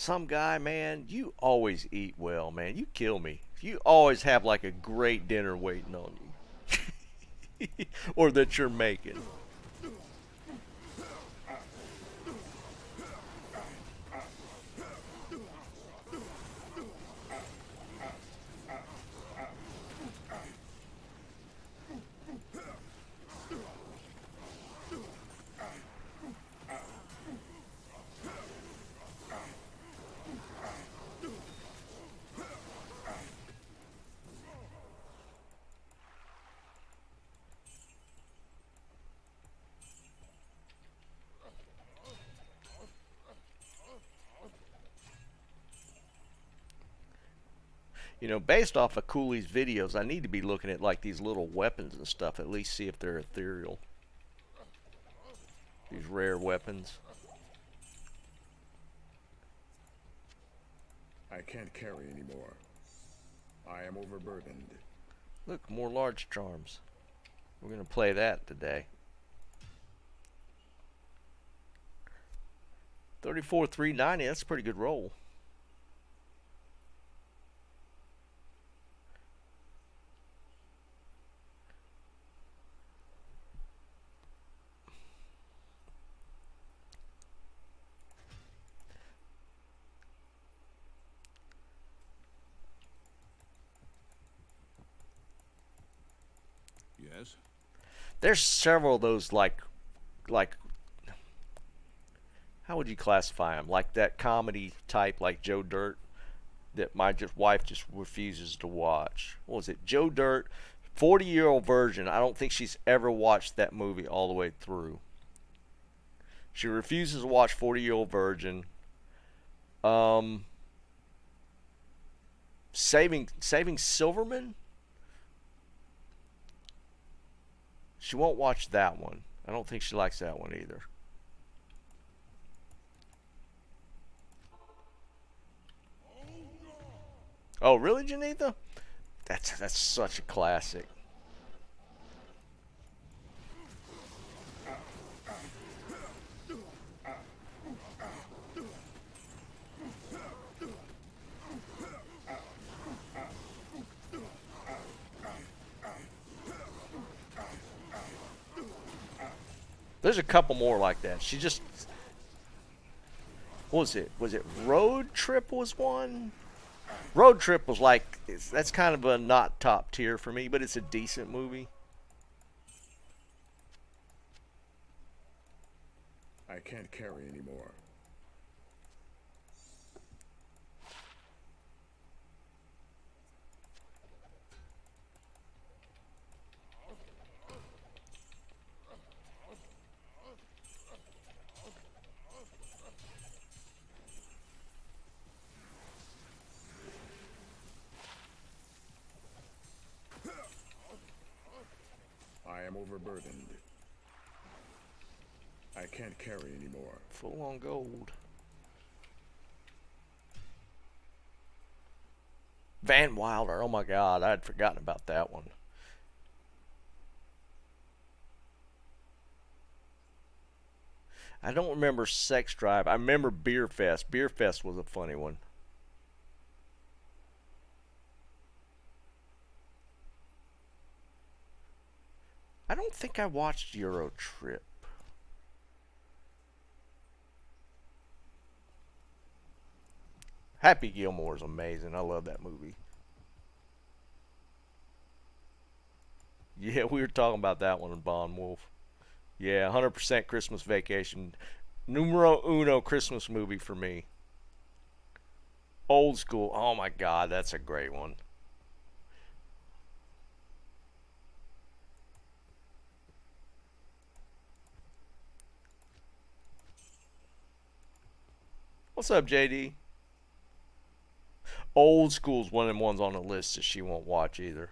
Some guy, man, you always eat well, man. You kill me. You always have like a great dinner waiting on you. Or that you're making. You know, based off of Cooley's videos, I need to be looking at like these little weapons and stuff, at least see if they're ethereal. These rare weapons. I can't carry anymore. I am overburdened. Look, more large charms. We're going to play that today. 34,390, that's a pretty good roll. Yes? There's several of those like how would you classify them? Like that comedy type, like Joe Dirt, that my wife just refuses to watch. What was it? Joe Dirt, 40-year-old virgin. I don't think she's ever watched that movie all the way through. She refuses to watch 40-year-old virgin. Saving Silverman. She won't watch that one. I don't think she likes that one either. Oh, really, Janitha? That's such a classic. There's a couple more like that. She just... What was it? Was it Road Trip was one? Road Trip was like... That's kind of a not top tier for me, but it's a decent movie. I can't carry anymore. I am overburdened. I can't carry anymore. Full on gold. Van Wilder. Oh my God, I had forgotten about that one. I don't remember Sex Drive. I remember Beer Fest. Beer Fest was a funny one. I don't think I watched Euro Trip. Happy Gilmore is amazing. I love that movie. Yeah, we were talking about that one in Bond Wolf. Yeah, 100% Christmas Vacation. Numero uno Christmas movie for me. Old School. Oh my God, that's a great one. What's up, JD? Old School's one of them ones on the list that she won't watch either.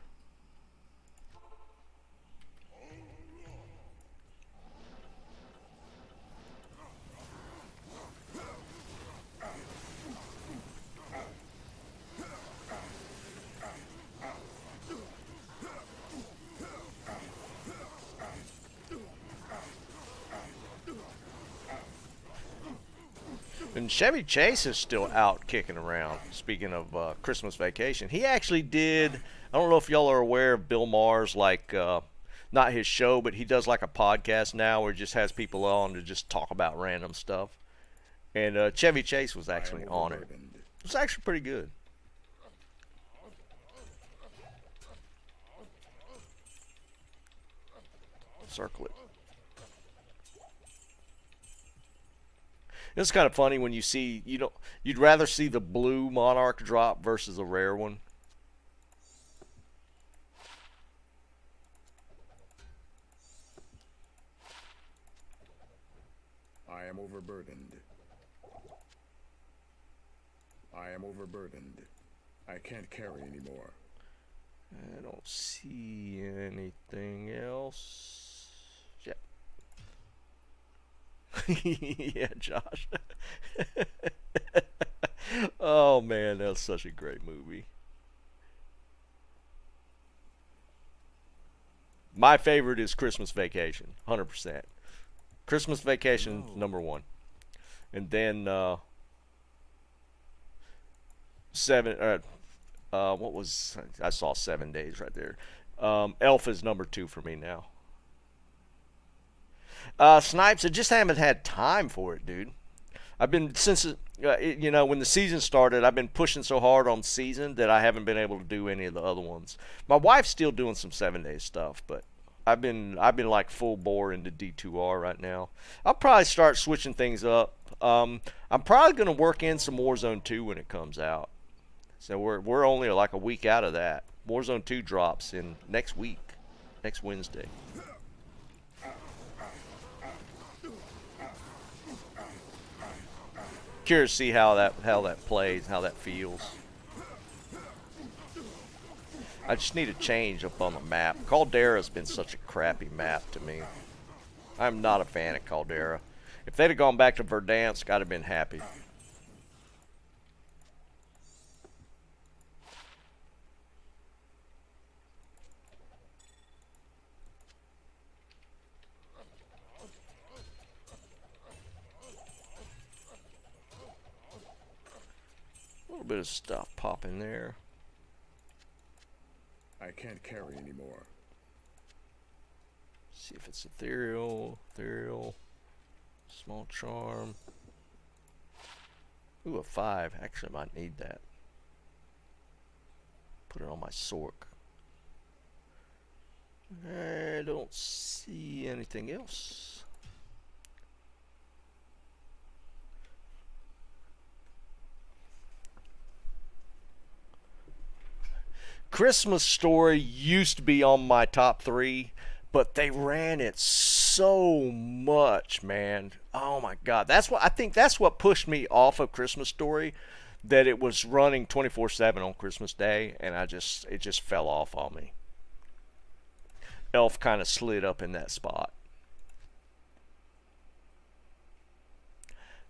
And Chevy Chase is still out kicking around. Speaking of Christmas Vacation, he actually did. I don't know if y'all are aware of Bill Maher's, like, not his show, but he does like a podcast now where he just has people on to just talk about random stuff. And Chevy Chase was actually on it. It was actually pretty good. Circle it. It's kind of funny when you see, you'd rather see the blue Monarch drop versus a rare one. I am overburdened. I am overburdened. I can't carry anymore. I don't see anything else. Yeah, Josh. Oh man, that's such a great movie. My favorite is Christmas Vacation, 100%. Christmas Vacation, #1, and then what was, I saw 7 Days right there. Elf is #2 for me now. Snipes, I just haven't had time for it, dude. I've been, since when the season started, I've been pushing so hard on season that I haven't been able to do any of the other ones. My wife's still doing some 7 Days stuff, but I've been like full bore into D2R right now. I'll probably start switching things up. I'm probably gonna work in some Warzone 2 when it comes out. So we're only like a week out of that. Warzone 2 drops in next week, next Wednesday. Curious to see how that plays, how that feels. I just need a change up on the map. Caldera's been such a crappy map to me. I'm not a fan of Caldera. If they'd have gone back to Verdansk, I'd have been happy. A little bit of stuff popping there. I can't carry anymore. See if it's ethereal, small charm. Ooh, a 5. Actually, I might need that. Put it on my Sork. I don't see anything else. Christmas Story used to be on my top 3, but they ran it so much, man. Oh my God, I think that's what pushed me off of Christmas Story, that it was running 24/7 on Christmas Day, and it just fell off on me. Elf kind of slid up in that spot.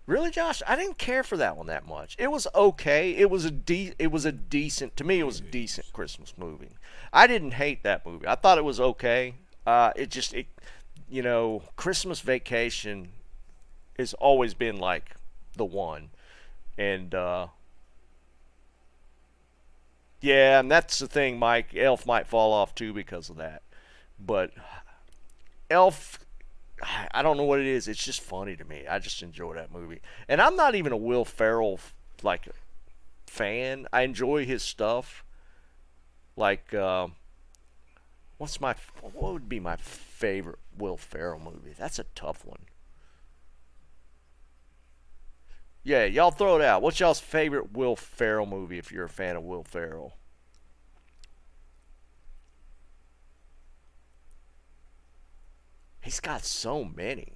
Really, Josh? I didn't care for that one that much. It was okay. It was a decent, to me, it was a decent Christmas movie. I didn't hate that movie. I thought it was okay. Christmas Vacation has always been like the one. And yeah, and that's the thing, Mike. Elf might fall off too because of that. But Elf, I don't know what it is. It's just funny to me. I just enjoy that movie. And I'm not even a Will Ferrell fan. I enjoy his stuff. Like, what would be my favorite Will Ferrell movie? That's a tough one. Yeah, y'all throw it out. What's y'all's favorite Will Ferrell movie if you're a fan of Will Ferrell? He's got so many.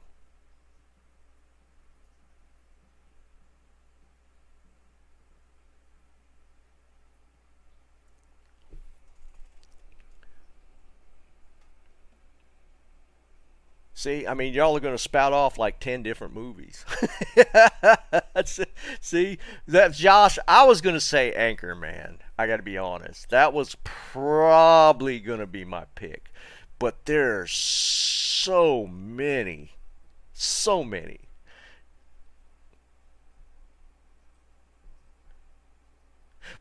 See, I mean, y'all are going to spout off like 10 different movies. See, Josh, I was going to say Anchorman. I got to be honest. That was probably going to be my pick. But there's so many. So many.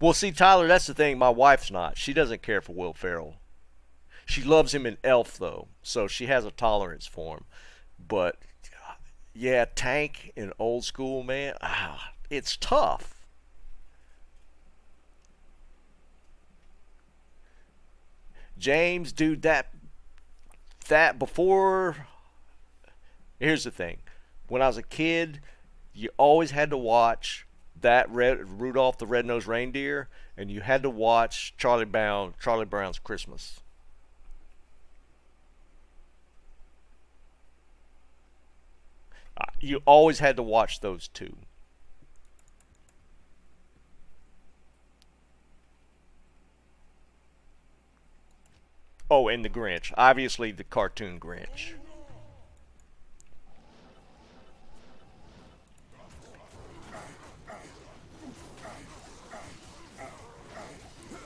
Well, see, Tyler, that's the thing. My wife's not. She doesn't care for Will Ferrell. She loves him in Elf, though, so she has a tolerance for him. But, yeah, Tank in Old School, man, it's tough. James, dude, that before. Here's the thing. When I was a kid, you always had to watch that Rudolph the Red-Nosed Reindeer, and you had to watch Charlie Brown's Christmas. You always had to watch those two. Oh, and the Grinch. Obviously, the cartoon Grinch.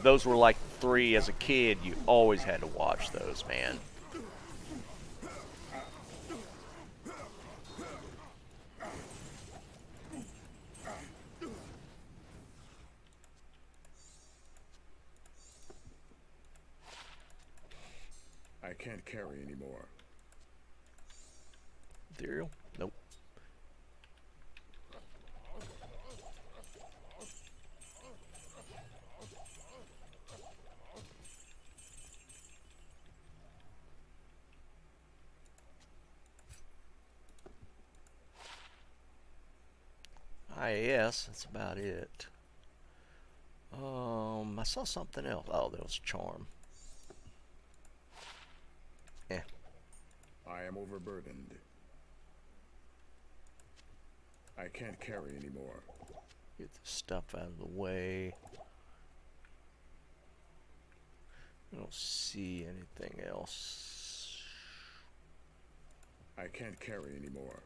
Those were like three as a kid. You always had to watch those, man. I can't carry anymore. Ethereal? Nope. IAS, that's about it. I saw something else. Oh, there was Charm. Yeah. I am overburdened. I can't carry anymore. Get the stuff out of the way. I don't see anything else. I can't carry anymore.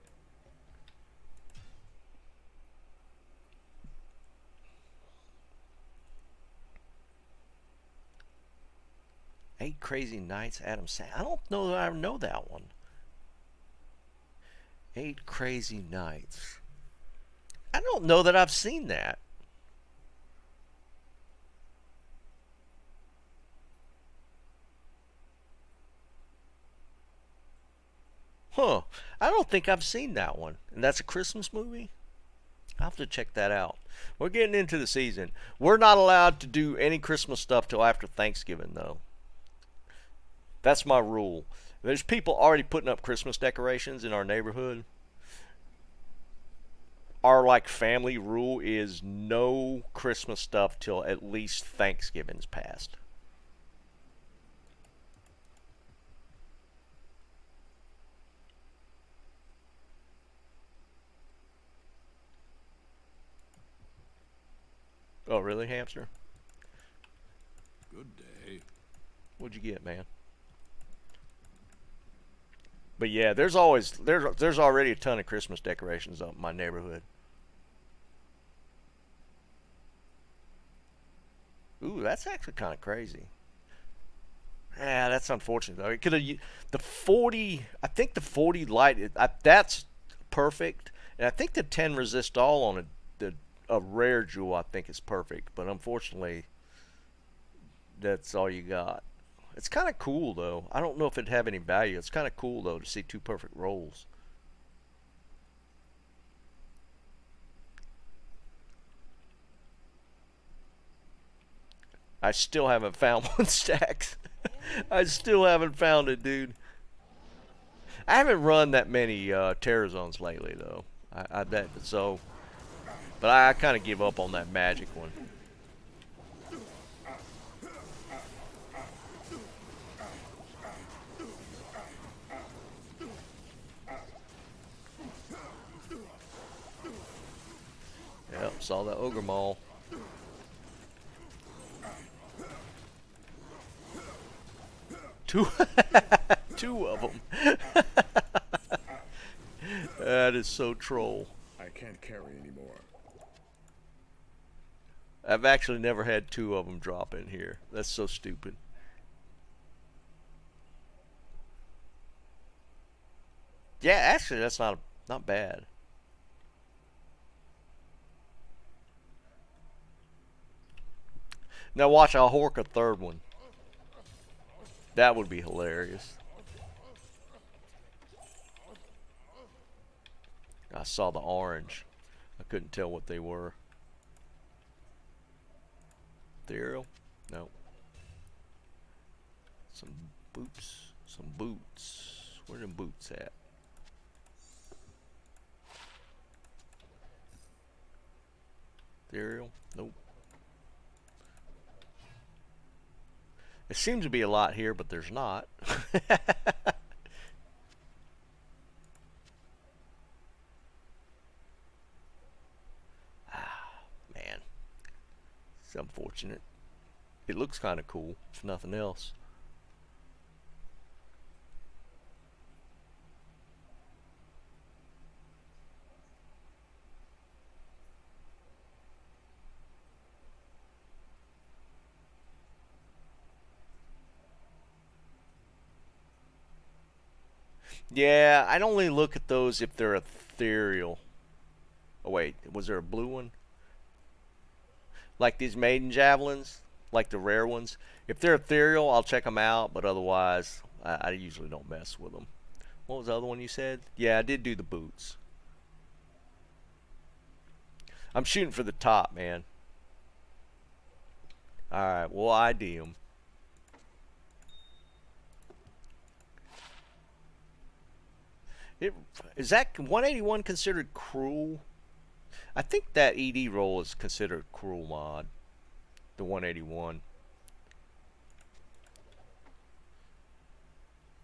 Eight Crazy Nights, Adam Sandler. I don't know that I know that one. Eight Crazy Nights. I don't know that I've seen that. Huh. I don't think I've seen that one. And that's a Christmas movie? I'll have to check that out. We're getting into the season. We're not allowed to do any Christmas stuff till after Thanksgiving, though. That's my rule. There's people already putting up Christmas decorations in our neighborhood. Our like family rule is no Christmas stuff till at least Thanksgiving's passed. Oh, really, hamster? Good day. What'd you get, man? But yeah, there's already a ton of Christmas decorations up in my neighborhood. Ooh, that's actually kind of crazy. Yeah, that's unfortunate though. It could have the 40. I think the 40 light. That's perfect, and I think the 10 resist all on a rare jewel. I think is perfect, but unfortunately, that's all you got. It's kind of cool though. I don't know if it'd have any value. It's kind of cool though to see two perfect rolls. I still haven't found one, Stacks. I still haven't found it, dude. I haven't run that many Terror Zones lately though. I bet so. But I kind of give up on that magic one. Yep, saw that Ogre Maul. Two of them. That is so troll. I can't carry anymore. I've actually never had two of them drop in here. That's so stupid. Yeah, actually, that's not bad. Now watch, I'll hork a third one. That would be hilarious. I saw the orange. I couldn't tell what they were. Ethereal? No. Some boots. Some boots. Where them boots at? Ethereal? Nope. There seems to be a lot here, but there's not. Man. It's unfortunate. It looks kind of cool, if nothing else. Yeah, I'd only look at those if they're ethereal. Oh wait, was there a blue one? Like these maiden javelins, like the rare ones. If they're ethereal, I'll check them out, but otherwise, I usually don't mess with them. What was the other one you said? Yeah, I did do the boots. I'm shooting for the top, man. Alright, we'll ID them. Is that 181 considered cruel? I think that ED roll is considered cruel mod. The 181.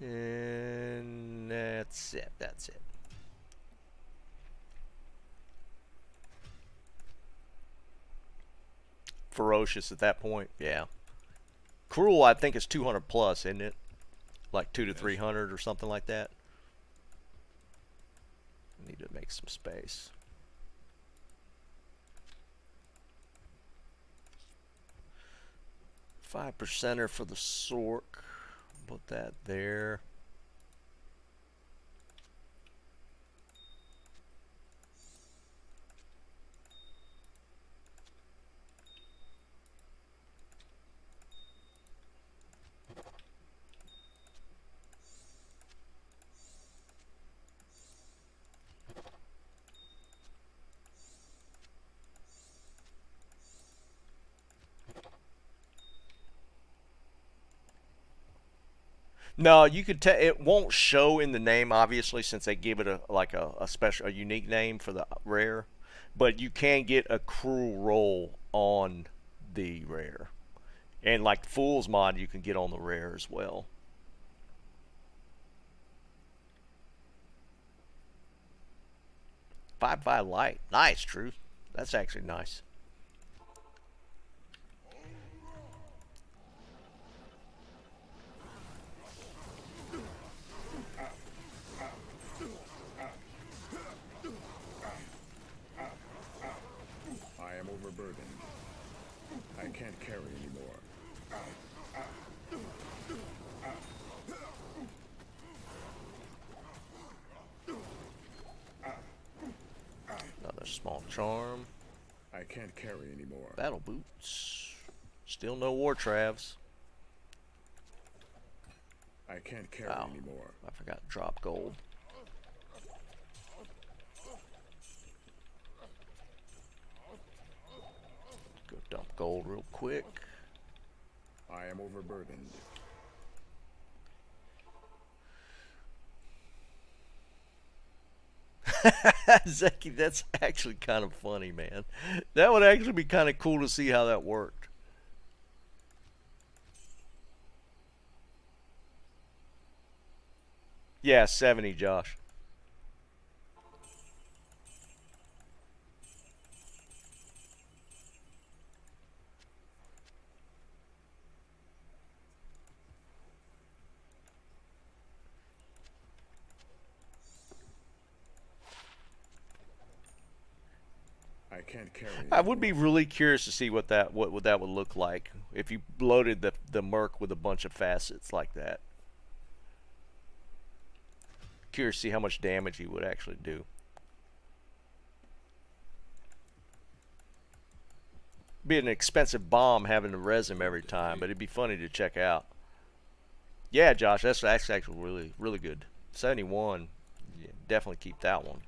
And that's it. That's it. Ferocious at that point. Yeah. Cruel, I think, is 200 plus, isn't it? Like 200 to 300 or something like that. Need to make some space. Five percenter for the Sork. Put that there. No, you could tell it won't show in the name, obviously, since they give it a special, a unique name for the rare. But you can get a cruel roll on the rare, and like Fool's mod, you can get on the rare as well. Five light, nice, Truth. That's actually nice. Overburdened. I can't carry anymore. Another small charm. I can't carry anymore. Battle boots. Still no war travs. I can't carry anymore. I forgot to drop gold. Go dump gold real quick. I am overburdened. Zeki, that's actually kind of funny, man. That would actually be kind of cool to see how that worked. Yeah, 70, Josh. I can't carry anymore. I would be really curious to see what that would look like if you loaded the Merc with a bunch of facets like that. Curious to see how much damage he would actually do. be an expensive bomb having to res him every time, but it'd be funny to check out. Yeah, Josh, that's actually really, really good. 71. Yeah, definitely keep that one.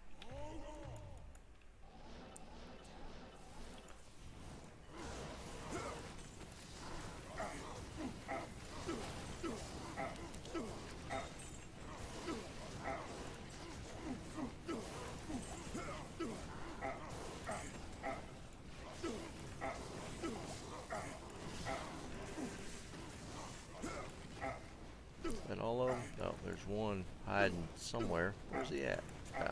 That all of them? No, there's one hiding somewhere. Where's he at? Oh.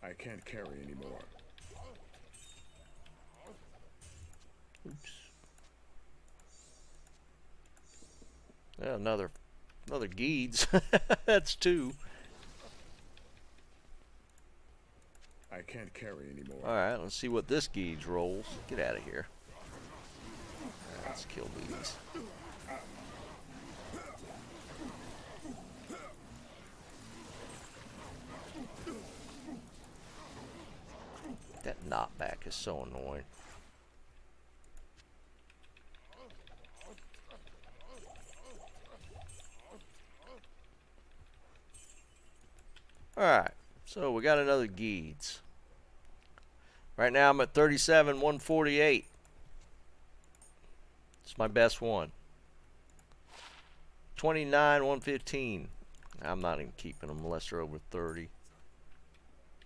I can't carry anymore. Oops. Yeah, another Geeds. That's two. I can't carry anymore. Alright, let's see what this Geeds rolls. Get out of here. Let's kill these. That knockback is so annoying. Alright, so we got another Geeds. Right now I'm at 37, 148. It's my best one. 29, 115. I'm not even keeping them unless they're over 30.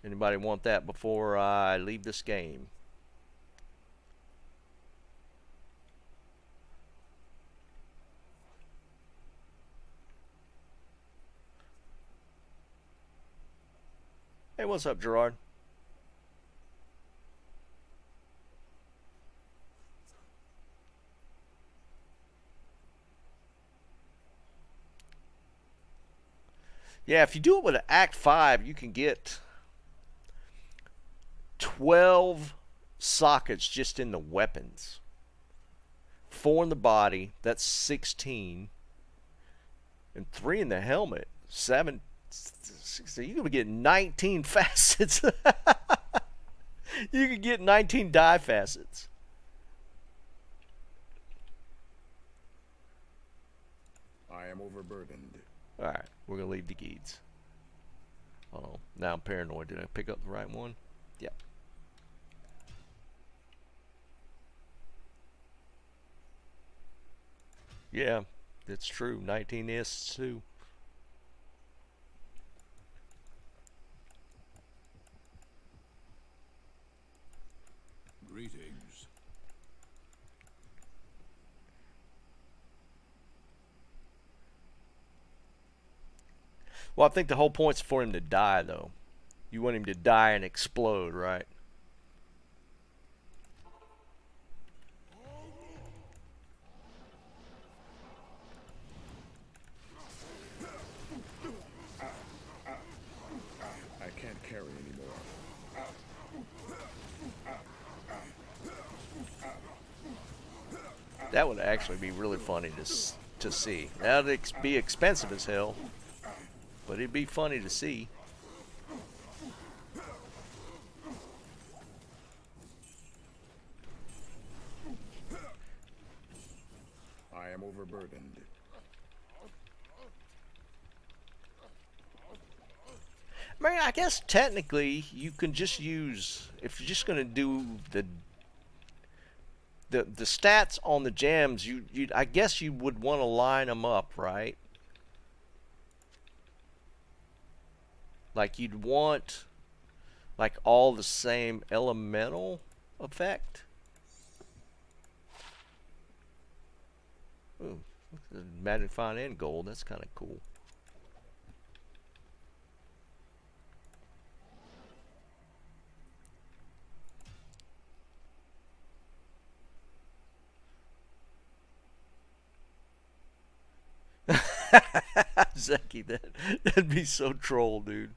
Anybody want that before I leave this game? Hey, what's up, Gerard? Yeah, if you do it with an Act 5, you can get 12 sockets just in the weapons. 4 in the body, that's 16. And 3 in the helmet, 7. So you can get 19 facets. You can get 19 die facets. I am overburdened. Alright, we're going to leave the Geeds. Oh, now I'm paranoid. Did I pick up the right one? Yep. Yeah, it's true. 19 is too. Greetings. Well, I think the whole point's for him to die, though. You want him to die and explode, right? I can't carry anymore. That would actually be really funny to see. That'd be expensive as hell, but it'd be funny to see. I am overburdened. I mean, I guess technically you can just use, if you're just going to do the stats on the gems, I guess you would want to line them up, right? Like you'd want like all the same elemental effect. Ooh, magnifying and gold, that's kind of cool. Zeki, that'd be so troll, dude.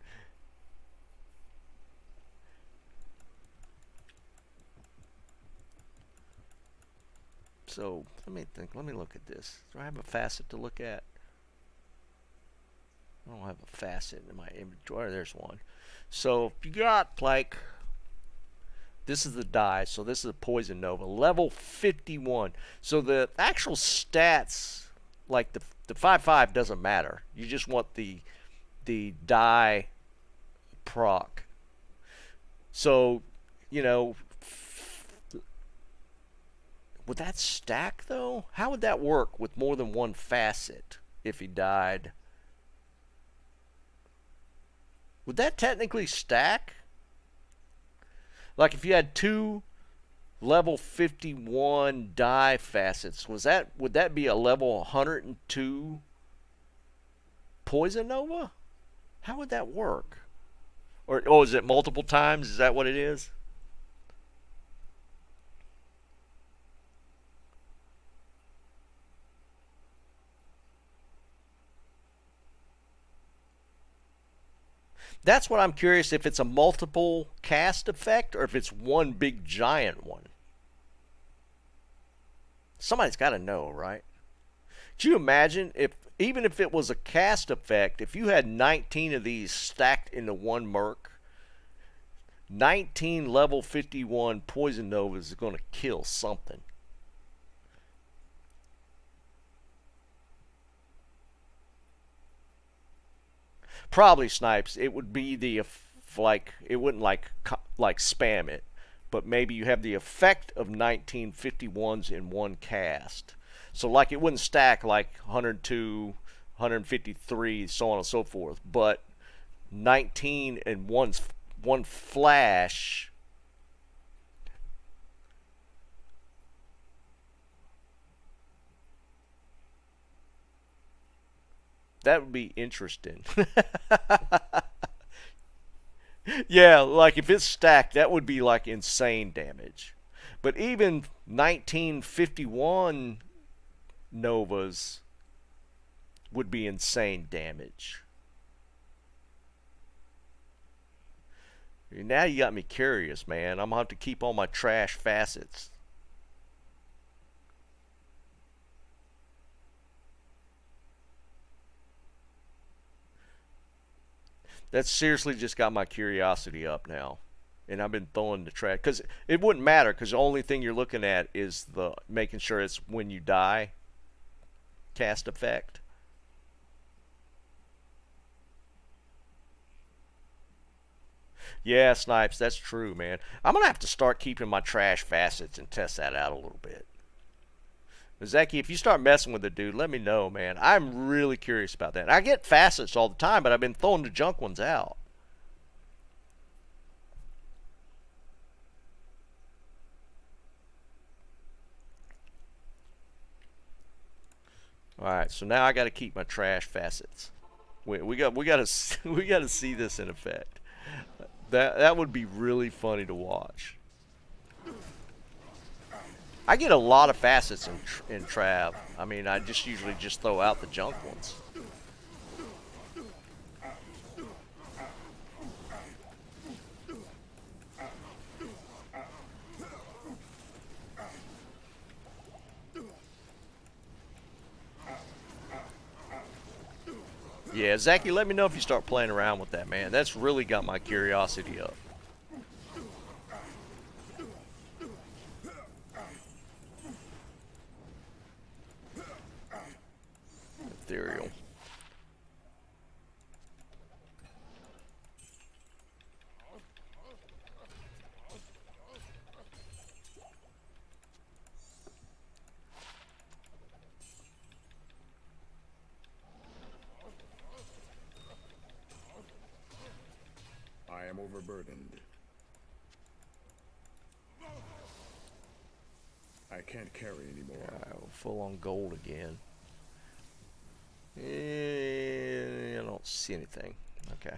So let me think. Let me look at this. Do I have a facet to look at? I don't have a facet in my inventory. There's one. So if you got like, this is the die. So this is a Poison Nova, level 51. So the actual stats, like the 5/5 doesn't matter. You just want the die proc. So, you know, would that stack though? How would that work with more than one facet if he died? Would that technically stack? Like if you had 2 level 51 die facets, would that be a level 102 Poison Nova? How would that work? Or is it multiple times? Is that what it is? That's what I'm curious, if it's a multiple cast effect or if it's one big giant one. Somebody's got to know, right? Could you imagine if, even if it was a cast effect, if you had 19 of these stacked into one merc, 19 level 51 Poison Novas is going to kill something. Probably snipes. It would be the, like, it wouldn't like spam it, but maybe you have the effect of 19 51s in one cast. So like it wouldn't stack like 102, 153, so on and so forth, but 19 in one flash. That would be interesting. Yeah, like if it's stacked, that would be like insane damage. But even 1951 Novas would be insane damage. Now you got me curious, man. I'm going to have to keep all my trash facets. That's seriously just got my curiosity up now. And I've been throwing the trash. Because it wouldn't matter, because the only thing you're looking at is the making sure it's when you die cast effect. Yeah, Snipes, that's true, man. I'm going to have to start keeping my trash facets and test that out a little bit. Zeki, if you start messing with the dude, let me know, man. I'm really curious about that. I get facets all the time, but I've been throwing the junk ones out. All right, so now I got to keep my trash facets. We got to see this in effect. That would be really funny to watch. I get a lot of facets in Trav. I mean, I just usually just throw out the junk ones. Yeah, Zachy, let me know if you start playing around with that, man. That's really got my curiosity up. Ethereal. I am overburdened. I can't carry anymore. Full on gold again. I don't see anything. Okay.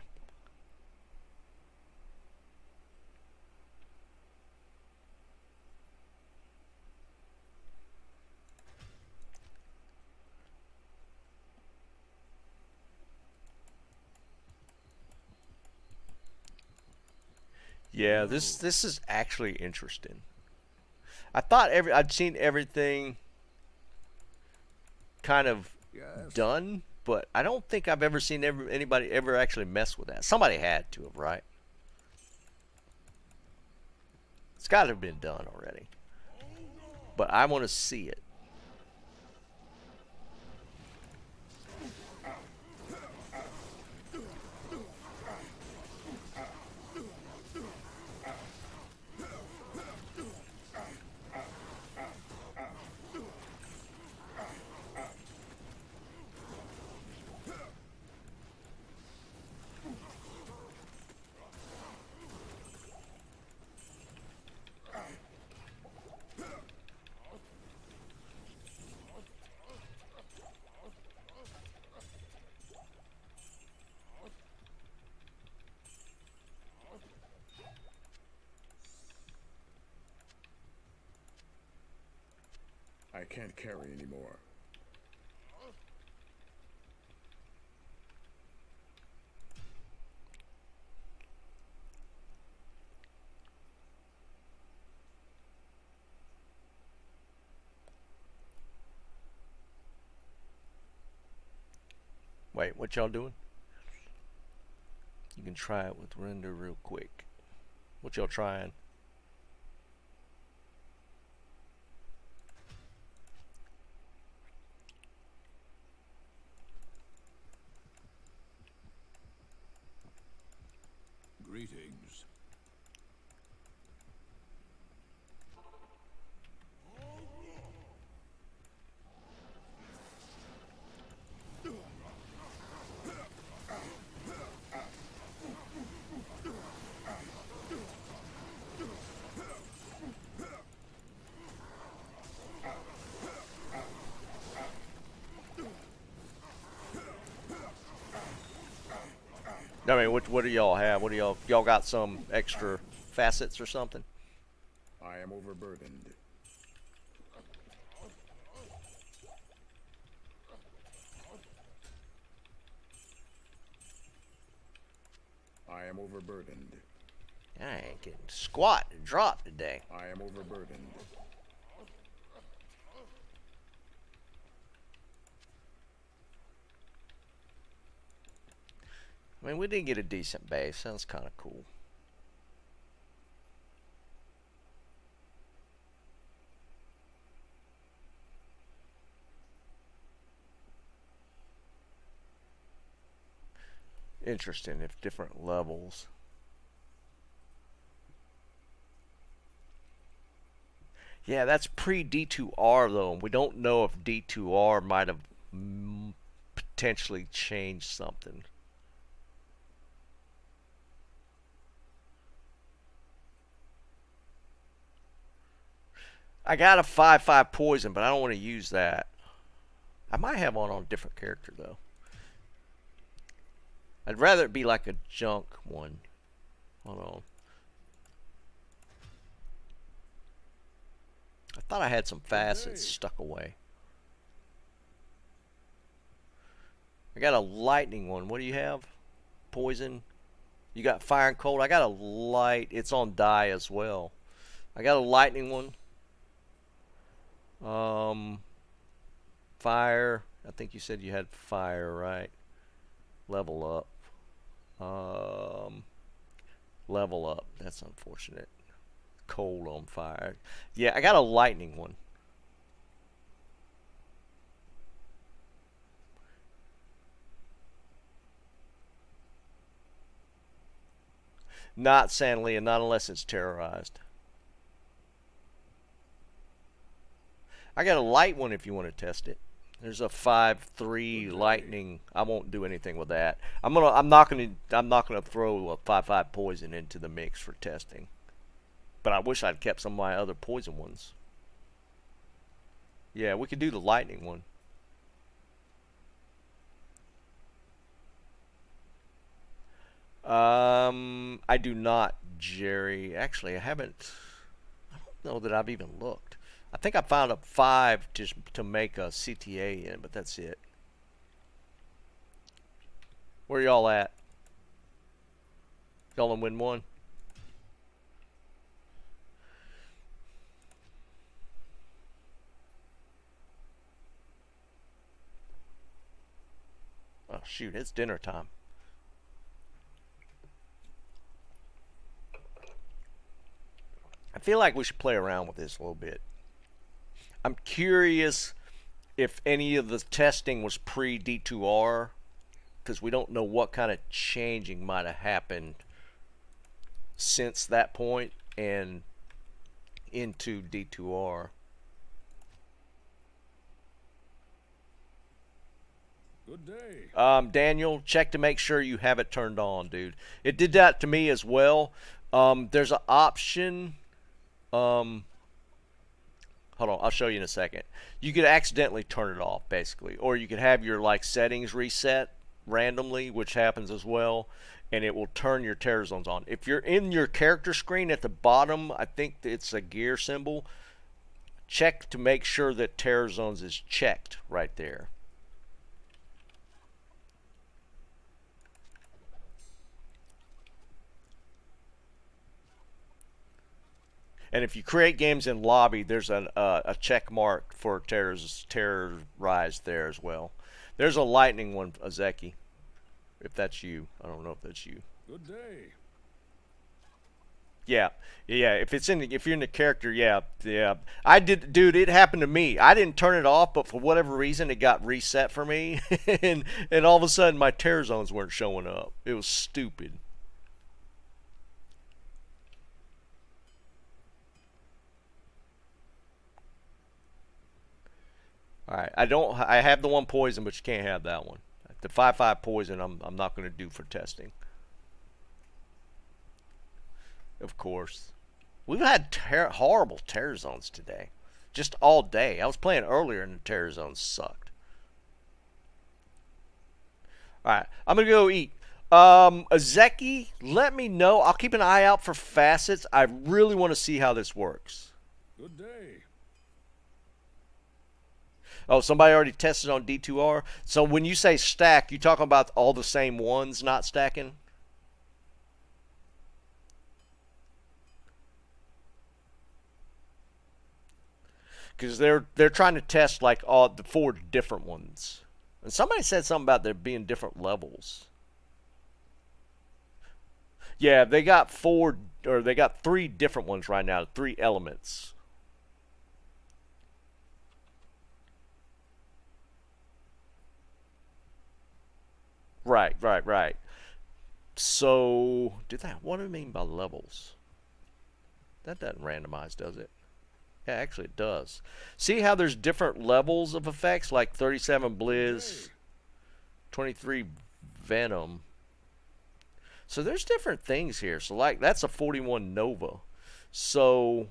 Yeah, this is actually interesting. I thought I'd seen everything kind of Yes. done, but I don't think I've ever seen anybody ever actually mess with that. Somebody had to have, right? It's got to have been done already. But I want to see it. I can't carry anymore. Wait, what y'all doing? You can try it with render real quick. What y'all trying? Greetings. I mean, what do y'all have? What do y'all got? Some extra facets or something? I am overburdened. I am overburdened. I ain't getting squat and drop today. I am overburdened. I mean, we did get a decent base. Sounds kind of cool. Interesting if different levels. Yeah, that's pre D2R though. We don't know if D2R might have potentially changed something. I got a 5/5 poison, but I don't want to use that. I might have one on a different character though. I'd rather it be like a junk one. Hold on. I thought I had some facets stuck away. I got a lightning one. What do you have? Poison. You got fire and cold. I got a light. It's on die as well. I got a lightning one. Fire. I think you said you had fire, right? Level up. Level up. That's unfortunate. Cold on fire. Yeah, I got a lightning one. Not Sanlia, not unless it's terrorized. I got a light one if you want to test it. There's a 5/3 lightning. I won't do anything with that. I'm not gonna throw a 5/5 poison into the mix for testing. But I wish I'd kept some of my other poison ones. Yeah, we could do the lightning one. I do not, Jerry. Actually, I haven't. I don't know that I've even looked. I think I found a 5 to make a CTA in, but that's it. Where y'all at? Y'all in win 1? shoot, it's dinner time. I feel like we should play around with this a little bit. I'm curious if any of the testing was pre D2R, because we don't know what kind of changing might have happened since that point and into D2R. Good day. Daniel, check to make sure you have it turned on, dude. It did that to me as well. There's an option. Hold on, I'll show you in a second. You could accidentally turn it off, basically, or you could have your like settings reset randomly, which happens as well, and it will turn your terror zones on. If you're in your character screen at the bottom, I think it's a gear symbol. Check to make sure that terror zones is checked right there. And if you create games in lobby, there's a check mark for terrorized there as well. There's a lightning one, Azeki. If that's you, I don't know if that's you. Good day. Yeah. If you're in the character, yeah. I did, dude. It happened to me. I didn't turn it off, but for whatever reason, it got reset for me, and all of a sudden, my terror zones weren't showing up. It was stupid. Alright, I have the one poison, but you can't have that one. The 5/5 poison I'm not going to do for testing. Of course. We've had horrible terror zones today. Just all day. I was playing earlier and the terror zones sucked. Alright, I'm going to go eat. Azeki, let me know. I'll keep an eye out for facets. I really want to see how this works. Good day. Oh, somebody already tested on D2R. So when you say stack, you talking about all the same ones not stacking? Because they're trying to test like all the 4 different ones. And somebody said something about there being different levels. Yeah, they got 3 different ones right now, 3 elements. Right. So, what do I mean by levels? That doesn't randomize, does it? Yeah, actually it does. See how there's different levels of effects, like 37 Blizz, 23 Venom. So there's different things here. So like that's a 41 Nova. So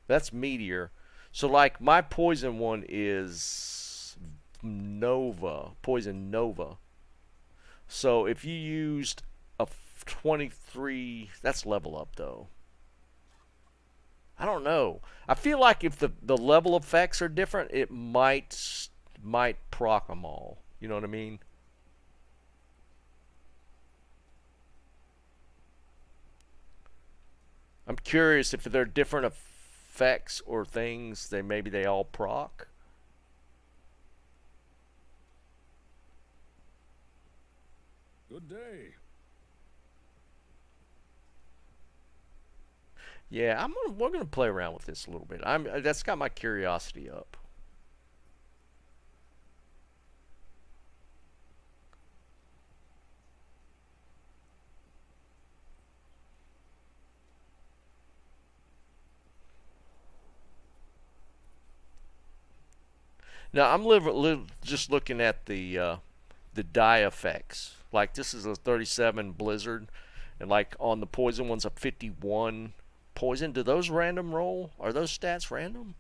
that's Meteor. So like my poison one is Nova, Poison Nova. So if you used a 23, that's level up though. I don't know. I feel like if the level effects are different, it might proc them all. You know what I mean? I'm curious if they're different effects or things. Maybe they all proc. Good day. Yeah, we're gonna play around with this a little bit. That's got my curiosity up. Now I'm just looking at the die effects. Like this is a 37 Blizzard, and like on the poison one's a 51 poison. Do those random roll? Are those stats random?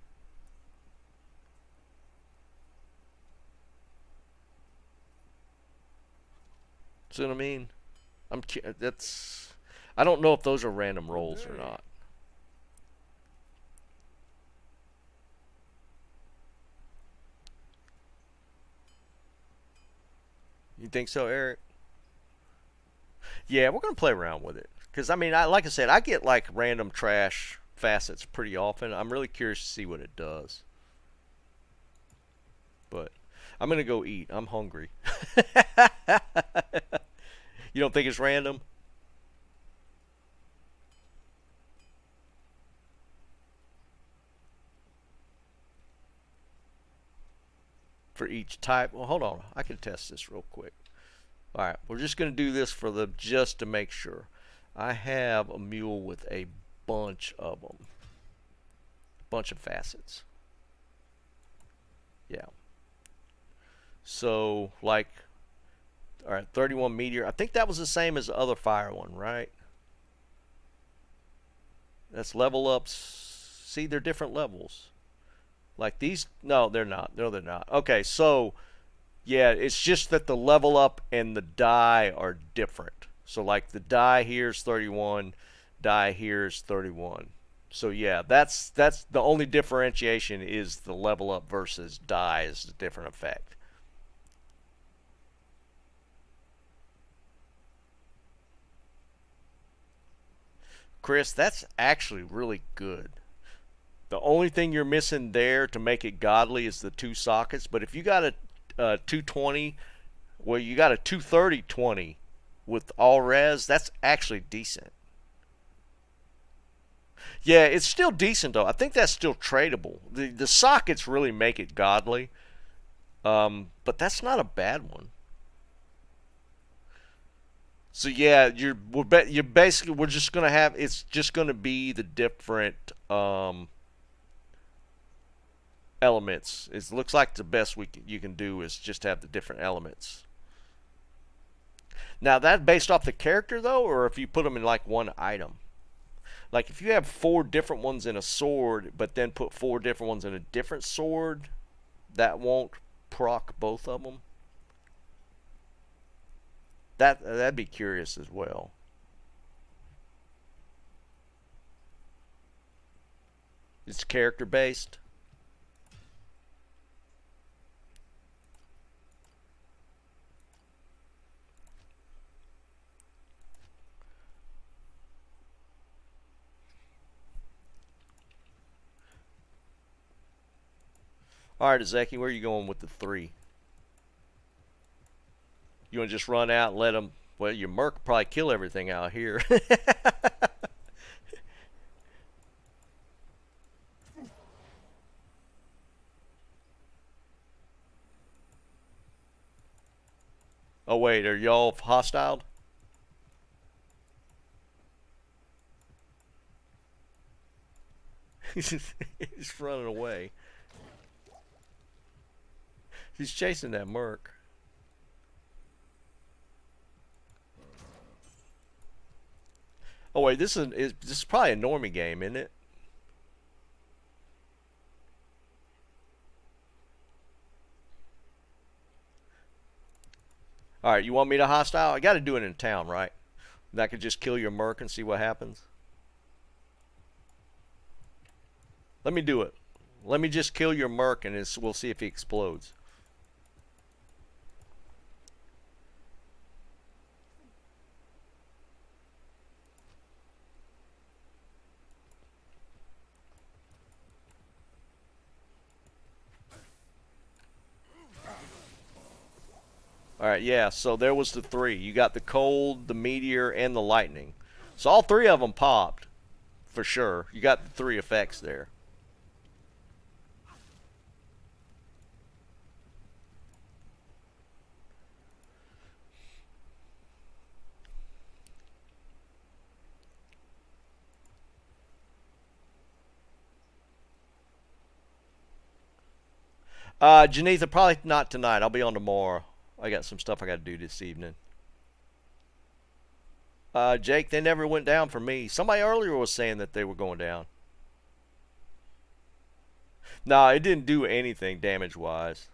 See what I mean? I don't know if those are random rolls or not. You think so, Eric? Yeah, we're gonna play around with it. Because, I mean, like I said, I get, like, random trash facets pretty often. I'm really curious to see what it does. But, I'm gonna go eat. I'm hungry. You don't think it's random? For each type? Well, hold on. I can test this real quick. All right, we're just gonna do this for the just to make sure. I have a mule with a bunch of them, bunch of facets. Yeah. So like, all right, 31 meteor. I think that was the same as the other fire one, right? That's level ups. See, they're different levels. Like these, no, they're not. No, they're not. Okay, so yeah, it's just that the level up and the die are different. So like the die here is 31, die here is 31. So yeah, that's the only differentiation is the level up versus die is a different effect. Chris, that's actually really good. The only thing you're missing there to make it godly is the 2 sockets. But if you got a 220, well, you got a 230-20 with all res, that's actually decent. Yeah, it's still decent though. I think that's still tradable. The sockets really make it godly, but that's not a bad one. So yeah, you're basically we're just gonna have it's just gonna be the different elements. It looks like the best you can do is just have the different elements. Now that based off the character though, or if you put them in like one item. Like if you have 4 different ones in a sword, but then put 4 different ones in a different sword, that won't proc both of them. That'd be curious as well. It's character based. All right, Ezeki, where are you going with the 3? You want to just run out and let them... Well, your merc probably kill everything out here. Oh, wait, are y'all hostile? He's running away. He's chasing that merc. Oh wait, this is probably a normie game, isn't it? All right, you want me to hostile? I got to do it in town, right? And I could just kill your merc and see what happens. Let me do it. Let me just kill your merc and we'll see if he explodes. Alright, yeah, so there was the 3. You got the cold, the meteor, and the lightning. So all 3 of them popped, for sure. You got the 3 effects there. Janitha, probably not tonight. I'll be on tomorrow. I got some stuff I got to do this evening. Jake, they never went down for me. Somebody earlier was saying that they were going down. Nah, it didn't do anything damage-wise.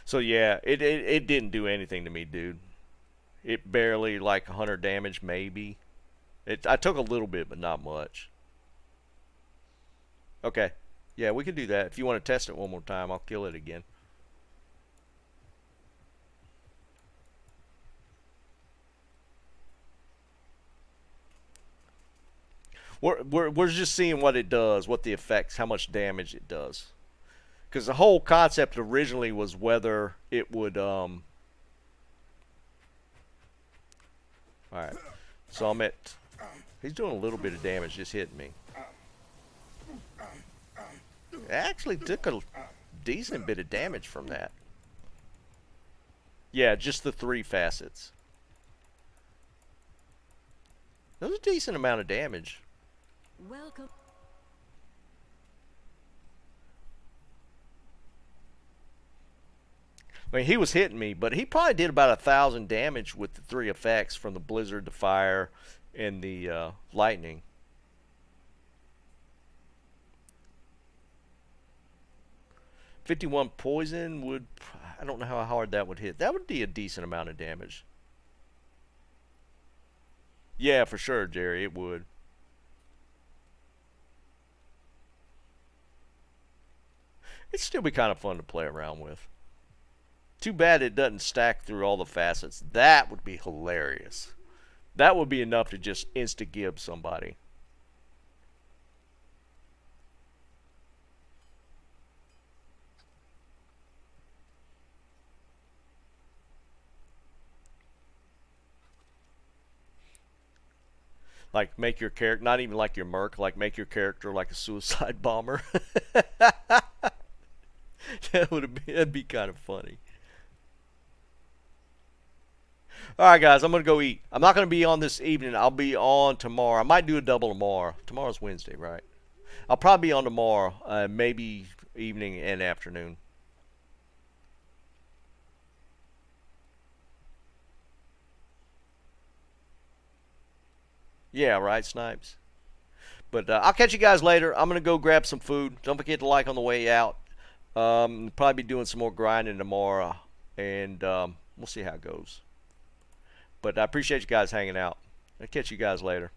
So yeah, it didn't do anything to me, dude. It barely, like 100 damage, maybe. I took a little bit, but not much. Okay. Yeah, we can do that. If you want to test it one more time, I'll kill it again. We're just seeing what it does, what the effects, how much damage it does. Because the whole concept originally was whether it would Alright. So I'm at... He's doing a little bit of damage just hitting me. It actually took a decent bit of damage from that. Yeah, just the 3 facets. That was a decent amount of damage. Welcome. I mean, he was hitting me, but he probably did about 1,000 damage with the 3 effects from the blizzard, the fire, and the lightning. .51 poison would... I don't know how hard that would hit. That would be a decent amount of damage. Yeah, for sure, Jerry, it would. It'd still be kind of fun to play around with. Too bad it doesn't stack through all the facets. That would be hilarious. That would be enough to just insta-gib somebody. Like, make your character, not even like your merc, like make your character like a suicide bomber. That'd be kind of funny. Alright guys, I'm going to go eat. I'm not going to be on this evening. I'll be on tomorrow. I might do a double tomorrow. Tomorrow's Wednesday, right? I'll probably be on tomorrow. Maybe evening and afternoon. Yeah, right, Snipes. But I'll catch you guys later. I'm going to go grab some food. Don't forget to like on the way out. Probably be doing some more grinding tomorrow. And we'll see how it goes. But I appreciate you guys hanging out. I'll catch you guys later.